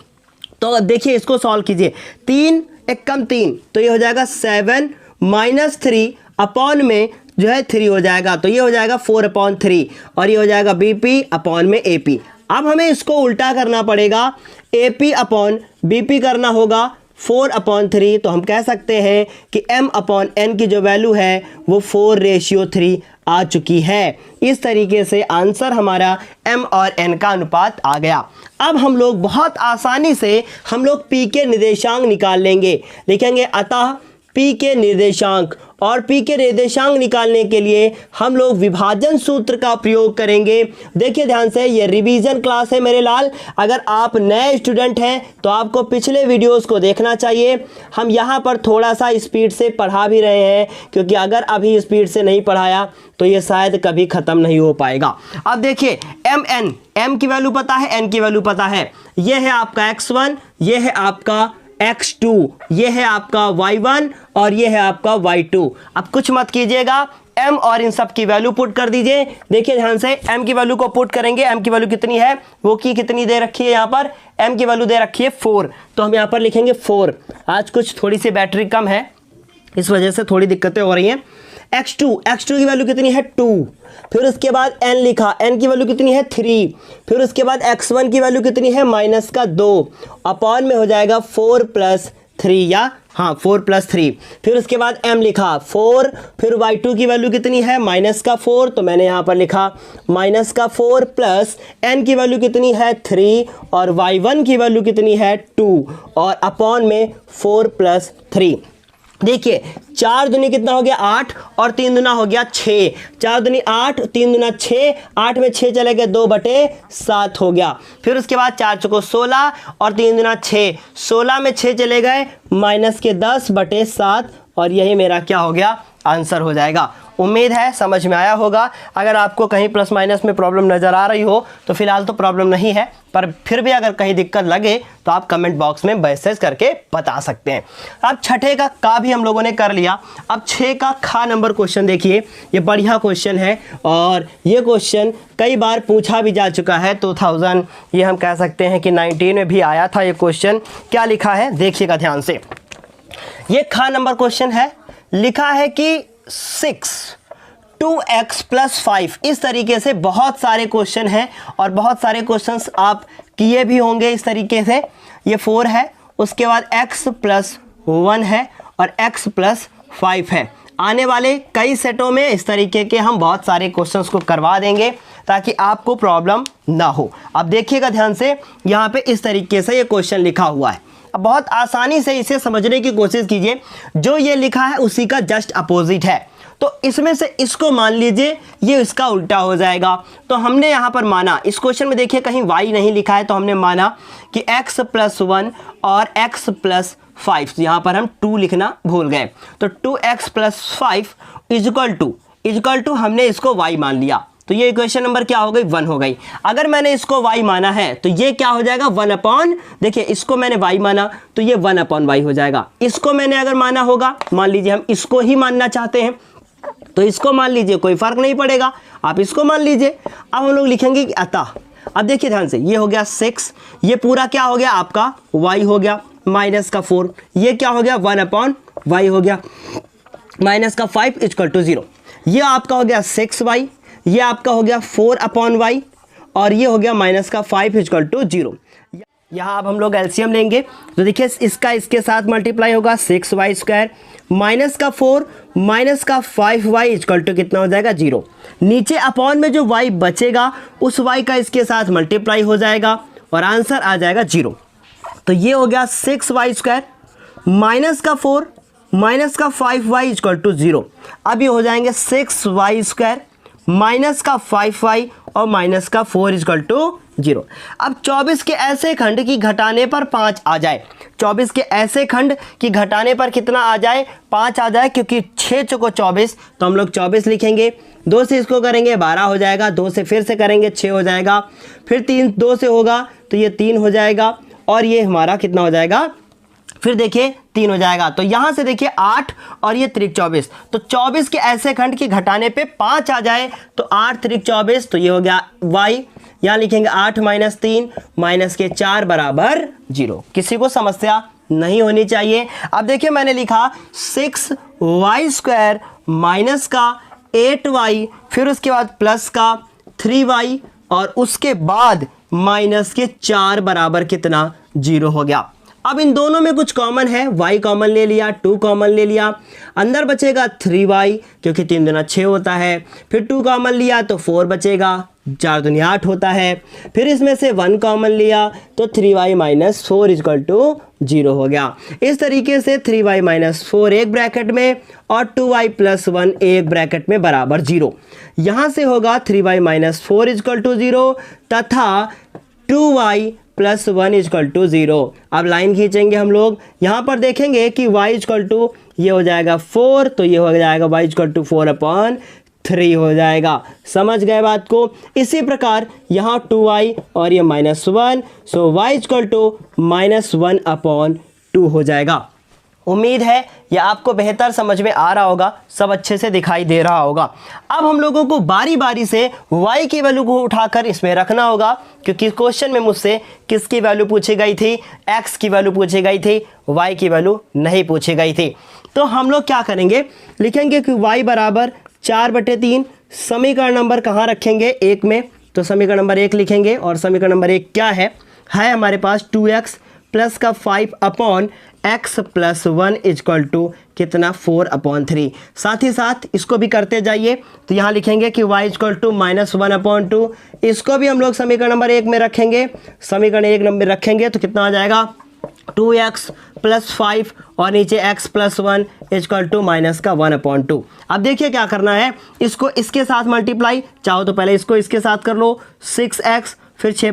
तो देखिए इसको सॉल्व कीजिए, 3 1 कम 3, तो ये हो जाएगा 7 - 3 अपॉन में जो है 3 हो जाएगा, तो ये हो जाएगा 4/3, और ये हो जाएगा BP अपॉन में AP। अब हमें इसको उल्टा करना पड़ेगा, AP अपॉन BP करना होगा 4/3। तो हम कह सकते हैं कि M अपॉन N की जो वैल्यू है वो 4:3 आ चुकी है। इस तरीके से आंसर हमारा M और N का अनुपात आ गया। अब हम लोग बहुत आसानी से हम लोग P के निर्देशांक निकाल लेंगे। लिखेंगे अतः P के निर्देशांक, और P के निर्देशांक निकालने के लिए हम लोग विभाजन सूत्र का प्रयोग करेंगे। देखिए ध्यान से, ये रिवीजन क्लास है मेरे लाल। अगर आप नए स्टूडेंट हैं तो आपको पिछले वीडियोस को देखना चाहिए। हम यहाँ पर थोड़ा सा स्पीड से पढ़ा भी रहे हैं, क्योंकि अगर अभी स्पीड से नहीं पढ़ाया तो ये शायद कभी ख़त्म नहीं हो पाएगा। अब देखिए M की वैल्यू पता है, N की वैल्यू पता है। ये है आपका X1, ये है आपका X2, ये है आपका Y1 और ये है आपका Y2। अब कुछ मत कीजिएगा, M और इन सब की वैल्यू पुट कर दीजिए। देखिए ध्यान से, M की वैल्यू को पुट करेंगे। M की वैल्यू कितनी है, वो की कितनी दे रखी है यहाँ पर, M की वैल्यू दे रखी है 4, तो हम यहाँ पर लिखेंगे 4। आज कुछ थोड़ी सी बैटरी कम है, इस वजह से थोड़ी दिक्कतें हो रही हैं। X2 की वैल्यू कितनी है 2, फिर उसके बाद N लिखा, N की वैल्यू कितनी है 3, फिर उसके बाद X1 की वैल्यू कितनी है -2, अपॉन में हो जाएगा 4 + 3, या हाँ 4 + 3, फिर उसके बाद M लिखा 4, फिर Y2 की वैल्यू कितनी है -4, तो मैंने यहाँ पर लिखा -4 प्लस N की वैल्यू कितनी है 3, और Y1 की वैल्यू कितनी है 2, और अपॉन में 4 + 3। देखिए 4 दूनी कितना हो गया 8, और 3 दूना हो गया 6, 4 दूनी 8, 3 दूना 6, 8 में 6 चले गए 2/7 हो गया। फिर उसके बाद 4 चौको 16 और 3 दूना 6, 16 में 6 चले गए -10/7, और यही मेरा क्या हो गया आंसर हो जाएगा। उम्मीद है समझ में आया होगा। अगर आपको कहीं प्लस माइनस में प्रॉब्लम नज़र आ रही हो तो फिलहाल तो प्रॉब्लम नहीं है, पर फिर भी अगर कहीं दिक्कत लगे तो आप कमेंट बॉक्स में मैसेज करके बता सकते हैं। अब छठे का भी हम लोगों ने कर लिया। अब 6 का खा नंबर क्वेश्चन देखिए, ये बढ़िया क्वेश्चन है, और ये क्वेश्चन कई बार पूछा भी जा चुका है। 2000 ये हम कह सकते हैं कि 19 में भी आया था ये क्वेश्चन। क्या लिखा है देखिएगा ध्यान से, ये खा नंबर क्वेश्चन है। लिखा है कि 6 2x + 5, इस तरीके से बहुत सारे क्वेश्चन हैं, और बहुत सारे क्वेश्चंस आप किए भी होंगे इस तरीके से। ये 4 है, उसके बाद x + 1 है, और x + 5 है। आने वाले कई सेटों में इस तरीके के हम बहुत सारे क्वेश्चंस को करवा देंगे ताकि आपको प्रॉब्लम ना हो। अब देखिएगा ध्यान से, यहाँ पे इस तरीके से ये क्वेश्चन लिखा हुआ है। अब बहुत आसानी से इसे समझने की कोशिश कीजिए, जो ये लिखा है उसी का जस्ट अपोजिट है, तो इसमें से इसको मान लीजिए ये इसका उल्टा हो जाएगा। तो हमने यहाँ पर माना, इस क्वेश्चन में देखिए कहीं y नहीं लिखा है, तो हमने माना कि x + 1 और x + 5, यहाँ पर हम 2 लिखना भूल गए, तो 2x + 5 इक्वल टू हमने इसको y मान लिया, तो ये इक्वेशन नंबर क्या हो गई, 1 हो गई। अगर मैंने इसको y माना है तो ये क्या हो जाएगा, 1/, देखिए इसको मैंने y माना तो ये 1/y हो जाएगा। इसको मैंने अगर माना होगा, मान लीजिए हम इसको ही मानना चाहते हैं तो इसको मान लीजिए, कोई फर्क नहीं पड़ेगा, आप इसको मान लीजिए। अब हम लोग लिखेंगे कि अतः, अब देखिए ध्यान से, ये हो गया 6, ये पूरा क्या हो गया आपका y हो गया -4, ये क्या हो गया 1/y हो गया, -5 = 0, ये आपका हो गया 6y, ये आपका हो गया 4/y और ये हो गया -5 = 0। यहाँ अब हम लोग एलसीएम लेंगे, तो देखिए इसका इसके साथ मल्टीप्लाई होगा 6y² -4 -5y = कितना हो जाएगा 0। नीचे अपॉन में जो y बचेगा उस y का इसके साथ मल्टीप्लाई हो जाएगा और आंसर आ जाएगा 0। तो ये हो गया 6y² -4 -5y = 0। अब ये हो जाएंगे 6y² -5y और -4 = 0। अब 24 के ऐसे खंड की घटाने पर 5 आ जाए, 24 के ऐसे खंड की घटाने पर कितना आ जाए, 5 आ जाए, क्योंकि 6 चौको 24, तो हम लोग 24 लिखेंगे, 2 से इसको करेंगे 12 हो जाएगा, 2 से फिर से करेंगे 6 हो जाएगा, फिर 3 2 से होगा तो ये 3 हो जाएगा और ये हमारा कितना हो जाएगा, फिर देखिए 3 हो जाएगा। तो यहाँ से देखिए 8 और ये 3 24, तो 24 के ऐसे खंड की घटाने पे 5 आ जाए तो 8 3 24, तो ये हो गया y, यहाँ लिखेंगे 8 - 3 - 4 = 0। किसी को समस्या नहीं होनी चाहिए। अब देखिए मैंने लिखा 6y² माइनस का 8y, फिर उसके बाद प्लस का 3y और उसके बाद -4 बराबर कितना 0 हो गया। अब इन दोनों में कुछ कॉमन है, y कॉमन ले लिया, 2 कॉमन ले लिया, अंदर बचेगा 3y क्योंकि 3 दूना 6 होता है, फिर 2 कॉमन लिया तो 4 बचेगा, 4 दूनी 8 होता है, फिर इसमें से 1 कॉमन लिया तो 3y - 4 = 0 हो गया। इस तरीके से 3y - 4 एक ब्रैकेट में और 2y + 1 एक ब्रैकेट में बराबर 0। यहाँ से होगा 3y - 4 = 0 तथा 2y + 1 = 0। अब लाइन खींचेंगे हम लोग, यहाँ पर देखेंगे कि y = ये हो जाएगा 4, तो ये हो जाएगा y = 4/3 हो जाएगा। समझ गए बात को। इसी प्रकार यहाँ 2y और ये -1, सो y = -1/2 हो जाएगा। उम्मीद है यह आपको बेहतर समझ में आ रहा होगा, सब अच्छे से दिखाई दे रहा होगा। अब हम लोगों को बारी बारी से y की वैल्यू को उठाकर इसमें रखना होगा, क्योंकि क्वेश्चन में मुझसे किसकी वैल्यू पूछी गई थी, x की वैल्यू पूछी गई थी, y की वैल्यू नहीं पूछी गई थी। तो हम लोग क्या करेंगे, लिखेंगे कि y = 4/3। समीकरण नंबर कहाँ रखेंगे, 1 में, तो समीकरण नंबर 1 लिखेंगे और समीकरण नंबर 1 क्या है हमारे पास 2x + 5 x + 1 = कितना 4/3। साथ ही साथ इसको भी करते जाइए, तो यहाँ लिखेंगे कि y = -1/2। इसको भी हम लोग समीकरण नंबर 1 में रखेंगे, समीकरण 1 नंबर रखेंगे तो कितना आ जाएगा 2x + 5 और नीचे x + 1 = -1/2। अब देखिए क्या करना है, इसको इसके साथ मल्टीप्लाई, चाहो तो पहले इसको इसके साथ कर लो, 6x, फिर 3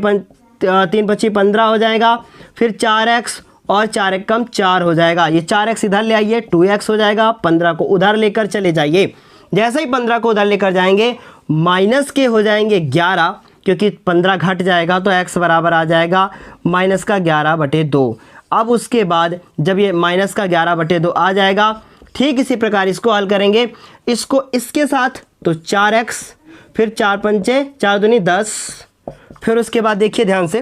× 5 = 15 हो जाएगा, फिर 4x और 4 × 1 = 4 हो जाएगा। ये 4x इधर ले आइए, 2x हो जाएगा, 15 को उधर लेकर चले जाइए। जैसे ही 15 को उधर लेकर जाएंगे माइनस के हो जाएंगे 11, क्योंकि 15 घट जाएगा तो x बराबर आ जाएगा -11/2। अब उसके बाद जब ये -11/2 आ जाएगा, ठीक इसी प्रकार इसको हल करेंगे, इसको इसके साथ तो 4x, फिर 4 × 5 = 4 दूनी 10, फिर उसके बाद देखिए ध्यान से,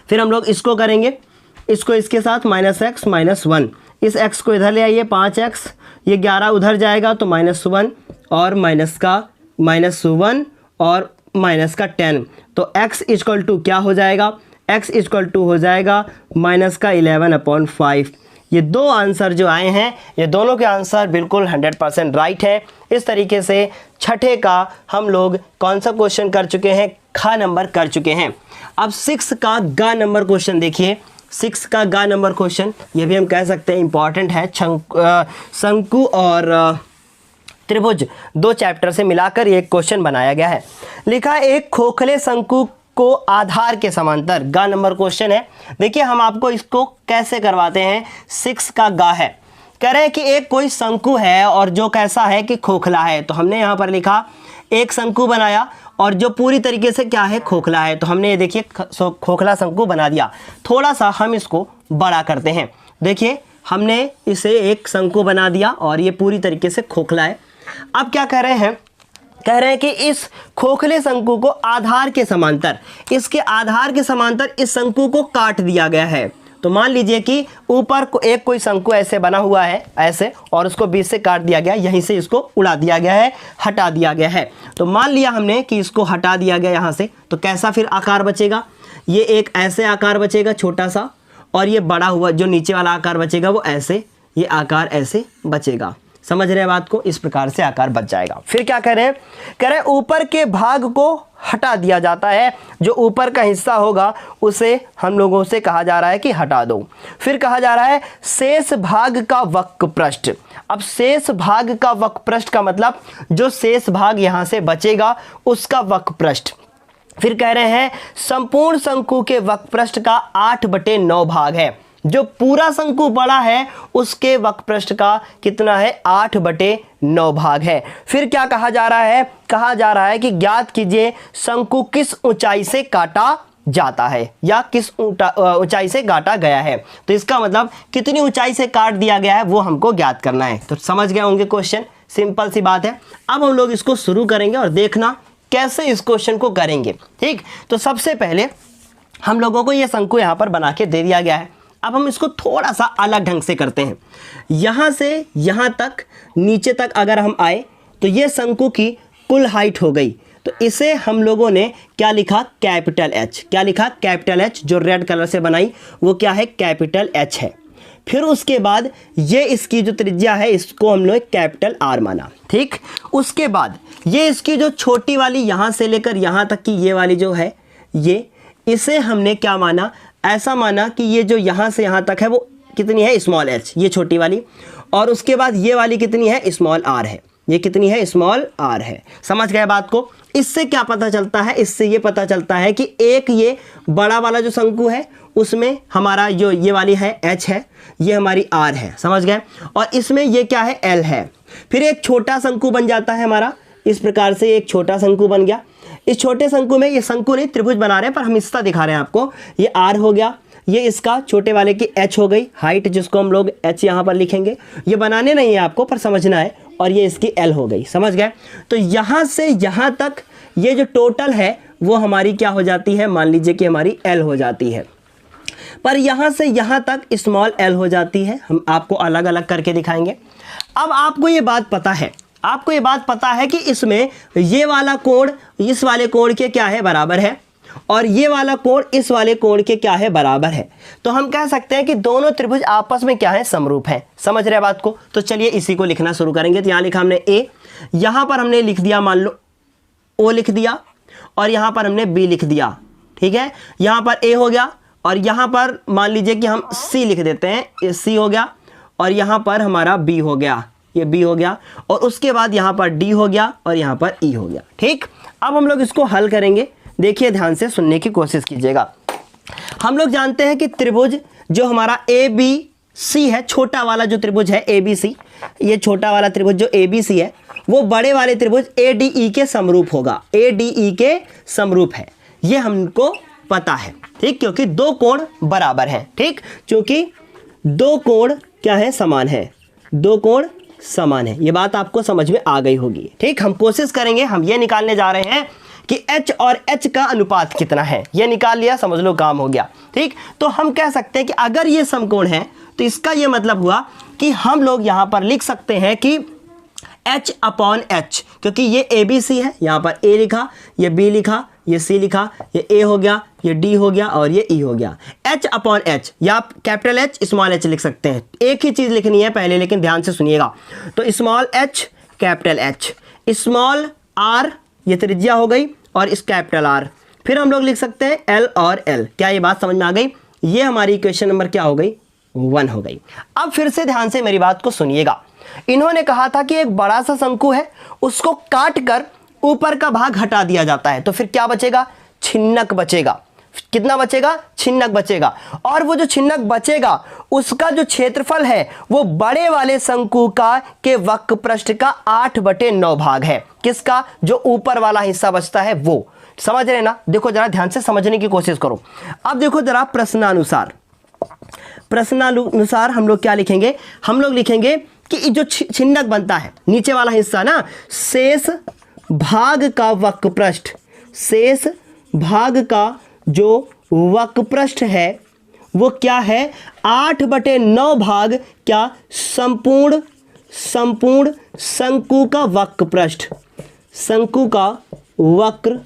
फिर हम लोग इसको करेंगे, इसको इसके साथ -x - 1, इस x को इधर ले आइए 5x, ये 11 उधर जाएगा तो -1 और -1 और -10, तो x = क्या हो जाएगा, x = हो जाएगा -11/5। ये दो आंसर जो आए हैं, ये दोनों के आंसर बिल्कुल 100% राइट है। इस तरीके से छठे का हम लोग कौन सा क्वेश्चन कर चुके हैं, ख नंबर कर चुके हैं। अब 6 का ग नंबर क्वेश्चन देखिए, 6 का गा नंबर क्वेश्चन, ये भी हम कह सकते हैं इंपॉर्टेंट है। शंकु और त्रिभुज 2 चैप्टर से मिलाकर ये एक क्वेश्चन बनाया गया है। लिखा है एक खोखले शंकु को आधार के समांतर, गा नंबर क्वेश्चन है। देखिए हम आपको इसको कैसे करवाते हैं, 6 का गा है। कह रहे हैं कि एक कोई शंकु है और जो कैसा है कि खोखला है। तो हमने यहाँ पर लिखा एक शंकु बनाया और जो पूरी तरीके से क्या है, खोखला है। तो हमने ये देखिए खोखला शंकु बना दिया। थोड़ा सा हम इसको बड़ा करते हैं। देखिए हमने इसे एक शंकु बना दिया और ये पूरी तरीके से खोखला है। अब क्या कह रहे हैं, कह रहे हैं कि इस खोखले शंकु को आधार के समांतर, इसके आधार के समांतर इस शंकु को काट दिया गया है। तो मान लीजिए कि ऊपर एक कोई शंकु ऐसे बना हुआ है ऐसे, और उसको बीच से काट दिया गया, यहीं से इसको उड़ा दिया गया है, हटा दिया गया है। तो मान लिया हमने कि इसको हटा दिया गया यहाँ से, तो कैसा फिर आकार बचेगा, ये एक ऐसे आकार बचेगा छोटा सा, और ये बड़ा हुआ जो नीचे वाला आकार बचेगा वो ऐसे, ये आकार ऐसे बचेगा। समझ रहे हैं बात को, इस प्रकार से आकार बच जाएगा। फिर क्या कह रहे हैं, कह रहे हैं ऊपर के भाग को हटा दिया जाता है, जो ऊपर का हिस्सा होगा उसे हम लोगों से कहा जा रहा है कि हटा दो। फिर कहा जा रहा है शेष भाग का वक्र पृष्ठ। अब शेष भाग का वक्र पृष्ठ का मतलब जो शेष भाग यहाँ से बचेगा उसका वक्र पृष्ठ। फिर कह रहे हैं संपूर्ण शंकु के वक्र पृष्ठ का 8/9 भाग है। जो पूरा शंकु बड़ा है उसके वक्र पृष्ठ का कितना है, 8/9 भाग है। फिर क्या कहा जा रहा है, कहा जा रहा है कि ज्ञात कीजिए शंकु किस ऊंचाई से काटा जाता है या किस ऊंचाई से काटा गया है। तो इसका मतलब कितनी ऊंचाई से काट दिया गया है वो हमको ज्ञात करना है। तो समझ गए होंगे क्वेश्चन, सिंपल सी बात है। अब हम लोग इसको शुरू करेंगे और देखना कैसे इस क्वेश्चन को करेंगे। ठीक, तो सबसे पहले हम लोगों को ये शंकु यहाँ पर बना के दे दिया गया है। अब हम इसको थोड़ा सा अलग ढंग से करते हैं। यहाँ से यहाँ तक नीचे तक अगर हम आए तो ये शंकु की कुल हाइट हो गई। तो इसे हम लोगों ने क्या लिखा, कैपिटल एच। क्या लिखा, कैपिटल एच। जो रेड कलर से बनाई वो क्या है, कैपिटल एच है। फिर उसके बाद ये इसकी जो त्रिज्या है इसको हम लोग कैपिटल आर माना। ठीक, उसके बाद ये इसकी जो छोटी वाली यहाँ से लेकर यहाँ तक की ये वाली जो है ये, इसे हमने क्या माना, ऐसा माना कि ये जो यहाँ से यहाँ तक है वो कितनी है, स्मॉल एच, ये छोटी वाली। और उसके बाद ये वाली कितनी है, स्मॉल आर है। ये कितनी है, स्मॉल आर है। समझ गए बात को। इससे क्या पता चलता है, इससे ये पता चलता है कि एक ये बड़ा वाला जो शंकु है उसमें हमारा जो ये वाली है एच है, ये हमारी आर है। समझ गए। और इसमें ये क्या है, एल है। फिर एक छोटा शंकु बन जाता है हमारा, इस प्रकार से एक छोटा शंकु बन गया। इस छोटे शंकु में, ये शंकु नहीं त्रिभुज बना रहे हैं पर हम हिस्सा दिखा रहे हैं आपको, ये आर हो गया, ये इसका छोटे वाले की एच हो गई, हाइट जिसको हम लोग एच यहाँ पर लिखेंगे, ये बनाने नहीं है आपको पर समझना है, और ये इसकी एल हो गई। समझ गए। तो यहाँ से यहाँ तक ये जो टोटल है वो हमारी क्या हो जाती है, मान लीजिए कि हमारी एल हो जाती है। पर यहाँ से यहाँ तक स्मॉल एल हो जाती है। हम आपको अलग अलग करके दिखाएंगे। अब आपको ये बात पता है, आपको ये बात पता है कि इसमें ये वाला कोण इस वाले कोण के क्या है, बराबर है, और ये वाला कोण इस वाले कोण के क्या है, बराबर है। तो हम कह सकते हैं कि दोनों त्रिभुज आपस में क्या है, समरूप है। समझ रहे बात को। तो चलिए इसी को लिखना शुरू करेंगे। तो यहाँ लिखा हमने ए, यहाँ पर हमने लिख दिया मान लो ओ लिख दिया, और यहाँ पर हमने बी लिख दिया। ठीक है, यहाँ पर ए हो गया, और यहाँ पर मान लीजिए कि हम सी लिख देते हैं, ये सी हो गया, और यहाँ पर हमारा बी हो गया, ये बी हो गया, और उसके बाद यहाँ पर डी हो गया, और यहाँ पर ई हो गया। ठीक, अब हम लोग इसको हल करेंगे। देखिए ध्यान से सुनने की कोशिश कीजिएगा। हम लोग जानते हैं कि त्रिभुज जो हमारा ए बी सी है, छोटा वाला जो त्रिभुज है ए बी सी, ये छोटा वाला त्रिभुज जो ए बी सी है वो बड़े वाले त्रिभुज ए डी ई के समरूप होगा। ए डी ई के समरूप है, ये हमको पता है। ठीक, क्योंकि दो कोण बराबर हैं। ठीक, क्योंकि दो कोण क्या है, समान है, दो कोण समान है। ये बात आपको समझ में आ गई होगी। ठीक, हम कोशिश करेंगे, हम ये निकालने जा रहे हैं कि h और h का अनुपात कितना है। ये निकाल लिया, समझ लो काम हो गया। ठीक, तो हम कह सकते हैं कि अगर ये समकोण है तो इसका ये मतलब हुआ कि हम लोग यहाँ पर लिख सकते हैं कि h/h, क्योंकि ये ए बी सी है, यहाँ पर a लिखा, ये b लिखा, ये c लिखा, ये a हो गया, ये d हो गया, और ये e हो गया। h/h, या आप कैपिटल H स्मॉल h लिख सकते हैं। एक ही चीज़ लिखनी है पहले, लेकिन ध्यान से सुनिएगा। तो small h capital H, small r ये त्रिज्या हो गई, और इस कैपिटल R। फिर हम लोग लिख सकते हैं L और L। क्या ये बात समझ में आ गई। ये हमारी इक्वेशन नंबर क्या हो गई, 1 हो गई। अब फिर से ध्यान से मेरी बात को सुनिएगा। इन्होंने कहा था कि एक बड़ा सा शंकु है, उसको काट कर ऊपर का भाग हटा दिया जाता है, तो फिर क्या बचेगा, छिन्नक बचेगा। कितना बचेगा, छिन्नक बचेगा। और वो जो छिन्नक बचेगा उसका जो क्षेत्रफल है वो बड़े वाले शंकु का के वक्र पृष्ठ का 8/9 भाग है। किसका, जो ऊपर वाला हिस्सा बचता है वो। समझ रहे ना, देखो जरा ध्यान से समझने की कोशिश करो। अब देखो जरा प्रश्नानुसार हम लोग क्या लिखेंगे, हम लोग लिखेंगे कि जो छिन्नक बनता है नीचे वाला हिस्सा ना, शेष भाग का वक्र पृष्ठ, शेष भाग का जो वक्र पृष्ठ है वो क्या है, 8/9 भाग क्या, संपूर्ण शंकु का वक्र पृष्ठ, शंकु का वक्र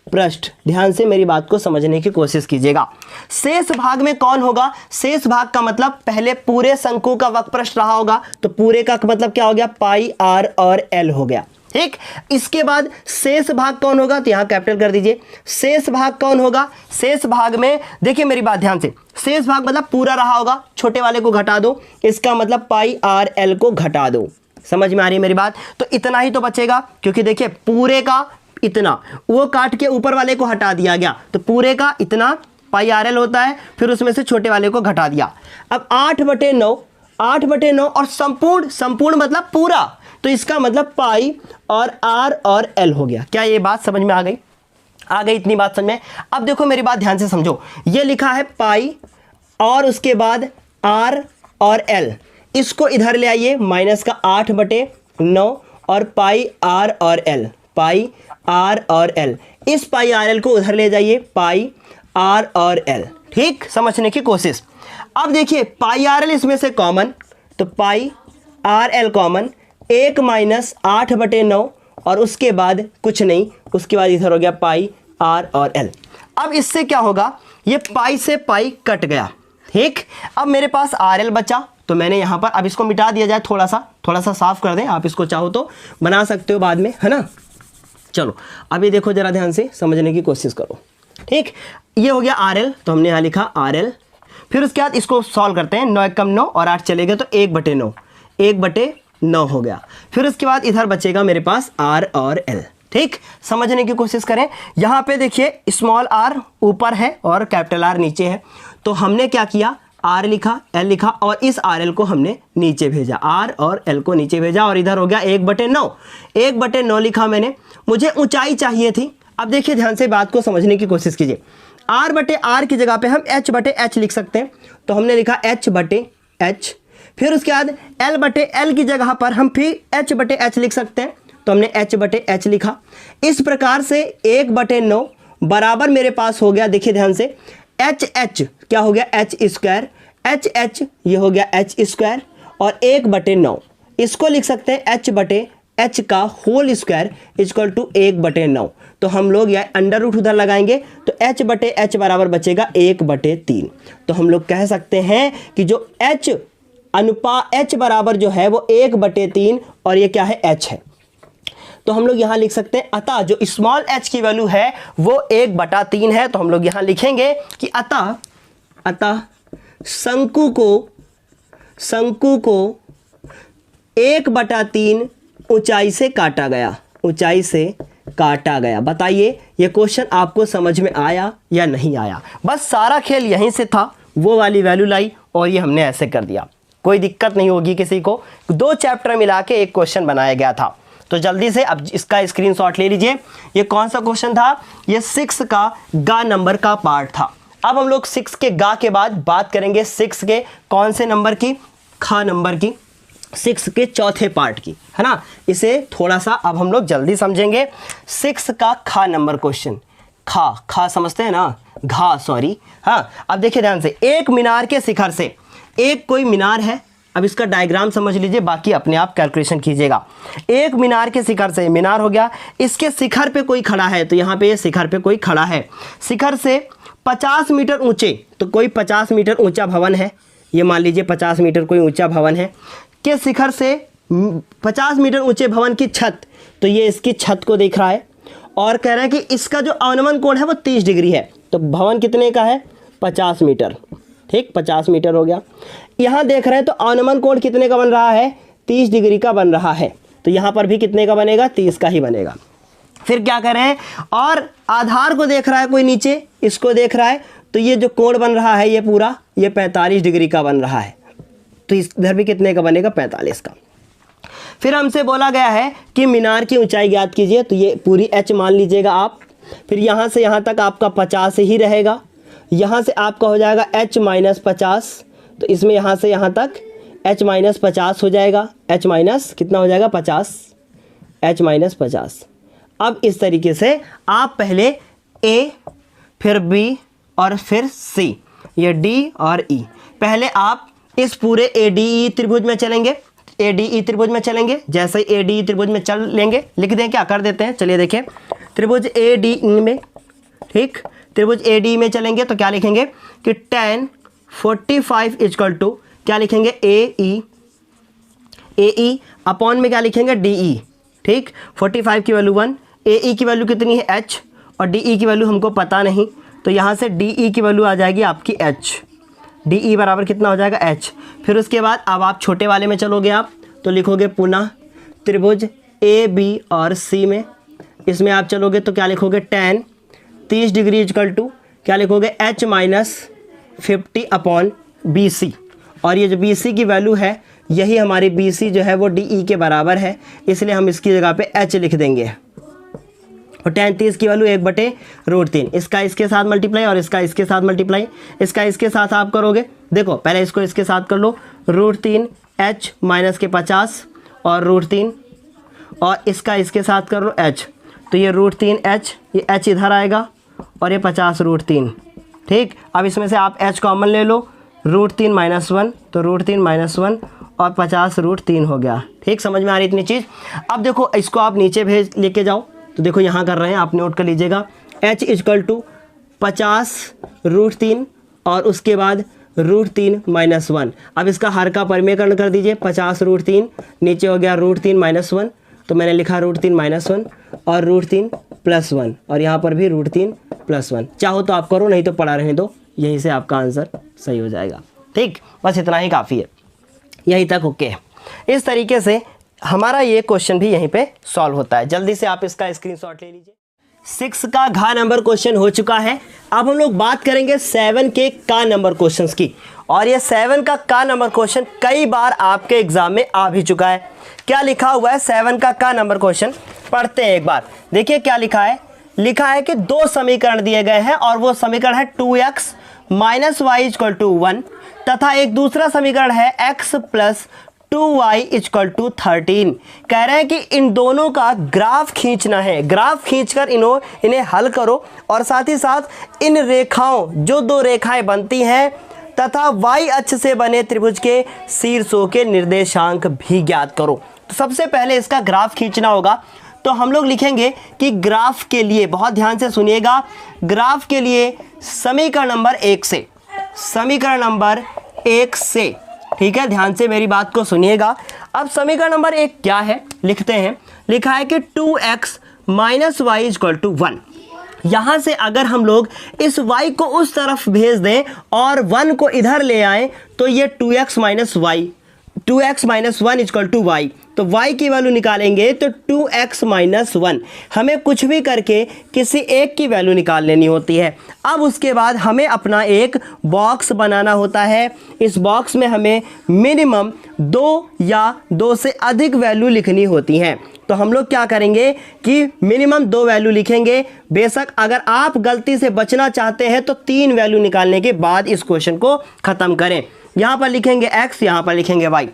पृष्ठ। ध्यान से मेरी बात को समझने की कोशिश कीजिएगा। शेष भाग में कौन होगा, शेष भाग का मतलब पहले पूरे शंकु का वक्र पृष्ठ रहा होगा, तो पूरे का मतलब क्या हो गया, पाई आर और एल हो गया। ठीक, इसके बाद शेष भाग कौन होगा, तो यहां कैपिटल कर दीजिए। शेष भाग कौन होगा, शेष भाग में देखिए मेरी बात ध्यान से, शेष भाग मतलब पूरा रहा होगा, छोटे वाले को घटा दो, इसका मतलब पाई आर एल को घटा दो। समझ में आ रही है मेरी बात, तो इतना ही तो बचेगा, क्योंकि देखिए पूरे का इतना वो काट के ऊपर वाले को हटा दिया गया, तो पूरे का इतना पाई आर एल होता है, फिर उसमें से छोटे वाले को घटा दिया। अब 8/9 और संपूर्ण मतलब पूरा, तो इसका मतलब पाई और आर और एल हो गया। क्या ये बात समझ में आ गई, इतनी बात समझ में। अब देखो मेरी बात ध्यान से समझो, ये लिखा है पाई और उसके बाद आर और एल, इसको इधर ले आइए, माइनस का 8/9 और पाई आर और एल, पाई आर और एल, इस पाई आर एल को उधर ले जाइए, पाई आर और एल। ठीक, समझने की कोशिश। अब देखिए पाई आर एल इसमें से कॉमन, तो पाई आर एल कॉमन, 1 माइनस 8/9 और उसके बाद कुछ नहीं, उसके बाद इधर हो गया पाई आर और एल। अब इससे क्या होगा, ये पाई से पाई कट गया। ठीक, अब मेरे पास आर एल बचा, तो मैंने यहां पर, अब इसको मिटा दिया जाए, थोड़ा सा साफ कर दें, आप इसको चाहो तो बना सकते हो बाद में, है ना। चलो अभी देखो जरा ध्यान से समझने की कोशिश करो। ठीक, ये हो गया आर एल, तो हमने यहां लिखा आर एल। फिर उसके बाद इसको सॉल्व करते हैं, 9 × 9 और 8 चले गए, तो 1/9 हो गया। फिर उसके बाद इधर बचेगा मेरे पास आर और एल। ठीक, समझने की कोशिश करें। यहाँ पे देखिए स्मॉल आर ऊपर है और कैपिटल आर नीचे है, तो हमने क्या किया, आर लिखा, एल लिखा और इस आर एल को हमने नीचे भेजा, आर और एल को नीचे भेजा, और इधर हो गया 1/9 लिखा मैंने। मुझे ऊंचाई चाहिए थी। अब देखिए ध्यान से बात को समझने की कोशिश कीजिए। r/r की जगह पे हम h/h लिख सकते हैं, तो हमने लिखा h/h। फिर उसके बाद l/l की जगह पर हम फिर h/h लिख सकते हैं, तो हमने h/h लिखा। इस प्रकार से 1/9 बराबर मेरे पास हो गया, देखिए ध्यान से, h क्या हो गया, h², h ये हो गया h² और 1/9 इसको लिख सकते हैं h/h का होल स्क्वायर इक्वल टू 1/9। तो हम लोग यह अंडर रूट उधर लगाएंगे, तो h/h बराबर बचेगा 1/3। तो हम लोग कह सकते हैं कि जो h बराबर जो है वो 1/3 और ये क्या है, h है। तो हम लोग यहां लिख सकते हैं, अतः जो स्मॉल h की वैल्यू है वो 1/3 है। तो हम लोग यहां लिखेंगे कि अतः शंकु को 1/3 ऊंचाई से काटा गया। बताइए ये क्वेश्चन आपको समझ में आया या नहीं आया। बस सारा खेल यहीं से था, वो वाली वैल्यू लाई और ये हमने ऐसे कर दिया। कोई दिक्कत नहीं होगी किसी को, 2 चैप्टर मिला के एक क्वेश्चन बनाया गया था। तो जल्दी से अब इसका स्क्रीनशॉट ले लीजिए। ये कौन सा क्वेश्चन था, ये 6 का गा नंबर का पार्ट था। अब हम लोग 6 के गा के बाद बात करेंगे 6 के कौन से नंबर की, खा नंबर की, 6 के चौथे पार्ट की, है ना। इसे थोड़ा सा अब हम लोग जल्दी समझेंगे। 6 का खा नंबर क्वेश्चन, खा समझते हैं ना, घा सॉरी। हाँ, अब देखिए ध्यान से, एक मीनार के शिखर से, एक कोई मीनार है, अब इसका डायग्राम समझ लीजिए, बाकी अपने आप कैलकुलेशन कीजिएगा। एक मीनार के शिखर से, मीनार हो गया, इसके शिखर पे कोई खड़ा है, तो यहाँ पे ये शिखर पे कोई खड़ा है। शिखर से 50 मीटर ऊंचे, तो कोई 50 मीटर ऊंचा भवन है, ये मान लीजिए 50 मीटर कोई ऊंचा भवन है, के शिखर से 50 मीटर ऊंचे भवन की छत, तो ये इसकी छत को देख रहा है और कह रहा है कि इसका जो अवनमन कोण है वो 30 डिग्री है। तो भवन कितने का है, 50 मीटर। ठीक, 50 मीटर हो गया। यहाँ देख रहे हैं तो अनुमान कोण कितने का बन रहा है, 30 डिग्री का बन रहा है, तो यहाँ पर भी कितने का बनेगा, 30 का ही बनेगा। फिर क्या करें, और आधार को देख रहा है कोई नीचे, इसको देख रहा है, तो ये जो कोण बन रहा है ये पूरा ये 45 डिग्री का बन रहा है, तो इधर भी कितने का बनेगा, 45 का। फिर हमसे बोला गया है कि मीनार की ऊंचाई ज्ञात कीजिए, तो ये पूरी h मान लीजिएगा आप। फिर यहाँ से यहाँ तक आपका 50 ही रहेगा, यहाँ से आपका हो जाएगा h माइनस 50, तो इसमें यहाँ से यहाँ तक h माइनस 50 हो जाएगा, h माइनस कितना हो जाएगा, 50, h माइनस 50। अब इस तरीके से आप पहले a फिर b और फिर c, ये d और e, पहले आप इस पूरे ADE त्रिभुज में चलेंगे, ADE त्रिभुज में चलेंगे। जैसे ही ADE त्रिभुज में चल लेंगे, लिख दें, क्या कर देते हैं, चलिए देखिए, त्रिभुज ADE में, ठीक, त्रिभुज ADE में चलेंगे तो क्या लिखेंगे कि tan 45 इक्वल टू क्या लिखेंगे, AE अपॉन में क्या लिखेंगे, DE, ठीक, 45 की वैल्यू 1, AE की वैल्यू कितनी है, h, और DE की वैल्यू हमको पता नहीं, तो यहाँ से DE की वैल्यू आ जाएगी आपकी h, DE बराबर कितना हो जाएगा, h। फिर उसके बाद अब आप छोटे वाले में चलोगे आप, तो लिखोगे पुनः त्रिभुज AB और C में, इसमें आप चलोगे तो क्या लिखोगे, tan 30 डिग्री इक्वल टू क्या लिखोगे, h माइनस 50 अपॉन BC, और ये जो BC की वैल्यू है यही हमारी BC जो है वो DE के बराबर है, इसलिए हम इसकी जगह पे h लिख देंगे। और tan 30 की वैल्यू 1/√3, इसका इसके साथ मल्टीप्लाई और इसका इसके साथ मल्टीप्लाई, इसका इसके साथ आप करोगे, देखो पहले इसको इसके साथ कर लो, √3 h माइनस के 50 और √3, और इसका इसके साथ कर लो h, तो ये √3 h, ये h इधर आएगा और ये 50 √3, ठीक। अब इसमें से आप h कॉमन ले लो, √3 माइनस 1, तो √3 माइनस 1 और 50 √3 हो गया, ठीक। समझ में आ रही इतनी चीज़। अब देखो इसको आप नीचे भेज लेके जाओ, तो देखो यहाँ कर रहे हैं, आप नोट कर लीजिएगा, h इक्वल टू 50 √3 और उसके बाद √3 माइनस 1। अब इसका हर का परिमेयकरण कर दीजिए, 50 √3 नीचे हो गया √3 माइनस 1, तो मैंने लिखा √3 माइनस 1 और √3 प्लस 1, और यहाँ पर भी √3 प्लस 1। चाहो तो आप करो, नहीं तो पढ़ा रहने दो, यहीं से आपका आंसर सही हो जाएगा, ठीक। बस इतना ही काफ़ी है, यहीं तक ओके है। इस तरीके से हमारा ये क्वेश्चन भी यहीं पे सॉल्व होता है। जल्दी से आप इसका स्क्रीनशॉट ले लीजिए। 6 का घा नंबर क्वेश्चन हो चुका है। अब हम लोग बात करेंगे 7 के का नंबर क्वेश्चंस की, और ये 7 का नंबर क्वेश्चन कई बार आपके एग्जाम में आ भी चुका है। क्या लिखा हुआ है 7 का नंबर क्वेश्चन, पढ़ते हैं एक बार। देखिए क्या लिखा है, लिखा है कि दो समीकरण दिए गए हैं और वो समीकरण है 2x minus Y equal to 1 तथा एक दूसरा समीकरण है x plus 2y equal to 13। कह रहे हैं कि इन दोनों का ग्राफ खींचना है, ग्राफ खींचकर इन्हें हल करो और साथ ही साथ इन रेखाओं, जो दो रेखाएं बनती हैं तथा y अक्ष से बने त्रिभुज के शीर्षों के निर्देशांक भी ज्ञात करो। तो सबसे पहले इसका ग्राफ खींचना होगा, तो हम लोग लिखेंगे कि ग्राफ के लिए, बहुत ध्यान से सुनिएगा, ग्राफ के लिए समीकरण नंबर 1 से, समीकरण नंबर 1 से, ठीक है, ध्यान से मेरी बात को सुनिएगा। अब समीकरण नंबर 1 क्या है, लिखते हैं। लिखा है कि 2x minus Y equal to 1। यहां से अगर हम लोग इस y को उस तरफ भेज दें और 1 को इधर ले आए तो ये 2x minus Y, 2x minus 1 equal to Y, तो y की वैल्यू निकालेंगे तो 2x माइनस 1। हमें कुछ भी करके किसी एक की वैल्यू निकाल लेनी होती है। अब उसके बाद हमें अपना एक बॉक्स बनाना होता है। इस बॉक्स में हमें मिनिमम 2 या 2 से अधिक वैल्यू लिखनी होती हैं। तो हम लोग क्या करेंगे कि मिनिमम 2 वैल्यू लिखेंगे। बेशक अगर आप गलती से बचना चाहते हैं तो 3 वैल्यू निकालने के बाद इस क्वेश्चन को ख़त्म करें। यहाँ पर लिखेंगे x, यहाँ पर लिखेंगे y।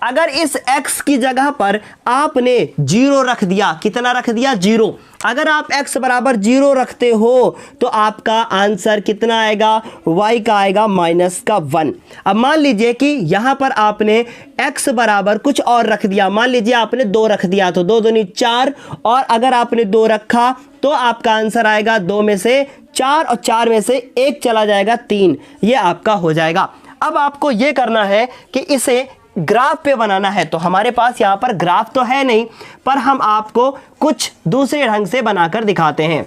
अगर इस x की जगह पर आपने 0 रख दिया, कितना रख दिया, 0। अगर आप x बराबर 0 रखते हो तो आपका आंसर कितना आएगा, y का आएगा माइनस का 1। अब मान लीजिए कि यहाँ पर आपने x बराबर कुछ और रख दिया, मान लीजिए आपने 2 रख दिया, तो 2 दूनी 4, और अगर आपने 2 रखा तो आपका आंसर आएगा 2 में से 4 और 4 में से 1 चला जाएगा 3, ये आपका हो जाएगा। अब आपको ये करना है कि इसे ग्राफ पे बनाना है। तो हमारे पास यहाँ पर ग्राफ तो है नहीं, पर हम आपको कुछ दूसरे ढंग से बनाकर दिखाते हैं।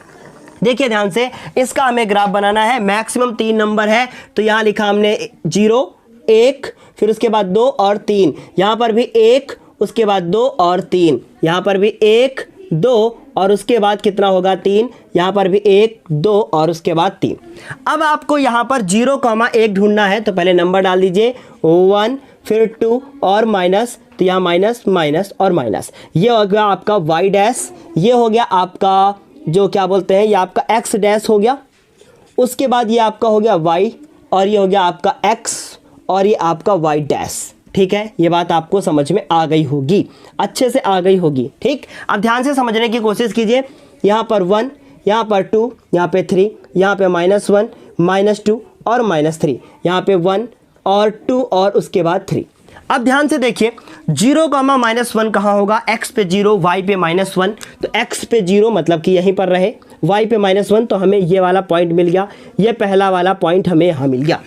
देखिए ध्यान से, इसका हमें ग्राफ बनाना है। मैक्सिमम 3 नंबर है, तो यहाँ लिखा हमने 0 1, फिर उसके बाद 2 और 3, यहाँ पर भी 1, उसके बाद 2 और 3, यहाँ पर भी 1 2 और उसके बाद कितना होगा 3, यहाँ पर भी 1 2 और उसके बाद 3। अब आपको यहाँ पर 0,1 ढूंढना है, तो पहले नंबर डाल दीजिए 1, फिर 2 और माइनस, तो यहाँ माइनस माइनस और माइनस। ये हो गया आपका y डैश, ये हो गया आपका जो क्या बोलते हैं, ये आपका x डैश हो गया, उसके बाद ये आपका हो गया y, और ये हो गया आपका x, और ये आपका y डैश। ठीक है, ये बात आपको समझ में आ गई होगी, अच्छे से आ गई होगी। ठीक, अब ध्यान से समझने की कोशिश कीजिए। यहाँ पर 1, यहाँ पर 2, यहाँ पे 3, यहाँ पे -1 -2 और -3, यहाँ पे 1 और 2 और उसके बाद 3। अब ध्यान से देखिए, 0, -1 कहाँ होगा, x पे 0, y पे -1, तो x पे 0 मतलब कि यहीं पर रहे, y पे -1, तो हमें ये वाला पॉइंट मिल गया, ये पहला वाला पॉइंट हमें यहाँ मिल गया।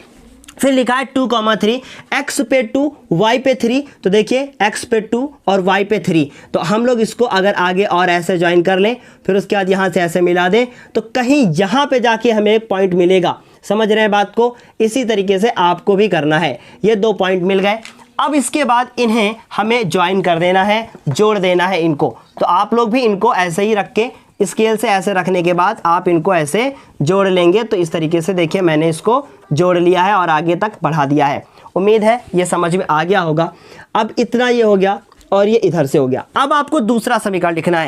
फिर लिखा है 2,3, x पे 2 y पे 3, तो देखिए x पे 2 और y पे 3, तो हम लोग इसको अगर आगे और ऐसे ज्वाइन कर लें, फिर उसके बाद यहाँ से ऐसे मिला दें, तो कहीं यहाँ पे जाके हमें एक पॉइंट मिलेगा। समझ रहे हैं बात को? इसी तरीके से आपको भी करना है। ये 2 पॉइंट मिल गए। अब इसके बाद इन्हें हमें ज्वाइन कर देना है, जोड़ देना है इनको। तो आप लोग भी इनको ऐसे ही रख के, स्केल से ऐसे रखने के बाद आप इनको ऐसे जोड़ लेंगे। तो इस तरीके से देखिए मैंने इसको जोड़ लिया है और आगे तक बढ़ा दिया है। उम्मीद है ये समझ में आ गया होगा। अब इतना ये हो गया और ये इधर से हो गया। अब आपको दूसरा समीकरण लिखना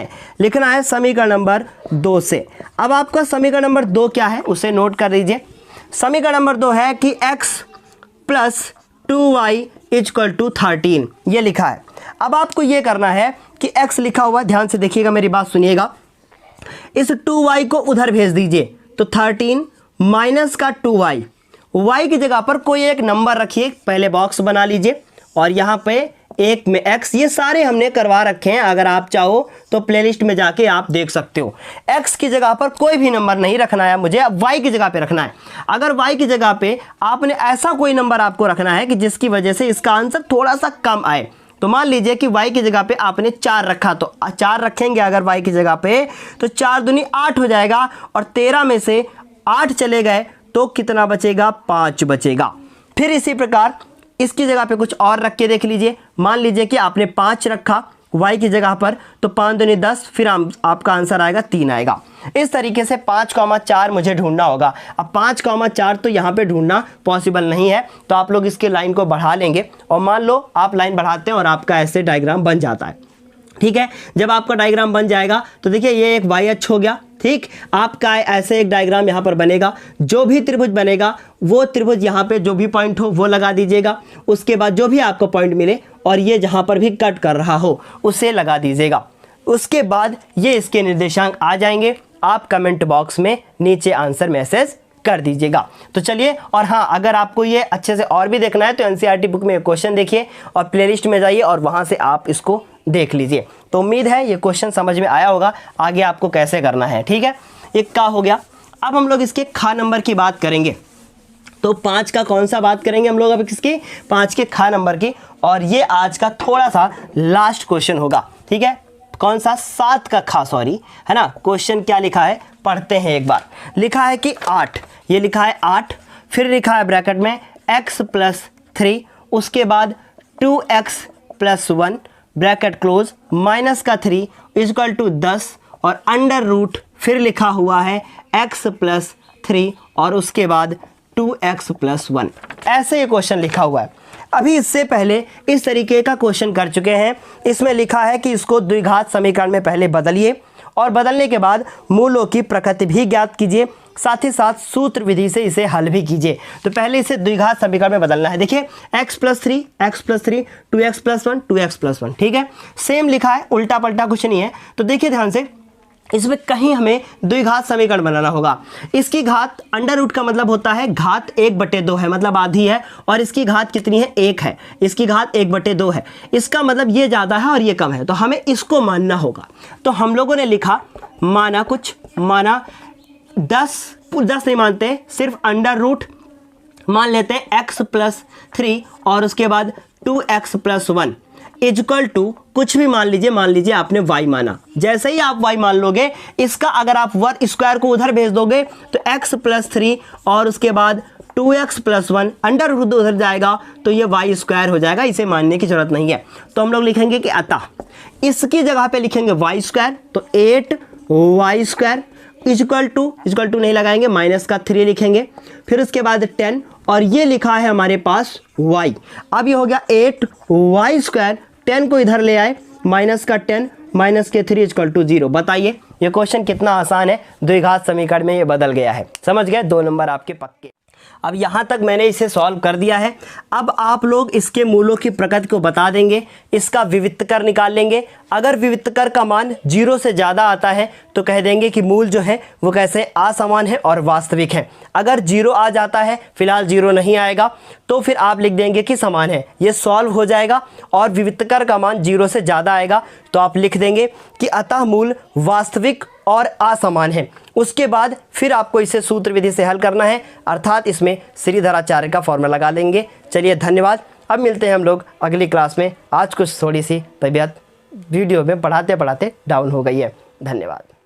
है समीकरण नंबर 2 से। अब आपका समीकरण नंबर 2 क्या है उसे नोट कर लीजिए। समीकरण नंबर 2 है कि x + 2y = 13, ये लिखा है। अब आपको ये करना है कि x लिखा हुआ, ध्यान से देखिएगा, मेरी बात सुनिएगा, इस 2y को उधर भेज दीजिए, तो 13 माइनस का 2y, y की जगह पर कोई एक नंबर रखिए, पहले बॉक्स बना लीजिए, और यहाँ पे 1 में x, ये सारे हमने करवा रखे हैं, अगर आप चाहो तो प्लेलिस्ट में जाके आप देख सकते हो। x की जगह पर कोई भी नंबर नहीं रखना है मुझे, अब y की जगह पे रखना है। अगर y की जगह पे आपने ऐसा कोई नंबर आपको रखना है कि जिसकी वजह से इसका आंसर थोड़ा सा कम आए, तो मान लीजिए कि y की जगह पे आपने 4 रखा, तो 4 रखेंगे अगर y की जगह पे, तो 4 दूनी 8 हो जाएगा, और 13 में से 8 चले गए तो कितना बचेगा, 5 बचेगा। फिर इसी प्रकार इसकी जगह पे कुछ और रख के देख लीजिए। मान लीजिए कि आपने 5 रखा y की जगह पर, तो 5 दूनी 10, फिर आपका आंसर आएगा 3 आएगा। इस तरीके से 5,4 मुझे ढूंढना होगा। अब 5,4 तो यहाँ पे ढूंढना पॉसिबल नहीं है, तो आप लोग इसके लाइन को बढ़ा लेंगे, और मान लो आप लाइन बढ़ाते हैं और आपका ऐसे डायग्राम बन जाता है। ठीक है, जब आपका डायग्राम बन जाएगा तो देखिए ये एक y अक्ष हो गया। ठीक, आपका ऐसे एक डायग्राम यहाँ पर बनेगा। जो भी त्रिभुज बनेगा वो त्रिभुज यहाँ पे जो भी पॉइंट हो वो लगा दीजिएगा। उसके बाद जो भी आपको पॉइंट मिले और ये जहाँ पर भी कट कर रहा हो उसे लगा दीजिएगा। उसके बाद ये इसके निर्देशांक आ जाएंगे। आप कमेंट बॉक्स में नीचे आंसर मैसेज कर दीजिएगा। तो चलिए, और हाँ, अगर आपको ये अच्छे से और भी देखना है तो एनसीईआरटी बुक में क्वेश्चन देखिए और प्लेलिस्ट में जाइए और वहाँ से आप इसको देख लीजिए। तो उम्मीद है ये क्वेश्चन समझ में आया होगा, आगे आपको कैसे करना है। ठीक है, ये का हो गया। अब हम लोग इसके खा नंबर की बात करेंगे। तो 5 का कौन सा बात करेंगे हम लोग अब किसकी, 5 के खा नंबर की, और ये आज का थोड़ा सा लास्ट क्वेश्चन होगा। ठीक है, कौन सा, 7 का खा, सॉरी, है ना। क्वेश्चन क्या लिखा है पढ़ते हैं एक बार। लिखा है कि 8, ये लिखा है 8, फिर लिखा है ब्रैकेट में x + 3, उसके बाद 2x + 1 ब्रैकेट क्लोज, माइनस का 3 = 10, और अंडर रूट, फिर लिखा हुआ है x + 3 और उसके बाद 2x + 1। ऐसे ये क्वेश्चन लिखा हुआ है। अभी इससे पहले इस तरीके का क्वेश्चन कर चुके हैं। इसमें लिखा है कि इसको द्विघात समीकरण में पहले बदलिए, और बदलने के बाद मूलों की प्रकृति भी ज्ञात कीजिए, साथ ही साथ सूत्र विधि से इसे हल भी कीजिए। तो पहले इसे द्विघात समीकरण में बदलना है। देखिए x + 3, 2x + 1, 2x + 1। ठीक है, सेम लिखा है, उल्टा पलटा कुछ नहीं है। तो देखिए ध्यान से, इसमें कहीं हमें द्विघात समीकरण बनाना होगा। इसकी घात, अंडर रूट का मतलब होता है घात 1/2 है, मतलब आधी है, और इसकी घात कितनी है, 1 है। इसकी घात 1/2 है, इसका मतलब ये ज़्यादा है और ये कम है, तो हमें इसको मानना होगा। तो हम लोगों ने लिखा, माना 10 नहीं मानते, सिर्फ अंडर रूट मान लेते हैं x + 3 और उसके बाद 2x + 1। इक्वल टू कुछ भी मान लीजिए आपने y माना। जैसे ही आप y मान लोगे, इसका अगर आप वर्ग स्क्वायर को उधर भेज दोगे तो x+3 और उसके बाद 2x+1 अंडर रूट उधर जाएगा तो ये y स्क्वायर हो जाएगा। इसे मानने की जरूरत नहीं है। तो हम लोग लिखेंगे कि अतः इसकी जगह पे लिखेंगे y स्क्वायर, तो 8y स्क्वायर इक्वल टू नहीं लगाएंगे, -3 लिखेंगे, फिर उसके बाद 10 और ये लिखा है हमारे पास y। अब ये हो गया 8y स्क्वायर, 10 को इधर ले आए, -10 -3 इक्वल टू 0। बताइए ये क्वेश्चन कितना आसान है, द्विघात समीकरण में ये बदल गया है। समझ गए, 2 नंबर आपके पक्के। अब यहाँ तक मैंने इसे सॉल्व कर दिया है। अब आप लोग इसके मूलों की प्रकृति को बता देंगे, इसका विविक्तकर निकाल लेंगे। अगर विविक्तकर का मान 0 से ज़्यादा आता है तो कह देंगे कि मूल जो है वो कैसे असमान है और वास्तविक है। अगर 0 आ जाता है, फिलहाल 0 नहीं आएगा, तो फिर आप लिख देंगे कि समान है। ये सॉल्व हो जाएगा। और विविक्तकर का मान 0 से ज़्यादा आएगा तो आप लिख देंगे कि अतः मूल वास्तविक और असमान है। उसके बाद फिर आपको इसे सूत्र विधि से हल करना है, अर्थात इसमें श्रीधराचार्य का फॉर्मूला लगा लेंगे। चलिए धन्यवाद। अब मिलते हैं हम लोग अगली क्लास में। आज कुछ थोड़ी सी तबीयत वीडियो में पढ़ाते पढ़ाते डाउन हो गई है। धन्यवाद।